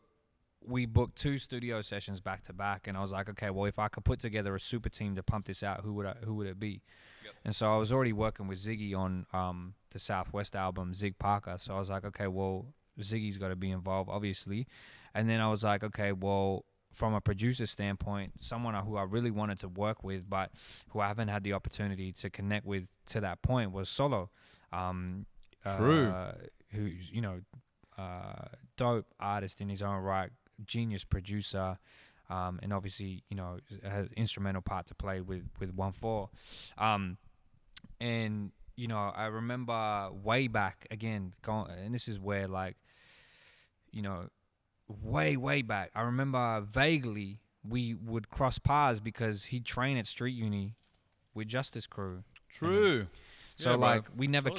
we booked 2 studio sessions back to back, and I was like, okay, well, if I could put together a super team to pump this out, who would it be? Yep. And so I was already working with Ziggy on the Southwest album, Zig Parker. So I was like, okay, well, Ziggy's got to be involved, obviously. And then I was like, okay, well, from a producer standpoint, someone who I really wanted to work with, but who I haven't had the opportunity to connect with to that point, was Solo. True. Who's, you know, dope artist in his own right, genius producer, and obviously, you know, has an instrumental part to play with 1-4. And, you know, I remember way back, again, and this is where, like, you know, way back, I remember vaguely we would cross paths because he'd train at Street Uni with Justice Crew. True. So yeah, like, bro. we never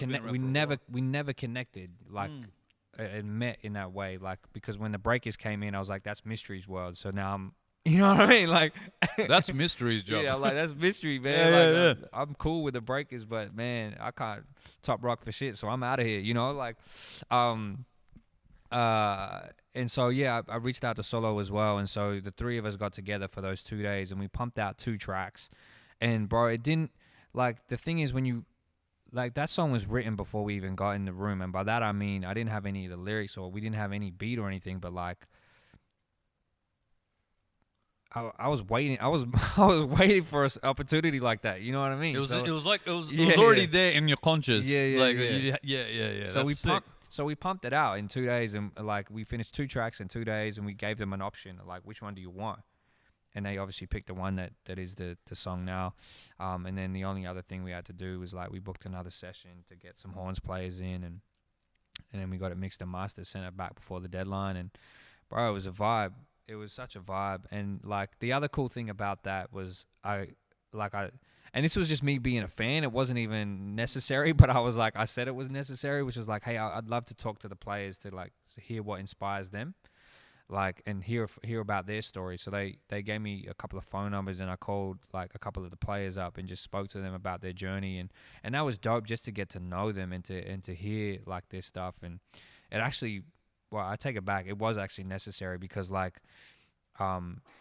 We never connected, like, and met in that way, like, because when the Breakers came in, I was like, that's Mystery's world. So now I'm, you know what I mean, like, that's Mystery's job. Yeah, I'm like, that's Mystery, man. Yeah, like, I'm cool with the Breakers, but man, I can't top rock for shit, so I'm out of here, you know, like, and so yeah, I reached out to Solo as well, and so the 3 of us got together for those 2 days, and we pumped out 2 tracks, and bro, it didn't, like, the thing is, when you, like, that song was written before we even got in the room, and by that I mean I didn't have any of the lyrics, or we didn't have any beat or anything, but like, I was waiting. I was waiting for an opportunity like that. You know what I mean? It was so, it was already there in your conscious. Yeah. Like, yeah. So we pumped it out in 2 days, and like, we finished 2 tracks in 2 days, and we gave them an option, like, which one do you want? And they obviously picked the one that is the song now. And then the only other thing we had to do was, like, we booked another session to get some horns players in, and then we got it mixed and mastered, sent it back before the deadline, and bro, it was a vibe. It was such a vibe. And like, the other cool thing about that was and this was just me being a fan. It wasn't even necessary, but I was like, I said it was necessary, which was like, hey, I'd love to talk to the players to, like, hear what inspires them, like, and hear about their story. So they gave me a couple of phone numbers, and I called, like, a couple of the players up and just spoke to them about their journey, and that was dope, just to get to know them and to hear, like, their stuff. And it actually, well, I take it back, it was actually necessary, because, like,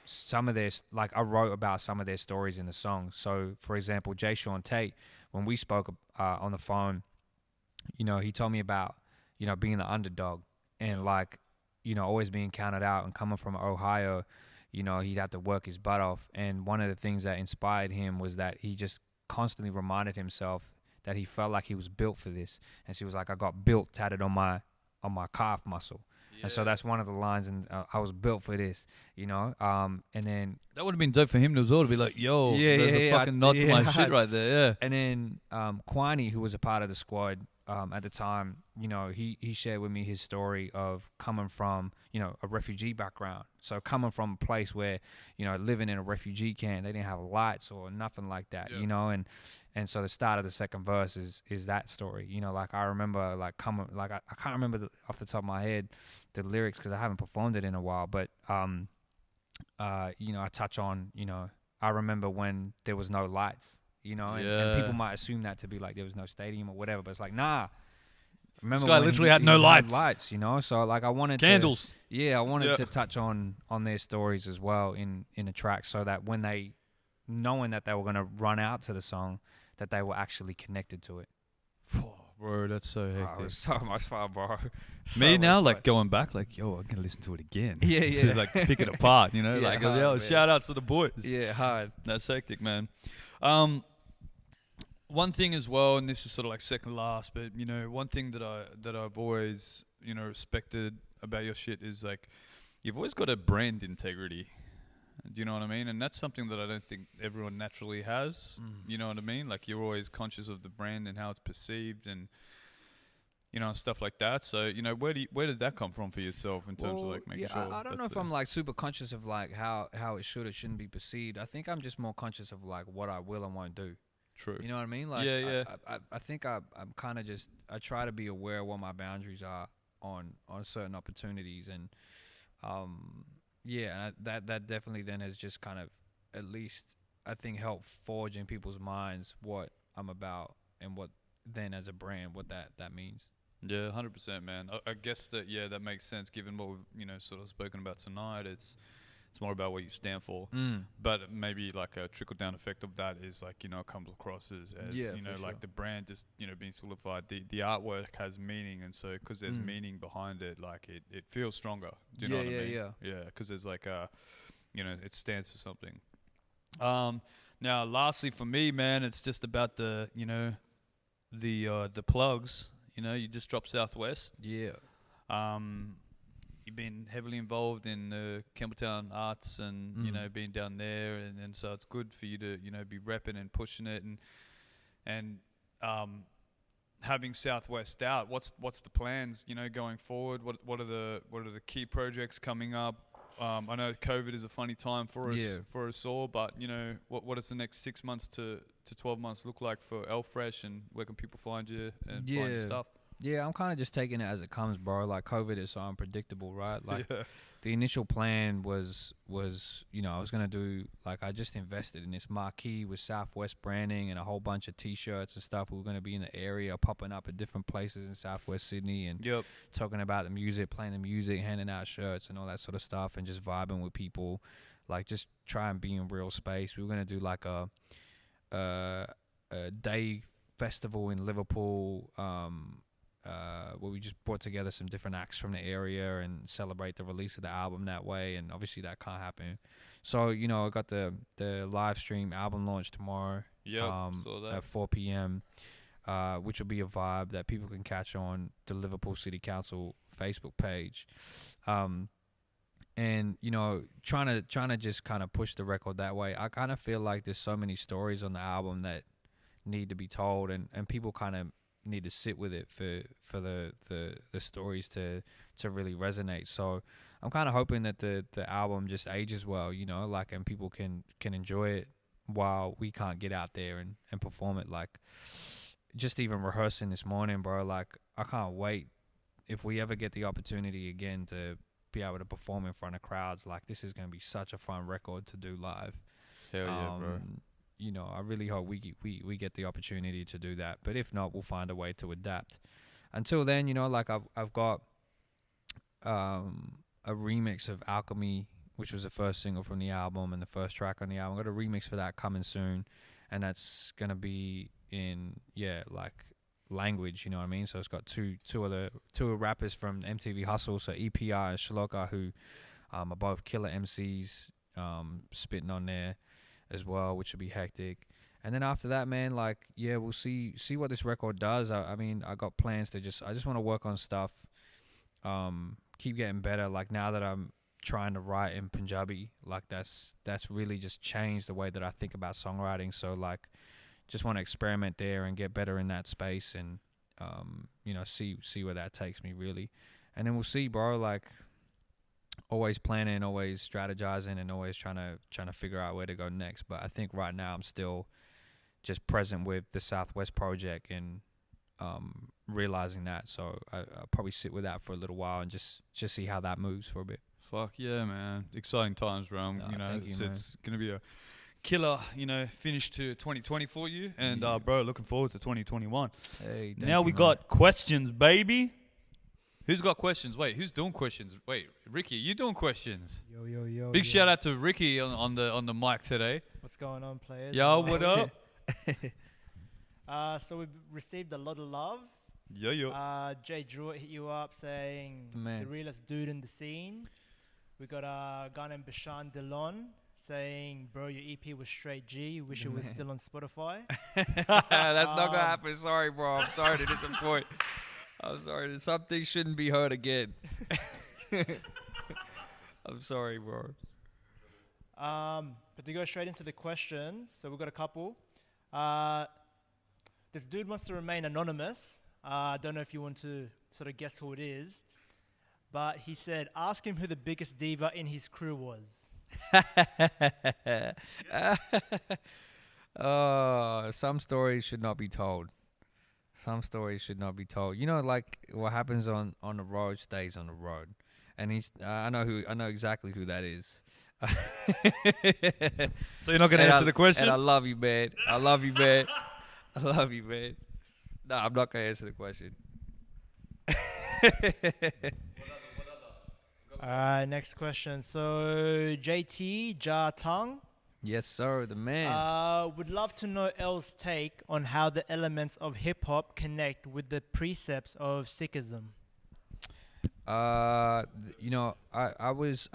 some of their, like, I wrote about some of their stories in the song. So for example, Jay Sean Tate, when we spoke on the phone, you know, he told me about, you know, being the underdog, and, like, you know, always being counted out, and coming from Ohio, you know, he'd have to work his butt off. And one of the things that inspired him was that he just constantly reminded himself that he felt like he was built for this. And she was like, I got built tatted on my calf muscle. And so that's one of the lines, and I was built for this, you know. And then that would have been dope for him as well to be like, yo, there's a fucking nod to my shit right there. Yeah. And then Quiney, who was a part of the squad at the time, you know, he shared with me his story of coming from, you know, a refugee background. So coming from a place where, you know, living in a refugee camp, they didn't have lights or nothing like that, you know. And so the start of the second verse is that story, you know. Like I remember, like coming, like I can't remember off the top of my head the lyrics because I haven't performed it in a while, but you know, I touch on, you know, I remember when there was no lights, you know, and people might assume that to be like there was no stadium or whatever, but it's like, nah. Remember this guy literally had no lights. Lights, you know. So like I wanted candles. I wanted to touch on their stories as well in the track, so that when they, knowing that they were gonna run out to the song, that they were actually connected to it. Bro, that's so hectic. Oh, it was so much fun, bro. Me now, like going back, like, yo, I'm gonna listen to it again. Yeah. So, like pick it apart, you know, like, hard, yo, man. shout outs to the boys. Yeah, hard. That's hectic, man. One thing as well, and this is sort of like second last, but you know, one thing that I've always, you know, respected about your shit is like, you've always got a brand integrity. Do you know what I mean? And that's something that I don't think everyone naturally has. You know what I mean? Like you're always conscious of the brand and how it's perceived, and you know, stuff like that. So you know, where did that come from for yourself in terms of like making sure? I don't know if I'm like super conscious of like how it should or shouldn't be perceived. I think I'm just more conscious of like what I will and won't do. True. You know what I mean? Like I think I'm kind of just, I try to be aware of what my boundaries are on certain opportunities, and and that definitely then has just kind of, at least I think, helped forge in people's minds what I'm about and what then as a brand, what that means. Yeah, 100%, man. I guess that that makes sense given what we've, you know, sort of spoken about tonight. It's more about what you stand for, but maybe like a trickle down effect of that is like, you know, it comes across as you know, like the brand just, you know, being solidified. The artwork has meaning, and so because there's meaning behind it, like it feels stronger. Do you know what I mean? Yeah, because there's like you know, it stands for something. Now, lastly for me, man, it's just about the, you know, the plugs. You know, you just dropped Southwest. Yeah. You've been heavily involved in the Campbelltown arts and, you know, being down there. And so it's good for you to, you know, be repping and pushing it and having Southwest out. What's the plans, you know, going forward? What are the key projects coming up? I know COVID is a funny time for us all, but, you know, what does the next 6 months to 12 months look like for Elfresh, and where can people find you and find your stuff? Yeah, I'm kind of just taking it as it comes, bro. Like COVID is so unpredictable, right? Like the initial plan was, you know, I was going to do, like, I just invested in this marquee with Southwest branding and a whole bunch of t-shirts and stuff. We were going to be in the area, popping up at different places in Southwest Sydney and talking about the music, playing the music, handing out shirts and all that sort of stuff, and just vibing with people, like just try and be in real space. We were going to do like a day festival in Liverpool, where we just brought together some different acts from the area and celebrate the release of the album that way, and obviously that can't happen. So, you know, I got the live stream album launch tomorrow saw that. at 4 p.m., which will be a vibe that people can catch on the Liverpool City Council Facebook page. And, you know, trying to just kind of push the record that way. I kind of feel like there's so many stories on the album that need to be told, and people kind of need to sit with it for the stories to really resonate. So I'm kind of hoping that the album just ages well, you know, like, and people can enjoy it while we can't get out there and perform it. Like, just even rehearsing this morning, bro, like, I can't wait if we ever get the opportunity again to be able to perform in front of crowds. Like, this is going to be such a fun record to do live. Hell yeah, bro. You know, I really hope we get the opportunity to do that. But if not, we'll find a way to adapt. Until then, you know, like, I've got a remix of Alchemy, which was the first single from the album and the first track on the album. I've got a remix for that coming soon, and that's gonna be in like language, you know what I mean? So it's got two rappers from MTV Hustle, so EPI and Shloka, who are both killer MCs, spitting on there as well, which will be hectic. And then after that, man, like, yeah, we'll see what this record does. I mean, I got plans to I just want to work on stuff, keep getting better. Like, now that I'm trying to write in Punjabi, like, that's really just changed the way that I think about songwriting. So, like, just want to experiment there and get better in that space, and see where that takes me, really. And then we'll see, bro. Like, always planning, always strategizing, and always trying to figure out where to go next. But I think right now I'm still just present with the Southwest project and realizing that. So I'll probably sit with that for a little while and just see how that moves for a bit. Fuck yeah, man. Exciting times, bro. It's going to be a killer, finish to 2020 for you. And, bro, looking forward to 2021. Hey, now we got questions, baby. Who's got questions? Wait, who's doing questions? Wait, Ricky, you doing questions? Yo. Big shout out to Ricky on the mic today. What's going on, players? Yo, what up? So we've received a lot of love. Yo. Jay Drew hit you up saying the realest dude in the scene. We got a guy named Bishan Delon saying, bro, your EP was straight G. Wish it was still on Spotify. That's not gonna happen. Sorry, bro. I'm sorry to disappoint. I'm sorry. Some things shouldn't be heard again. I'm sorry, bro. But to go straight into the questions, so we've got a couple. This dude wants to remain anonymous. I don't know if you want to sort of guess who it is. But he said, ask him who the biggest diva in his crew was. Some stories should not be told. Some stories should not be told. You know, like, what happens on the road stays on the road. And I know exactly who that is. So you're not going to answer the question? And I love you, man. I love you, man. No, I'm not going to answer the question. All right, next question. So JT Ja Tang. Yes, sir, the man. Would love to know L's take on how the elements of hip hop connect with the precepts of Sikhism. I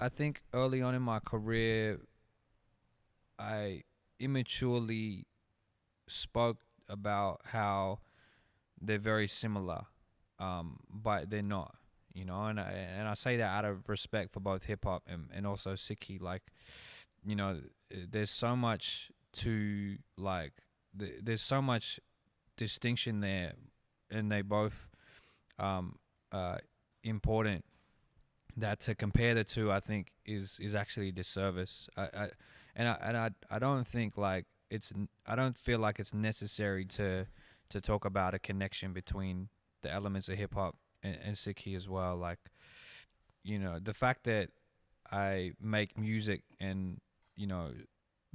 think early on in my career, I immaturely spoke about how they're very similar, but they're not. And I say that out of respect for both hip hop and also Sikhi. Like, there's so much to, like, there's so much distinction there, and they both important, that to compare the two, I think is actually a disservice. I don't think, like, I don't feel like it's necessary to talk about a connection between the elements of hip hop and Sikhi as well. Like, the fact that I make music and,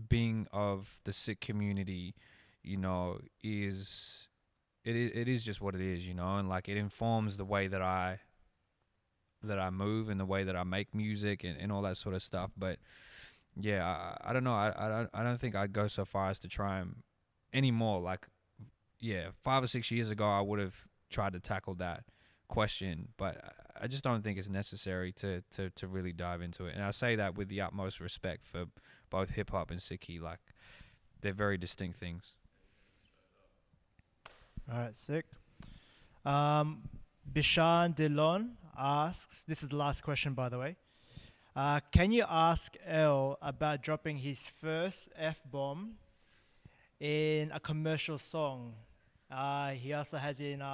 being of the Sikh community, is just what it is, and, like, it informs the way that I move and the way that I make music and all that sort of stuff. But yeah, I don't know. I don't think I'd go so far as to try and anymore. Like, yeah, 5 or 6 years ago, I would have tried to tackle that question, but I just don't think it's necessary to really dive into it. And I say that with the utmost respect for both hip hop and Sikhi. Like, they're very distinct things. All right, sick. Bishan Delon asks, this is the last question, by the way. Can you ask L about dropping his first F-bomb in a commercial song? He also has in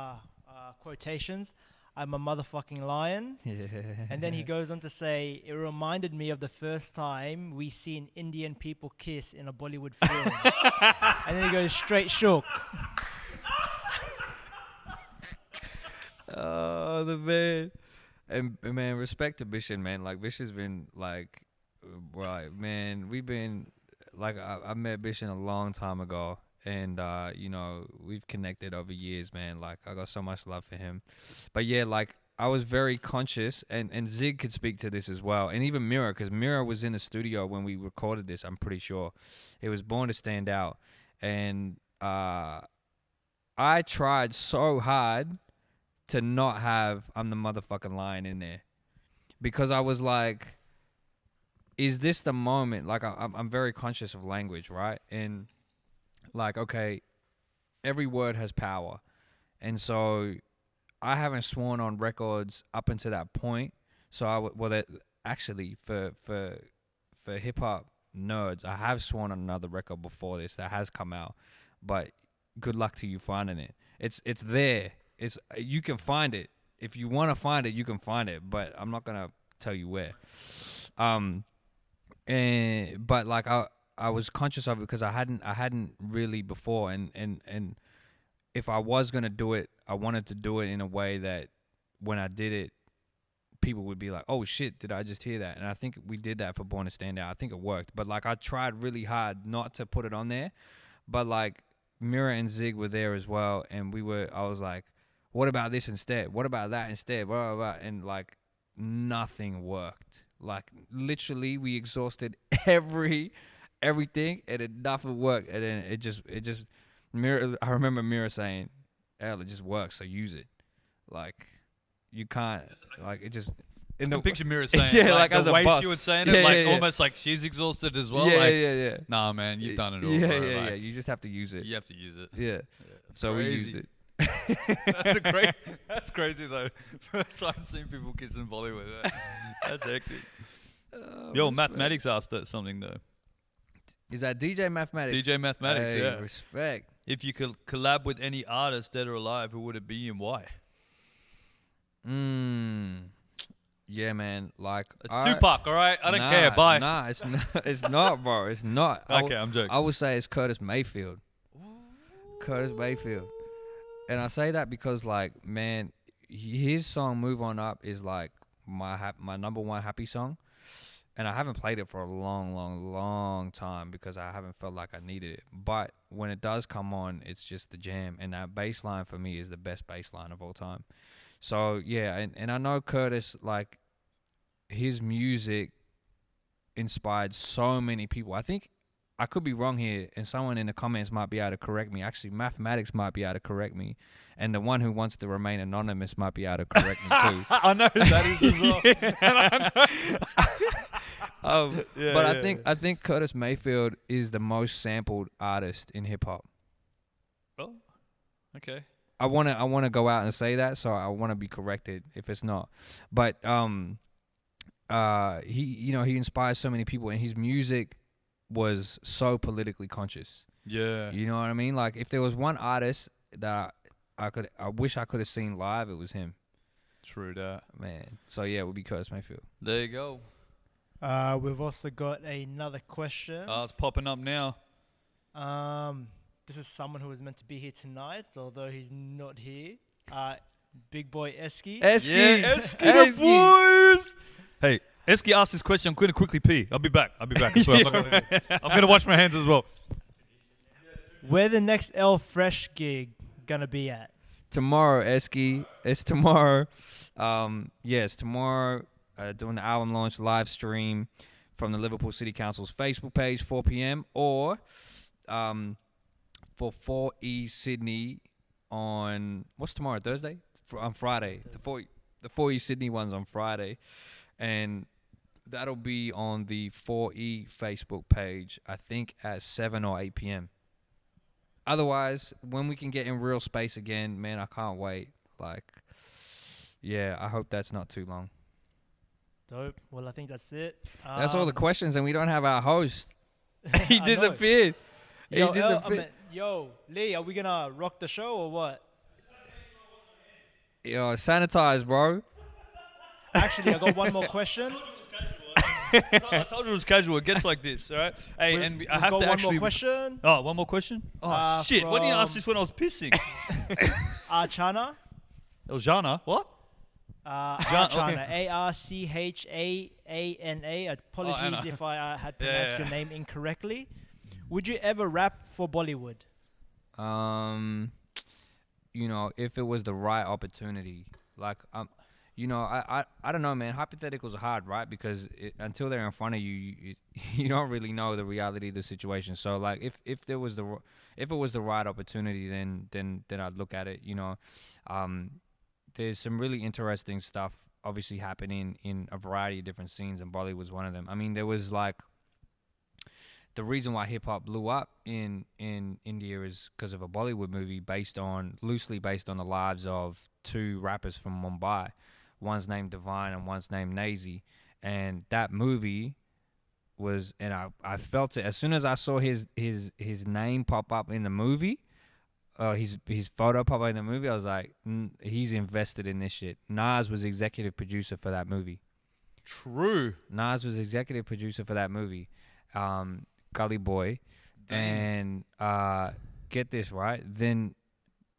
quotations, I'm a motherfucking lion. And then he goes on to say, it reminded me of the first time we seen Indian people kiss in a Bollywood film. And then he goes straight shook. Oh, the man. And man, respect to Bishan, man. Like, Bishan's been, like, right, man, we've been, like, I met Bishan a long time ago. And, we've connected over years, man. Like, I got so much love for him. But, yeah, like, I was very conscious, and Zig could speak to this as well. And even Mira, because Mira was in the studio when we recorded this, I'm pretty sure. It was Born to Stand Out. And I tried so hard to not have I'm the motherfucking lion in there. Because I was like, is this the moment? Like, I'm very conscious of language, right? And like, okay, every word has power. And so I haven't sworn on records up until that point. So actually for hip hop nerds, I have sworn on another record before this that has come out, but good luck to you finding it. It's there. You can find it. If you want to find it, you can find it, but I'm not gonna tell you where. But like I was conscious of it because I hadn't really before, and if I was gonna do it, I wanted to do it in a way that when I did it, people would be like, "Oh shit, did I just hear that?" And I think we did that for Born to Stand Out. I think it worked, but like I tried really hard not to put it on there, but like Mira and Zig were there as well, and I was like, "What about this instead? What about that instead?" Blah, blah, blah. And like nothing worked. Like literally, we exhausted everything, and nothing worked. And then it just Mira. I remember Mira saying, "Hell, it just works, so use it." Like you can't like it just. I can picture Mira saying, yeah, like as the a way boss. she would say it, Yeah. almost like she's exhausted as well. Yeah, like, yeah. Nah, man, you've done it all. Yeah, bro. yeah, like, yeah. You just have to use it. You have to use it. Yeah. That's So we crazy. used it. That's crazy though. First time seeing people kissing Bollywood. That's hectic. Yo, respect. Mathematics asked something though. Is that DJ Mathematics? DJ Mathematics, Hey, yeah. Respect. If you could collab with any artist, dead or alive, who would it be and why? Yeah, man. Like It's Tupac, all right? I don't care. Bye. Nah, it's not. It's not, bro. It's not. Okay, I'm joking. I would say it's Curtis Mayfield. Curtis Mayfield. And I say that because, like, man, his song "Move On Up" is like my number one happy song, and I haven't played it for a long time because I haven't felt like I needed it. But when it does come on, it's just the jam, and that bass line for me is the best bass line of all time. So yeah, and I know Curtis, like, his music inspired so many people. I think I could be wrong here, and someone in the comments might be able to correct me. Actually, Mathematics might be able to correct me, and the one who wants to remain anonymous might be able to correct me too. I know who that is as well. But I think Curtis Mayfield is the most sampled artist in hip hop. Oh, okay. I wanna go out and say that, so I wanna be corrected if it's not. But he inspires so many people, and his music was so politically conscious. Yeah. You know what I mean? Like if there was one artist that I wish I could have seen live, it was him. True that. Man. So yeah, it would be Curtis Mayfield. There you go. We've also got another question. It's popping up now. This is someone who was meant to be here tonight, although he's not here. Big boy Eski. Eski. Yeah, Eski the boys. Hey, Eski asked this question. I'm going to quickly pee. I'll be back. I swear. I'm going to wash my hands as well. Where the next L Fresh gig gonna be at? Tomorrow, Eski. It's tomorrow. Yes, tomorrow. Doing the album launch live stream from the Liverpool City Council's Facebook page, 4 p.m. Or for 4E Sydney on what's tomorrow? Thursday? On Friday. The 4E Sydney one's on Friday, and that'll be on the 4E Facebook page. I think at 7 or 8 p.m. Otherwise, when we can get in real space again, man, I can't wait. Like, yeah, I hope that's not too long. Dope. Well, I think that's it. That's all the questions, and we don't have our host. He I know. disappeared. Yo, He disappeared. yo, Lee, are we gonna rock the show or what? Yo, sanitize, bro. Actually, I got one more question. I told you it was casual. It gets like this, all right? Hey, and I We've have got to one actually. more question. Oh, one more question? Oh, shit. Why didn't you ask from- this when I was pissing? Archana. Eljana? What? Archana. Archana. Apologies Anna. if I had pronounced Yeah. your name incorrectly. Would you ever rap for Bollywood? You know, if it was the right opportunity, like, you know, I don't know, man. Hypotheticals are hard, right? Because until they're in front of you, you don't really know the reality of the situation. So, like, if it was the right opportunity, then I'd look at it. You know, there's some really interesting stuff obviously happening in a variety of different scenes, and Bollywood's one of them. I mean, there was the reason why hip hop blew up in India is because of a Bollywood movie loosely based on the lives of two rappers from Mumbai. One's named Divine and one's named Nazy. And that movie was, and I felt it as soon as I saw his name pop up in the movie, his photo pop up in the movie. I was like, he's invested in this shit. Nas was executive producer for that movie. True. Nas was executive producer for that movie. Gully Boy. Damn. And get this, right? Then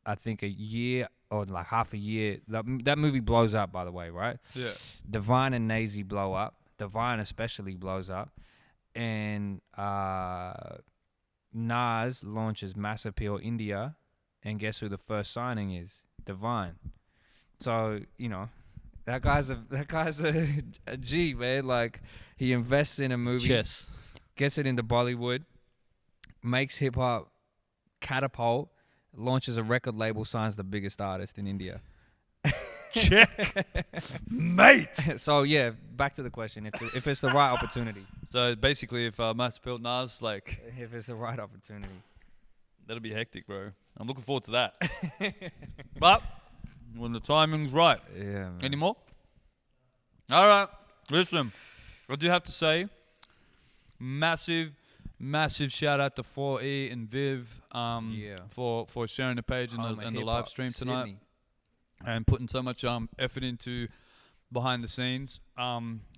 I think a year or like half a year, that movie blows up, by the way, right? Yeah. Divine and Nazy blow up. Divine especially blows up. And Nas launches Mass Appeal India, and guess who the first signing is? Divine. So, you know, that guy's a G, man. Like, he invests in a movie. Chess. Gets it into Bollywood, makes hip hop catapult, launches a record label, signs the biggest artist in India. Check. Mate. So yeah, back to the question: if it's the right opportunity. So basically, if Matt's built Nas, like, If it's the right opportunity. that'll be hectic, bro. I'm looking forward to that. But when the timing's right. Yeah. Man. Any more? All right. Listen, I do have to say, massive shout out to 4E and Viv for sharing the page and the live stream tonight. Sydney. And putting so much effort into behind the scenes.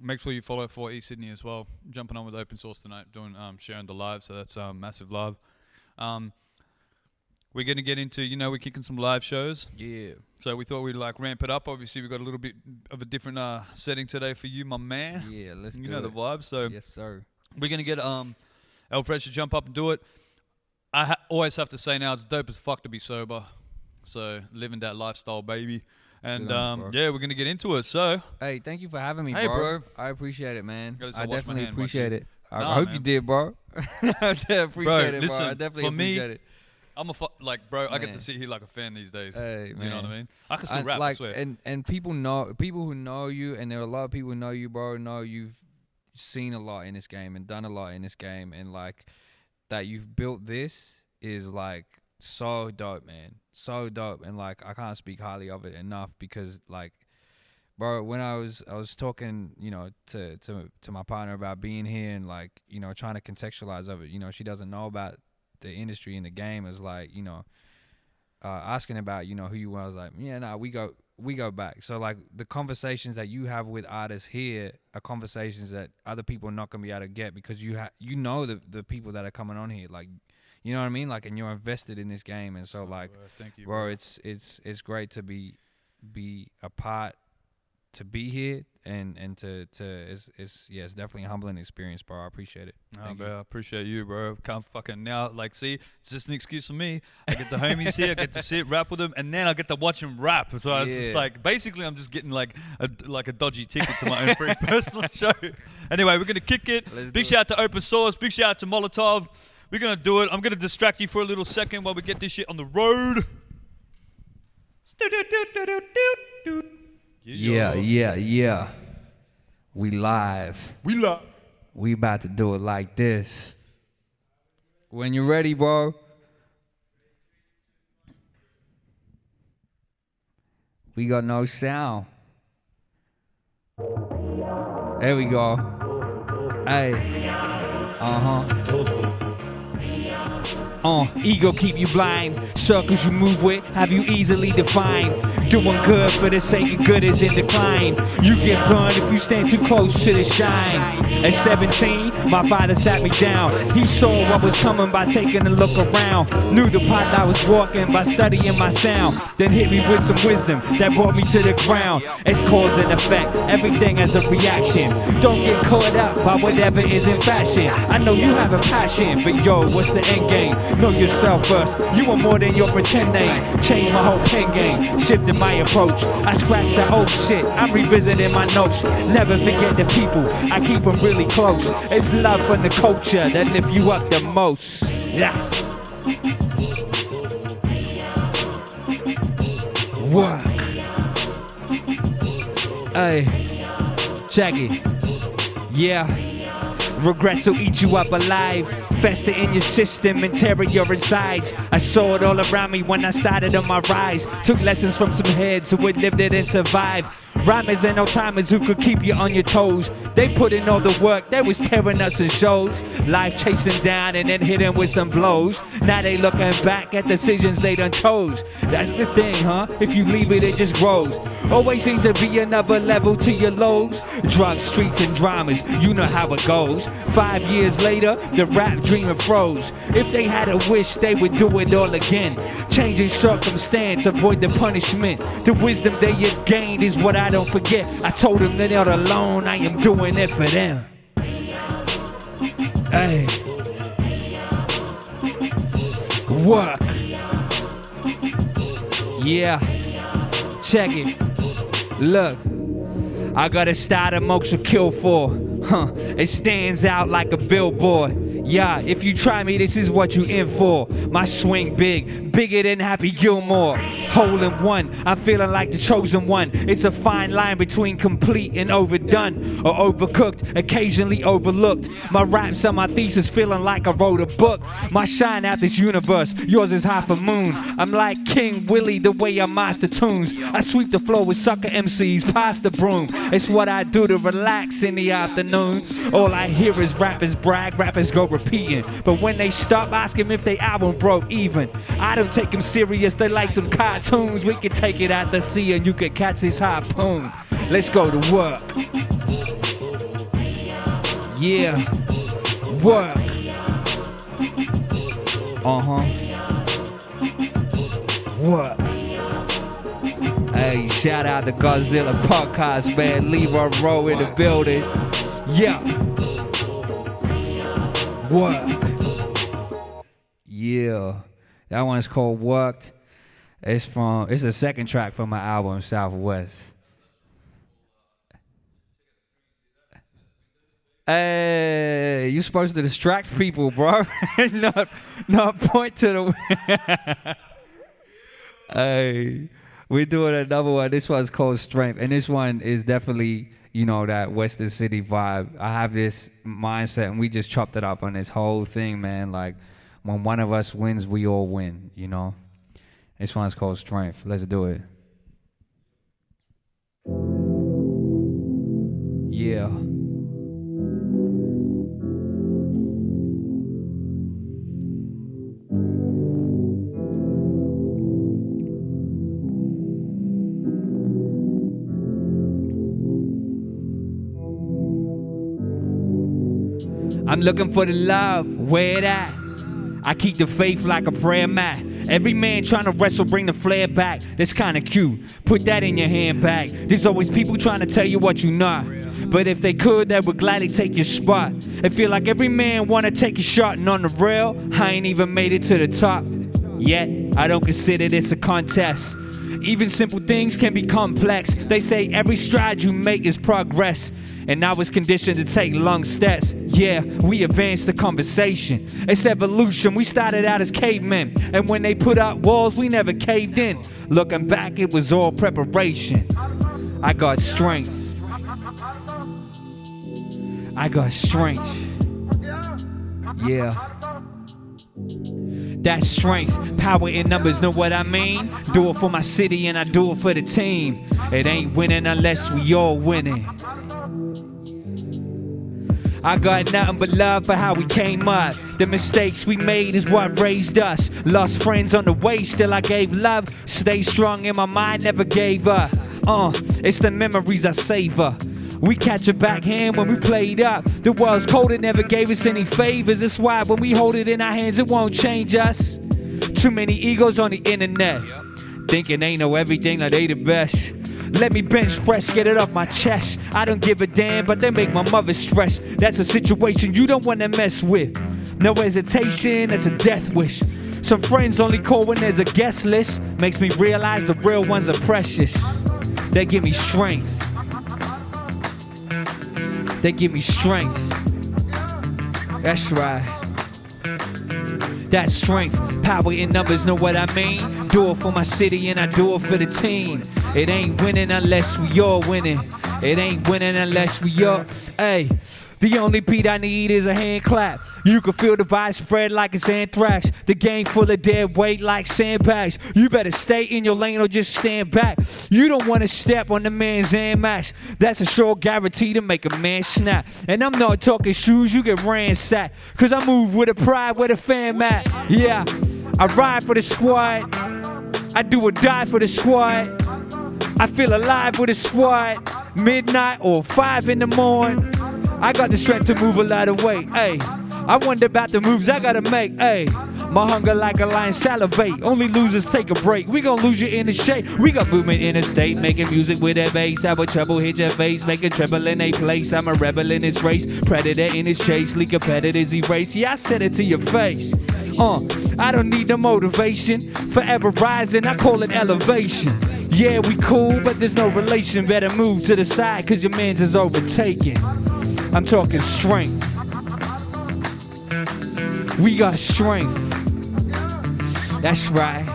Make sure you follow 4E Sydney as well. Jumping on with open source tonight, doing sharing the live. So that's massive love. We're gonna get into, we're kicking some live shows. Yeah. So we thought we'd like ramp it up. Obviously, we got a little bit of a different setting today for you, my man. Yeah. Let's do You know it. the vibe. So Yes, sir. we're gonna get Alfred to jump up and do it. I always have to say now, it's dope as fuck to be sober. So living that lifestyle, baby. And Good on you, bro. yeah, we're gonna get into it. So Hey, thank you for having me, Hey, bro. bro. I appreciate it, man. Gotta say, I wash my definitely hand, appreciate watch it. I Nah, hope man. you did, bro. I appreciate it, listen, bro. I definitely for me, appreciate it. I'm bro. I get to Man. sit here like a fan these days. Hey, Do you know what I man. mean? I can still rap. I Like, swear. and people who know you, and there are a lot of people who know you, bro. Know you've seen a lot in this game and done a lot in this game, and like that you've built this is like so dope, man. So dope, and like I can't speak highly of it enough because like, bro, when I was talking, to my partner about being here and like, trying to contextualize of it. She doesn't know about the industry and the game. Is like, asking about, who you were. I was like, yeah, nah, we go back. So like the conversations that you have with artists here are conversations that other people are not gonna be able to get because the people that are coming on here, like, you know what I mean? Like, and you're invested in this game, and so like, thank you, bro, it's great to be a part, to be here, and it's definitely a humbling experience, bro. I appreciate it. Thank you. Bro, I appreciate you, bro. Can't fucking now, like, see, it's just an excuse for me. I get the homies here, I get to sit, rap with them, and then I get to watch them rap. So it's just Yeah. like, basically, I'm just getting like a dodgy ticket to my own free personal show. Anyway, we're gonna kick it. Let's Big do shout out to Open Source. Big shout out to Molotov. We're gonna do it. I'm gonna distract you for a little second while we get this shit on the road. Yeah. We live. We love. We about to do it like this. When you're ready, bro. We got no sound. There we go. Hey. Ego keep you blind. Circles you move with have you easily defined. Doing good for the sake of good is in decline. You get burned if you stand too close to the shine. At 17, my father sat me down. He saw what was coming by taking a look around. Knew the path I was walking by studying my sound. Then hit me with some wisdom that brought me to the ground. It's cause and effect, everything has a reaction. Don't get caught up by whatever is in fashion. I know you have a passion, but yo, what's the end game? Know yourself first, you are more than your pretend name. Changed my whole pen game, shifted my approach. I scratched the old shit, I'm revisiting my notes. Never forget the people, I keep them really close. It's love from the culture that lift you up the most. Yeah. Work. Hey, check it. Yeah. Regrets will eat you up alive. fester in your system and tear at your insides. I saw it all around me when I started on my rise. Took lessons from some heads who had lived it and survived. Rhymers and old-timers who could keep you on your toes. They put in all the work, they was tearing us in shows. Life chased them down and then hit them with some blows. Now they looking back at decisions they done chose. That's the thing, huh? If you leave it, it just grows. Always seems to be another level to your lows. Drugs, streets, and dramas, you know how it goes. 5 years later, the rap dreamer froze. If they had a wish, they would do it all again. Changing circumstance, avoid the punishment. The wisdom they had gained is what I don't forget. I told them they're not alone, I am doing it for them. Hey. Work. Yeah. Check it. Look. I got a style that Mox will kill for. It stands out like a billboard. Yeah, if you try me, this is what you in for. My swing big, bigger than Happy Gilmore. Hole in one, I'm feeling like the chosen one. It's a fine line between complete and overdone, or overcooked, occasionally overlooked. My raps are my thesis, feeling like I wrote a book. My shine out this universe, yours is half a moon. I'm like King Willie the way I master tunes. I sweep the floor with sucker MCs, pass the broom. It's what I do to relax in the afternoon. All I hear is rappers brag, rappers go repeating. But when they stop, ask them if they album broke even. I don't take them serious, they like some cartoons. We can take it out the sea and you can catch this harpoon. Let's go to work. Yeah, work. Work. Hey, shout out to Godzilla Podcast, man. Leroy Rowe in the building. Yeah. Work. Yeah. That one's called Worked. It's the second track from my album, Southwest. Hey, you're supposed to distract people, bro. not point to the Hey, we're doing another one. This one's called Strength. And this one is definitely, you know, that Western City vibe. I have this mindset, and we just chopped it up on this whole thing, man. Like, when one of us wins, we all win, you know? This one's called Strength. Let's do it. Yeah. I'm looking for the love, where it at? I keep the faith like a prayer mat. Every man trying to wrestle, bring the flare back. That's kinda cute, put that in your handbag. There's always people trying to tell you what you not. But if they could, they would gladly take your spot. I feel like every man wanna take a shot, and on the rail, I ain't even made it to the top yet. I don't consider this a contest. Even simple things can be complex. They say every stride you make is progress, and I was conditioned to take long steps. Yeah, we advanced the conversation. It's evolution. We started out as cavemen, and when they put up walls, we never caved in. Looking back, it was all preparation. I got strength. I got strength. Yeah. That's strength, power in numbers, know what I mean? Do it for my city and I do it for the team. It ain't winning unless we all winning. I got nothing but love for how we came up. The mistakes we made is what raised us. Lost friends on the way, still I gave love. Stay strong in my mind, never gave up. It's the memories I savor. We catch a backhand when we played up. The world's cold, it never gave us any favors. That's why when we hold it in our hands, it won't change us. Too many egos on the internet, thinking they know everything, like they the best. Let me bench press, get it off my chest. I don't give a damn, but they make my mother stress. That's a situation you don't want to mess with. No hesitation, that's a death wish. Some friends only call when there's a guest list. Makes me realize the real ones are precious. They give me strength. They give me strength. That's right. That's strength, power in numbers, know what I mean? Do it for my city and I do it for the team. It ain't winning unless we all winning. It ain't winning unless we all, hey. The only beat I need is a hand clap. You can feel the vibe spread like it's anthrax. The game full of dead weight like sandbags. You better stay in your lane or just stand back. You don't want to step on the man's max. That's a sure guarantee to make a man snap. And I'm not talking shoes, you get ransacked. Cause I move with a pride where the fam at. Yeah, I ride for the squad. I do or die for the squad. I feel alive with a squad. Midnight or 5 in the morning. I got the strength to move a lot of weight, ayy. I wonder about the moves I gotta make, ayy. My hunger like a lion salivate. Only losers take a break. We gon' lose you in the shape. We got movement in the state, making music with that bass. Have a trouble hit your face, make a treble in a place. I'm a rebel in this race, predator in his chase. Leak competitors erase. Yeah, I said it to your face. I don't need the motivation. Forever rising, I call it elevation. Yeah, we cool, but there's no relation. Better move to the side, cause your man's is overtaken. I'm talking strength. We got strength. That's right.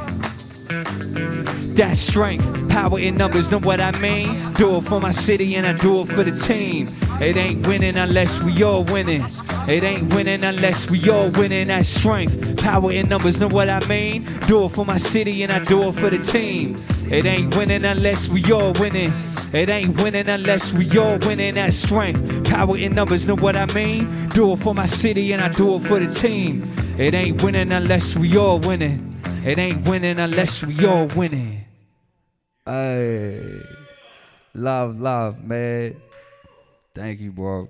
That's strength. Power in numbers, know what I mean? Do it for my city and I do it for the team. It ain't winning unless we all winning. It ain't winning unless we all winning. That's strength. Power in numbers, know what I mean? Do it for my city and I do it for the team. It ain't winning unless we all winning. It ain't winning unless we all winning. That strength, power in numbers, know what I mean? Do it for my city and I do it for the team. It ain't winning unless we all winning. It ain't winning unless we all winning. Hey, love, man. Thank you, bro.